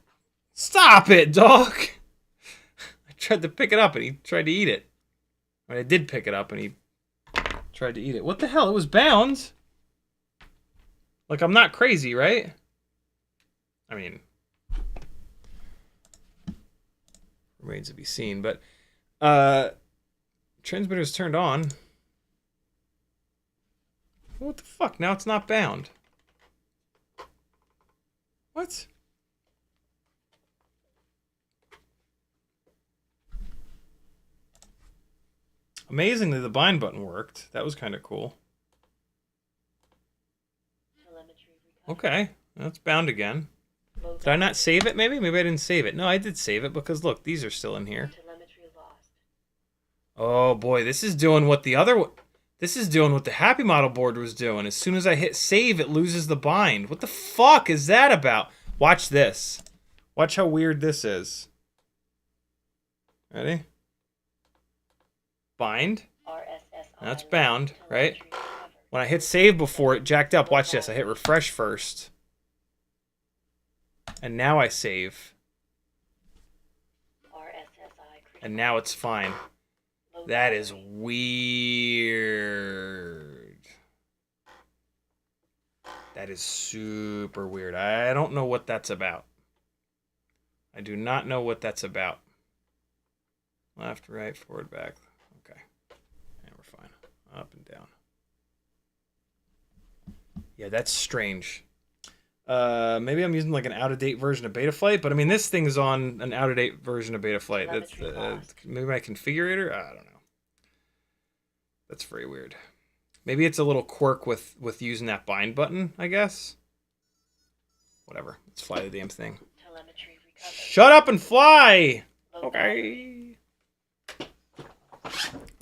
Stop it, dog! I tried to pick it up and he tried to eat it. I did pick it up and he tried to eat it. What the hell? It was bound. Like, I'm not crazy, right? I mean, remains to be seen, but transmitter's turned on. What the fuck? Now it's not bound. What? Amazingly, the bind button worked. That was kind of cool. Okay, that's bound again. Did I not save it, maybe? Maybe I didn't save it. No, I did save it because, look, these are still in here. Oh, boy, this is doing what the other... This is doing what the Happy Model board was doing. As soon as I hit save, it loses the bind. What the fuck is that about? Watch this. Watch how weird this is. Ready? Bind. That's bound, right? When I hit save before, it jacked up. Watch this. I hit refresh first. And now I save. And now it's fine. That is weird. That is super weird. I don't know what that's about. I do not know what that's about. Left, right, forward, back. Okay. And we're fine. Up and down. Yeah, that's strange. Maybe I'm using like an out-of-date version of Betaflight, but I mean, this thing is on an out-of-date version of Betaflight. That's maybe my configurator? I don't know. That's very weird. Maybe it's a little quirk with using that bind button, I guess. Whatever. Let's fly the damn thing. Shut up and fly! Okay.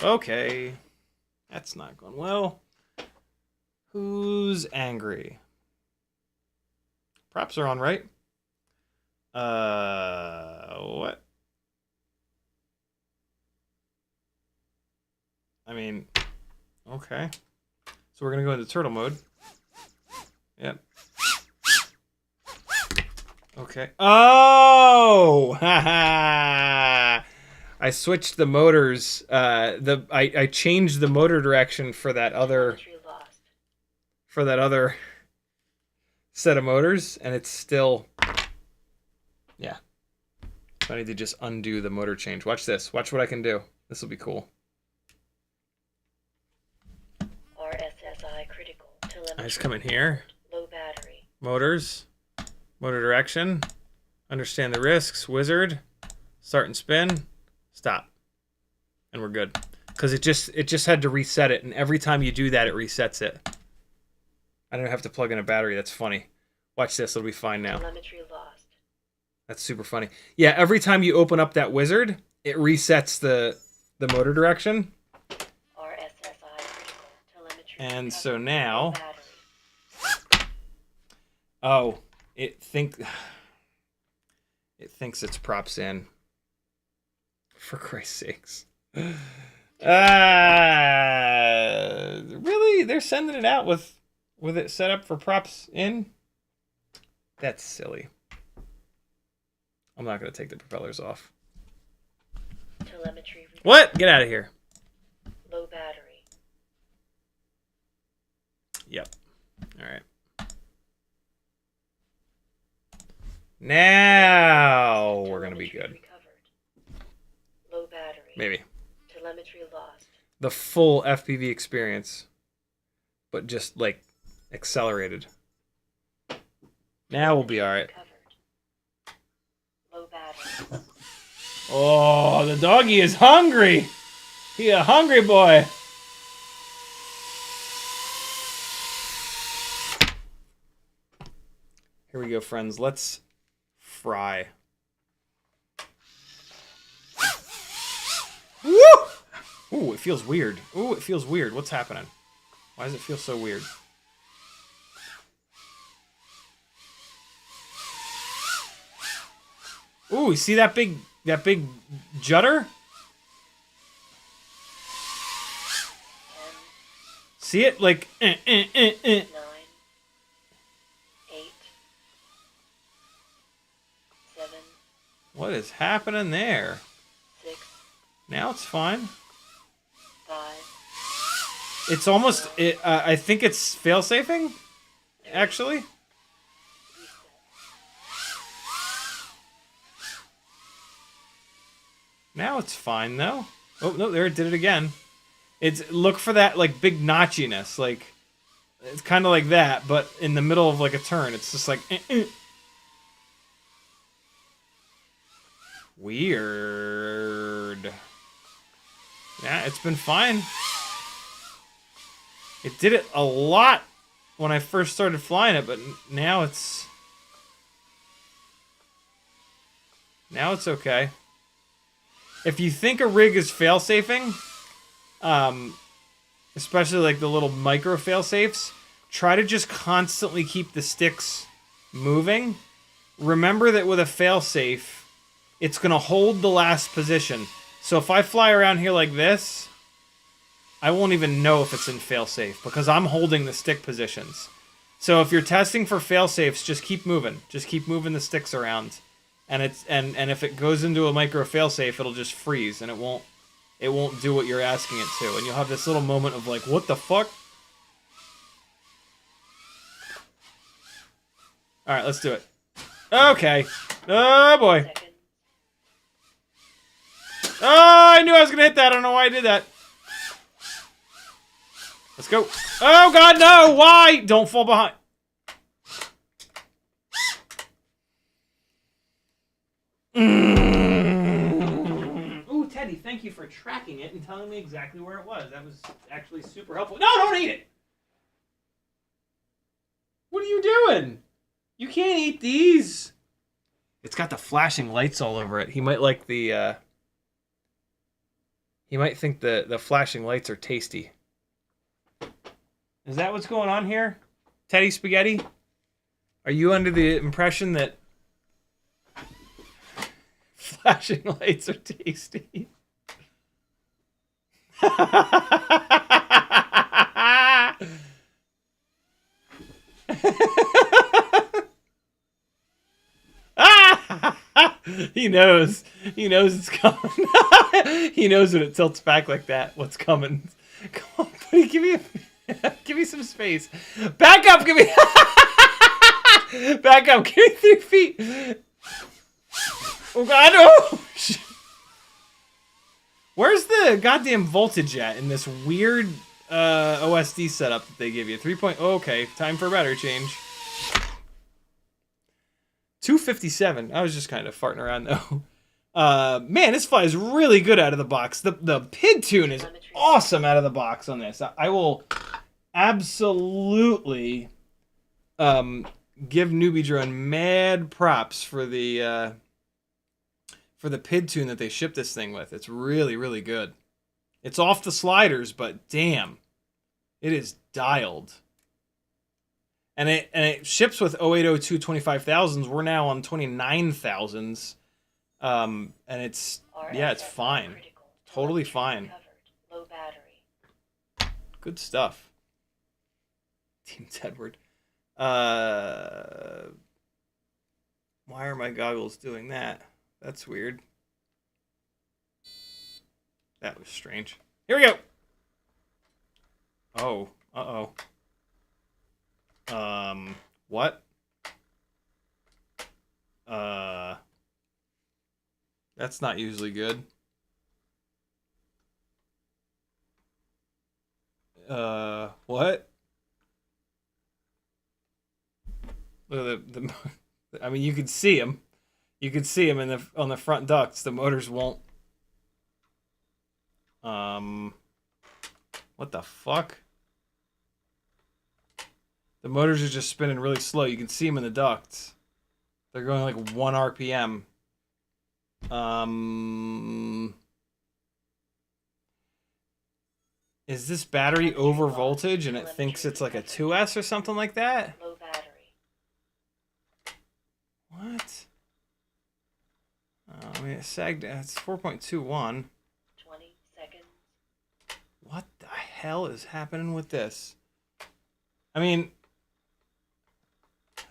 Okay. That's not going well. Who's angry? Props are on, right? What? I mean, okay. So we're gonna go into turtle mode. Yep. Okay. Oh! Haha! I switched the motors. I changed the motor direction for that other set of motors, and it's still, yeah. I need to just undo the motor change. Watch this. Watch what I can do. This will be cool. RSSI critical. I just come in here. Low battery. Motors. Motor direction. Understand the risks. Wizard. Start and spin. Stop. And we're good. Because it just had to reset it, and every time you do that, it resets it. I don't have to plug in a battery. That's funny. Watch this. It'll be fine now. Telemetry lost. That's super funny. Yeah, every time you open up that wizard, it resets the motor direction. RSSI critical. Telemetry And recovered. so now... Battery. Oh, it thinks it's props in. For Christ's sakes. Really? They're sending it out with it set up for props in? That's silly. I'm not going to take the propellers off. Telemetry recovered. What? Get out of here. Low battery. Yep. All right. Now we're going to be good. Recovered. Low battery. Maybe. Telemetry lost. The full FPV experience, but just like accelerated. Now we'll be all right. Recovered. Low battery. Oh, the doggy is hungry. He a hungry boy. Here we go, friends. Let's fry. Woo! Ooh, it feels weird. Ooh, it feels weird. What's happening? Why does it feel so weird? Ooh, you see that big judder? 10, See it? Like, 9, 8, 7, What is happening there? 6, Now it's fine. 5, It's almost, I think it's fail-safing. actually. Reset. Now it's fine though. Oh no, there it did it again. It's look for that like big notchiness, like it's kind of like that, but in the middle of like a turn, it's just like weird. Yeah, it's been fine. It did it a lot when I first started flying it, but now it's okay. If you think a rig is fail-safing, especially like the little micro fail-safes, try to just constantly keep the sticks moving. Remember that with a fail-safe, it's going to hold the last position. So if I fly around here like this, I won't even know if it's in fail-safe because I'm holding the stick positions. So if you're testing for fail-safes, just keep moving. Just keep moving the sticks around. And if it goes into a micro fail-safe, it'll just freeze and it won't do what you're asking it to. And you'll have this little moment of like, what the fuck? Alright, let's do it. Okay. Oh boy. Seconds. Oh, I knew I was gonna hit that. I don't know why I did that. Let's go. Oh god, no! Why? Don't fall behind. Ooh, Teddy, thank you for tracking it and telling me exactly where it was. That was actually super helpful. No, don't eat it! What are you doing? You can't eat these. It's got the flashing lights all over it. He might like the, he might think the flashing lights are tasty. Is that what's going on here? Teddy Spaghetti? Are you under the impression that flashing lights are tasty? He knows. He knows it's coming. He knows when it tilts back like that, what's coming. Come on, buddy, give me some space. Back up, give me back up, give me 3 feet. Oh god, no! Where's the goddamn voltage at in this weird OSD setup that they give you? 3 point. Oh, okay, time for a battery change. 257. I was just kind of farting around though. Man, this flies really good out of the box. The PID tune is awesome out of the box on this. I will absolutely give Newbie Drone mad props for the PID tune that they shipped this thing with. It's really, really good. It's off the sliders, but damn, it is dialed. And it ships with 0802 25,000s. We're now on 29,000s. And it's, yeah, it's fine. Totally fine. Low battery. Good stuff. Team Edward. Why are my goggles doing that? That's weird. That was strange. Here we go. Oh. Uh-oh. What? That's not usually good. What? I mean, you could see him. You could see him on the front ducts. The motors won't. What the fuck? The motors are just spinning really slow. You can see them in the ducts. They're going like 1 RPM. Is this battery over voltage and it thinks it's like a 2S or something like that? Low battery. What? I mean, it sagged. It's 4.21. 20 seconds. What the hell is happening with this? I mean,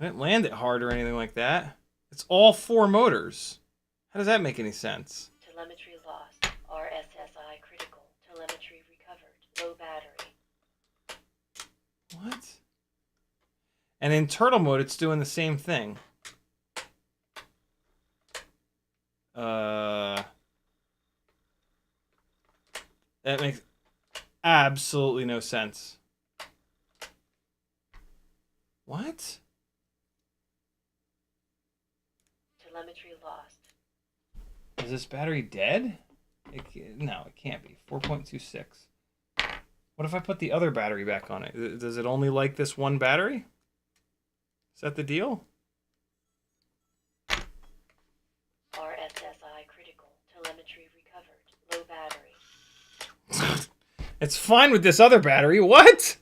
I didn't land it hard or anything like that. It's all 4 motors. How does that make any sense? Telemetry lost. RSSI critical. Telemetry recovered. Low battery. What? And in turtle mode, it's doing the same thing. That makes absolutely no sense. What? Telemetry lost. Is this battery dead? No, it can't be. 4.26. What if I put the other battery back on it? Does it only like this one battery? Is that the deal? RSSI critical. Telemetry recovered. Low battery. It's fine with this other battery. What?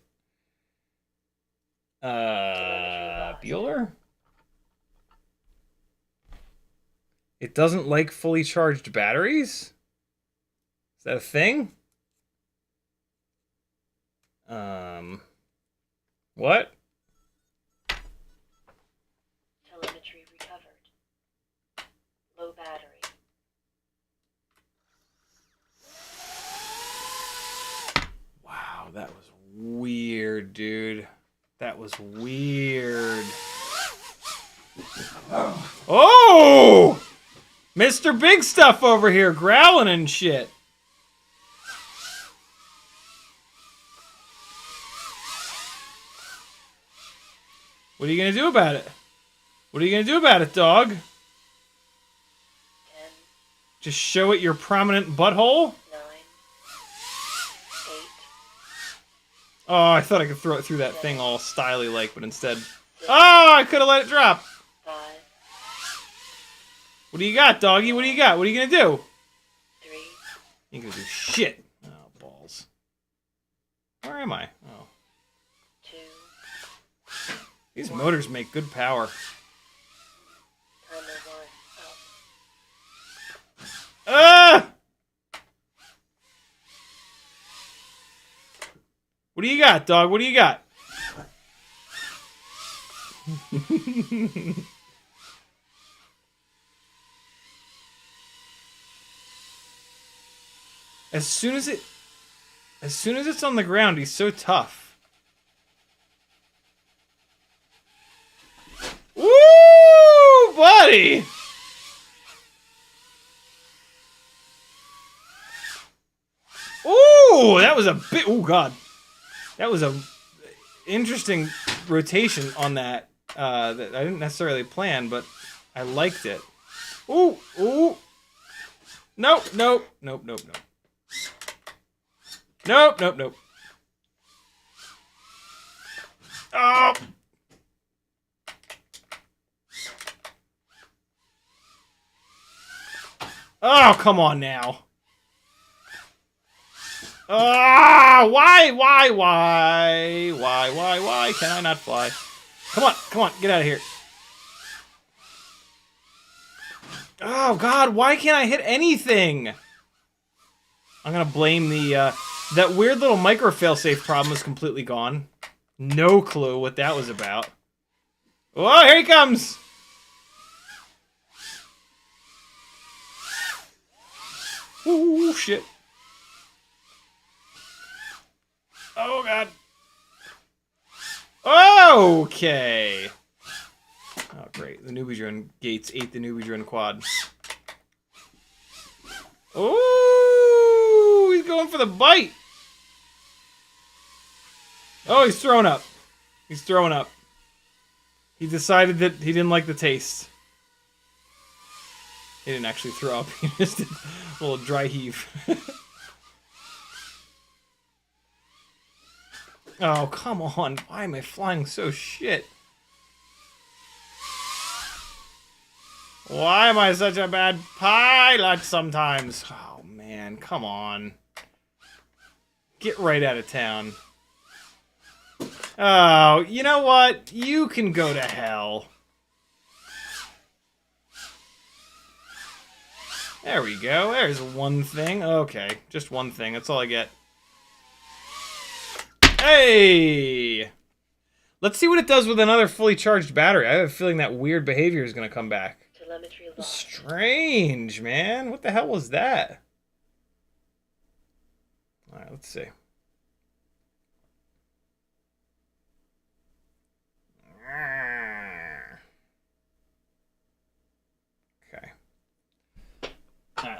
Bueller? It doesn't like fully charged batteries? Is that a thing? What? Telemetry recovered. Low battery. Wow, that was weird, dude. That was weird. Oh! Mr. Big Stuff over here growling and shit. What are you gonna do about it? What are you gonna do about it, dog? 10, Just show it your prominent butthole? 9, 8, Oh, I thought I could throw it through that thing all styly-like, but instead... Oh, I could have let it drop. 5, What do you got, doggy? What do you got? What are you gonna do? 3, You ain't gonna do shit. Oh, balls. Where am I? Oh. 2, These motors make good power. timer 1, up. Ah! What do you got, dog? What do you got? As soon as it's on the ground, he's so tough. Woo, buddy! Ooh, that was a bit. Oh God, that was a interesting rotation on that. That I didn't necessarily plan, but I liked it. Ooh, ooh. Nope, nope, nope, nope, nope. Nope, nope, nope. Oh. Oh, come on now. Ah, why can I not fly? Come on, get out of here. Oh God, why can't I hit anything? I'm gonna blame the, that weird little micro failsafe problem is completely gone. No clue what that was about. Oh, here he comes! Ooh, shit. Oh, God. Okay. Oh, great. The newbie drone gates ate the newbie drone quad. Oh, he's going for the bite. Oh, he's throwing up. He's throwing up. He decided that he didn't like the taste. He didn't actually throw up. He just did a little dry heave. Oh, come on. Why am I flying so shit? Why am I such a bad pilot sometimes? Oh, man. Come on. Get right out of town. Oh, you know what? You can go to hell. There we go. There's one thing. Okay, just one thing. That's all I get. Hey! Let's see what it does with another fully charged battery. I have a feeling that weird behavior is going to come back. Telemetry lost. Strange, man. What the hell was that? Alright, let's see.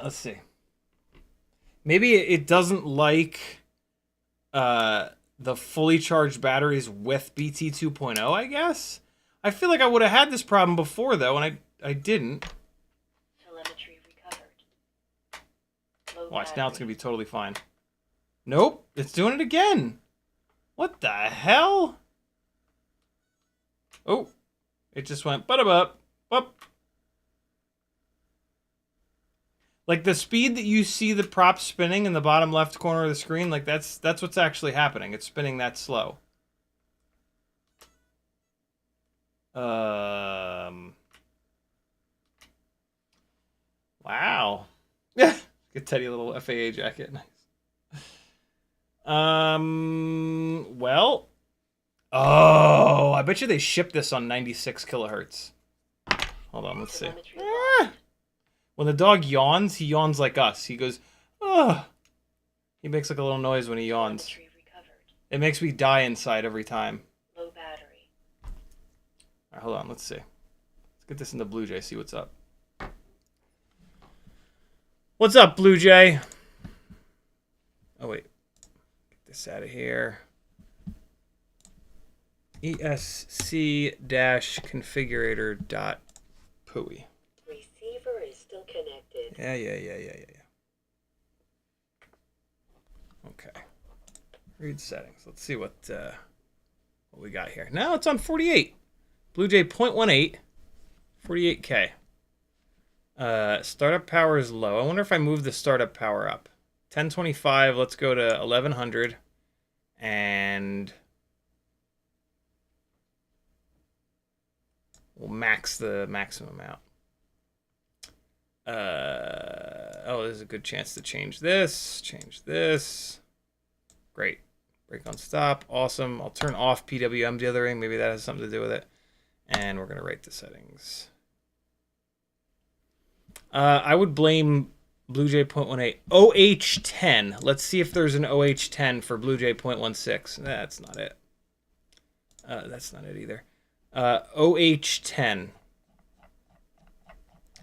let's see. Maybe it doesn't like the fully charged batteries with BT 2.0, I guess? I feel like I would have had this problem before, though, and I didn't. Telemetry recovered. Low Watch, battery. now it's going to be totally fine. Nope, it's doing it again. What the hell? Oh, it just went ba-da-bup, up. Like the speed that you see the prop spinning in the bottom left corner of the screen, like that's what's actually happening. It's spinning that slow. Wow. Yeah. Good Teddy little FAA jacket. Nice. Well. Oh, I bet you they shipped this on 96 kilohertz. Hold on, let's see. When the dog yawns, he yawns like us. He goes, oh. He makes like a little noise when he yawns. It makes me die inside every time. Low battery. All right, hold on, let's see. Let's get this into Blue Jay, see what's up. What's up, Blue Jay? Oh, wait. Get this out of here. ESC-configurator.pui. Receiver is still connected. Yeah. Okay. Read settings. Let's see what we got here. Now it's on 48. Blue Jay 0.18. 48K. Startup power is low. I wonder if I move the startup power up. 1025, let's go to 1100. And we'll max the maximum out. Oh, there's a good chance to change this. Change this. Great. Brake on stop. Awesome. I'll turn off PWM dithering. Maybe that has something to do with it. And we're going to rate the settings. I would blame Blue Jay 0.18. OH10. Let's see if there's an OH10 for Blue Jay 0.16. That's not it. That's not it either. OH10.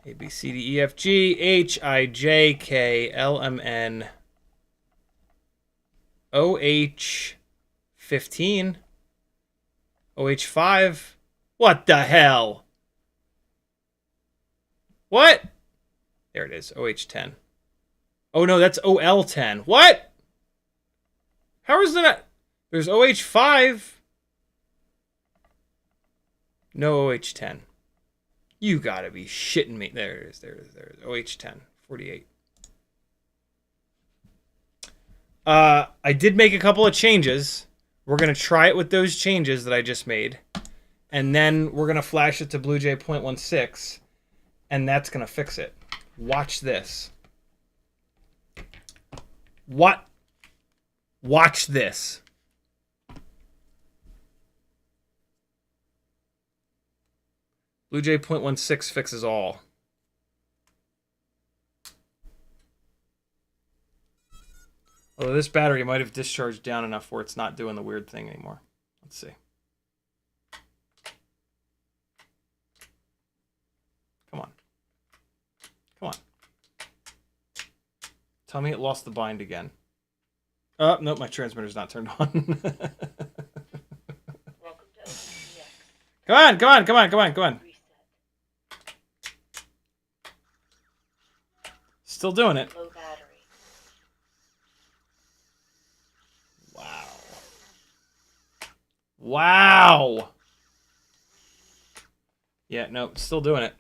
A, B, C, D, E, F, G, H, I, J, K, L, M, N. OH15. OH5. What the hell? What? There it is. OH10. Oh, no, that's OL10. What? How is that? There's OH5. No OH10. You gotta be shitting me. There it is. There it is. There it is. OH10. 48. I did make a couple of changes. We're going to try it with those changes that I just made. And then we're going to flash it to Blue Jay 0.16. And that's going to fix it. Watch this. What? Watch this. Blue Jay 0.16 fixes all. Although this battery might have discharged down enough where it's not doing the weird thing anymore. Let's see. Come on. Come on. Tell me it lost the bind again. Oh, nope, my transmitter's not turned on. Welcome to OPX. Come on, come on, come on, come on, come on. Reset. Still doing it. Low battery. Wow. Wow. Yeah, no, still doing it.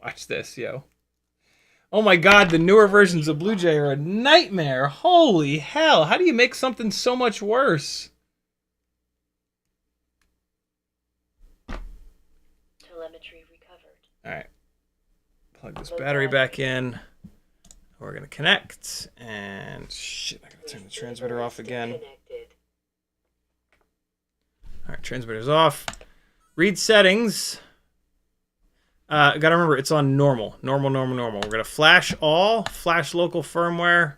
Watch this, yo. Oh my god, the newer versions of Blue Jay are a nightmare. Holy hell. How do you make something so much worse? Telemetry recovered. Alright. Plug this battery back in. We're going to connect. And shit, I got to turn the transmitter off again. Alright, transmitter's off. Read settings. Got to remember, it's on normal. Normal. We're going to flash all. Flash local firmware.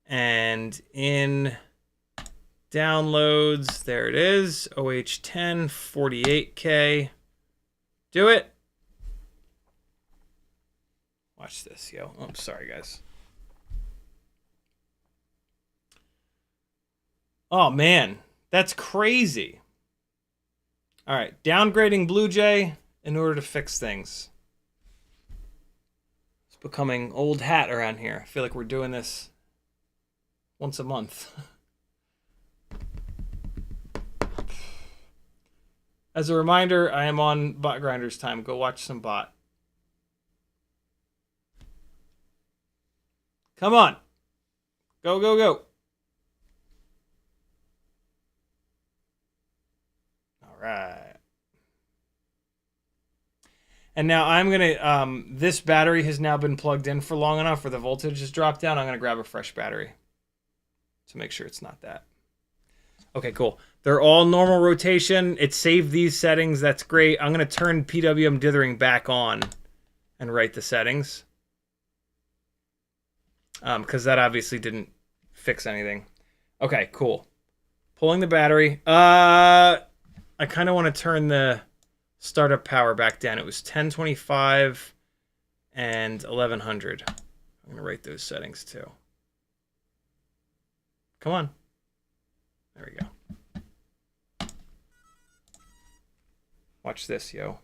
And in downloads, there it is. OH10, 48K. Do it. Watch this, yo. Oh, sorry, guys. Oh, man. That's crazy. All right. Downgrading Blue Jay in order to fix things. It's becoming old hat around here. I feel like we're doing this once a month. As a reminder, I am on Bot Grinders time. Go watch some bot. Come on. Go, go, go. All right. And now I'm going to, this battery has now been plugged in for long enough where the voltage has dropped down. I'm going to grab a fresh battery to make sure it's not that. Okay, cool. They're all normal rotation. It saved these settings. That's great. I'm going to turn PWM dithering back on and write the settings. Because that obviously didn't fix anything. Okay, cool. Pulling the battery. I kind of want to turn the startup power back down. It was 1025 and 1100. I'm going to write those settings too. Come on. There we go. Watch this, yo.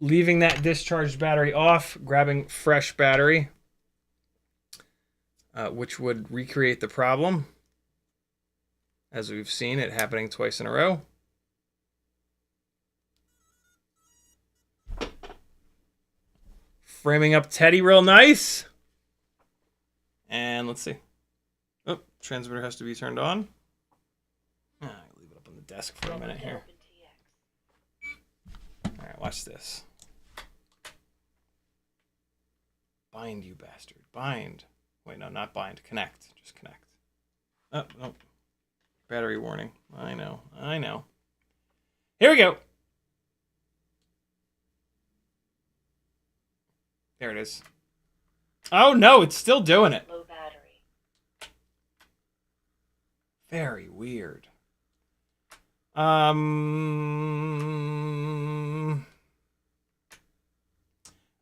Leaving that discharged battery off, grabbing fresh battery, which would recreate the problem, as we've seen it happening twice in a row. Framing up Teddy real nice. And let's see. Oh, transmitter has to be turned on. I'll leave it up on the desk for a minute here. All right, watch this. Bind, you bastard. Bind. Wait, no, not bind. Connect. Just connect. Oh, no. Battery warning. I know. I know. Here we go. There it is. Oh, no, it's still doing it. Low battery. Very weird. I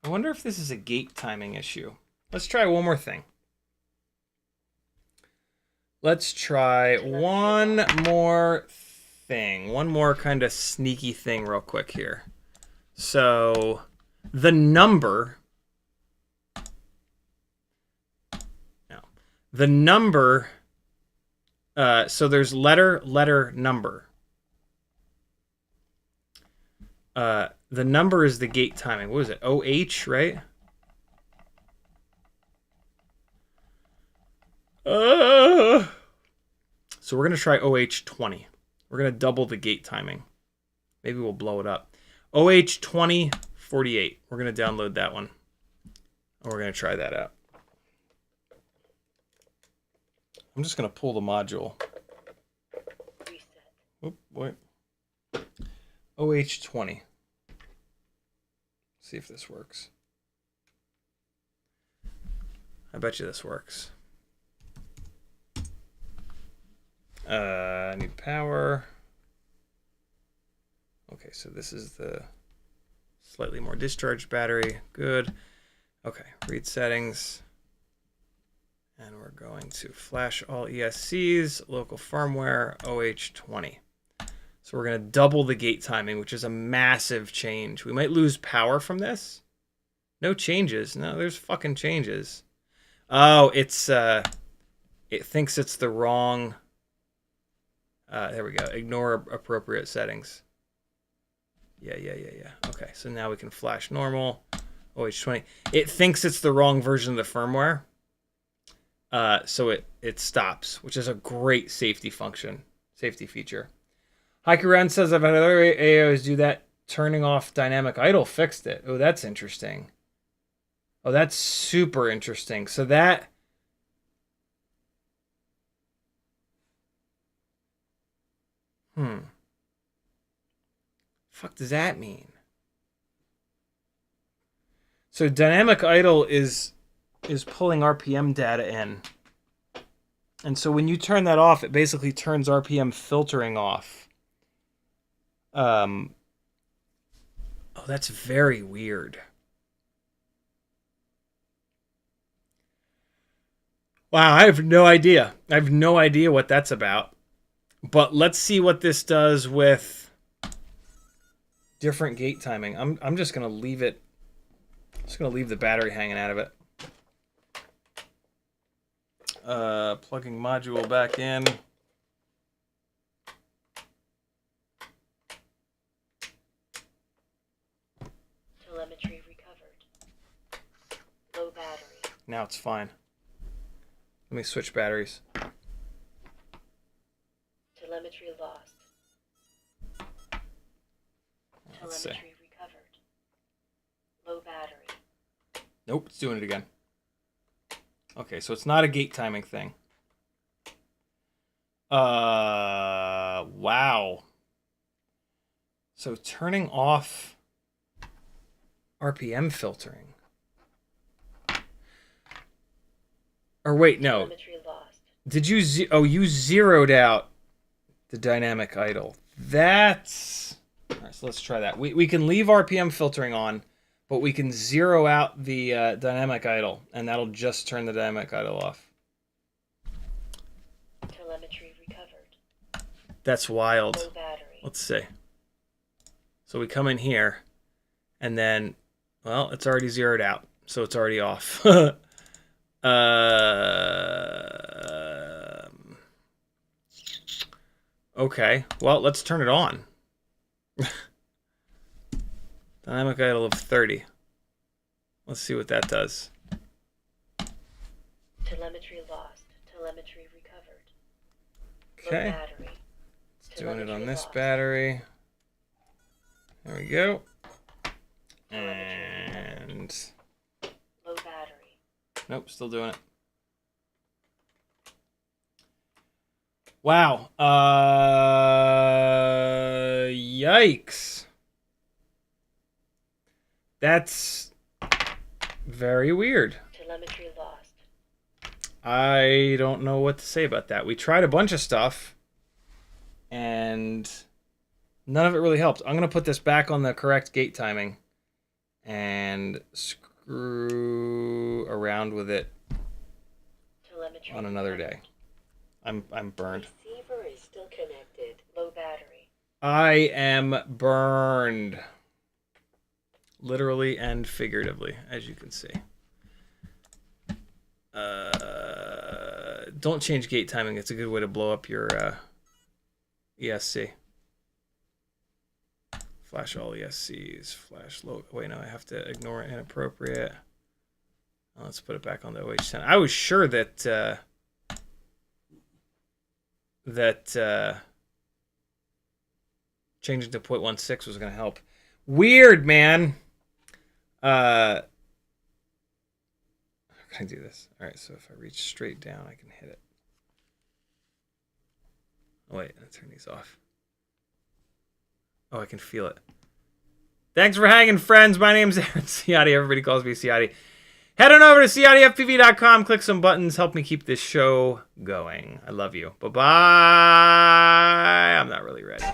wonder if this is a gate timing issue. Let's try one more thing. Let's try one more thing. One more kind of sneaky thing real quick here. So the number... No. The number... so there's letter, number. The number is the gate timing. What is it? OH, right? So we're going to try OH20. We're going to double the gate timing. Maybe we'll blow it up. OH2048. We're going to download that one. And we're going to try that out. I'm just going to pull the module. Reset. Oop, wait. OH20. See if this works. I bet you this works. I need power. Okay, so this is the slightly more discharged battery. Good. Okay, read settings. And we're going to flash all ESCs, local firmware, OH20. So we're going to double the gate timing, which is a massive change. We might lose power from this. No changes. No, there's fucking changes. Oh, it's it thinks it's the wrong. There we go. Ignore appropriate settings. Yeah. Okay, so now we can flash normal. OH20. It thinks it's the wrong version of the firmware. So it stops, which is a great safety feature. Hikuran says I've had other AOs do that. Turning off dynamic idle fixed it. Oh, that's interesting. Oh, that's super interesting. So that... Fuck does that mean? So dynamic idle is pulling RPM data in. And so when you turn that off, it basically turns RPM filtering off. Oh, that's very weird. Wow, I have no idea. I have no idea what that's about. But let's see what this does with different gate timing. I'm just gonna leave it. Just gonna leave the battery hanging out of it. Plugging module back in. Telemetry recovered. Low battery. Now it's fine. Let me switch batteries. Telemetry lost. Let's see. Telemetry recovered. Low battery. Nope, it's doing it again. Okay, so it's not a gate timing thing. Wow. So turning off RPM filtering. Or wait, no. Telemetry lost. Did you you zeroed out the dynamic idle. That's all right, so let's try that. We can leave RPM filtering on, but we can zero out the dynamic idle, and that'll just turn the dynamic idle off. Telemetry recovered. That's wild. Low battery. Let's see. So we come in here, and then, well, it's already zeroed out, so it's already off. Okay, well, let's turn it on. Dynamic idle of 30. Let's see what that does. Telemetry lost. Telemetry recovered. Okay. Low battery. It's doing it on Telemetry this lost. battery. There we go. Telemetry And low battery. nope, still doing it. Wow. Yikes. That's very weird. Telemetry lost. I don't know what to say about that. We tried a bunch of stuff, and none of it really helped. I'm going to put this back on the correct gate timing and screw around with it Telemetry on another recovered. day. I'm burned. Receiver is still connected. Low battery. I am burned. Literally and figuratively, as you can see. Don't change gate timing. It's a good way to blow up your ESC. Flash all ESCs. Flash low. Wait, no, I have to ignore inappropriate. Let's put it back on the OH10. I was sure that changing to 0.16 was going to help. Weird, man. How can I do this? All right, so if I reach straight down, I can hit it. Oh, wait, I'll turn these off. Oh, I can feel it. Thanks for hanging, friends. My name's Aaron Ciotti. Everybody calls me Ciotti. Head on over to CiottiFPV.com. Click some buttons. Help me keep this show going. I love you. Bye-bye. I'm not really ready.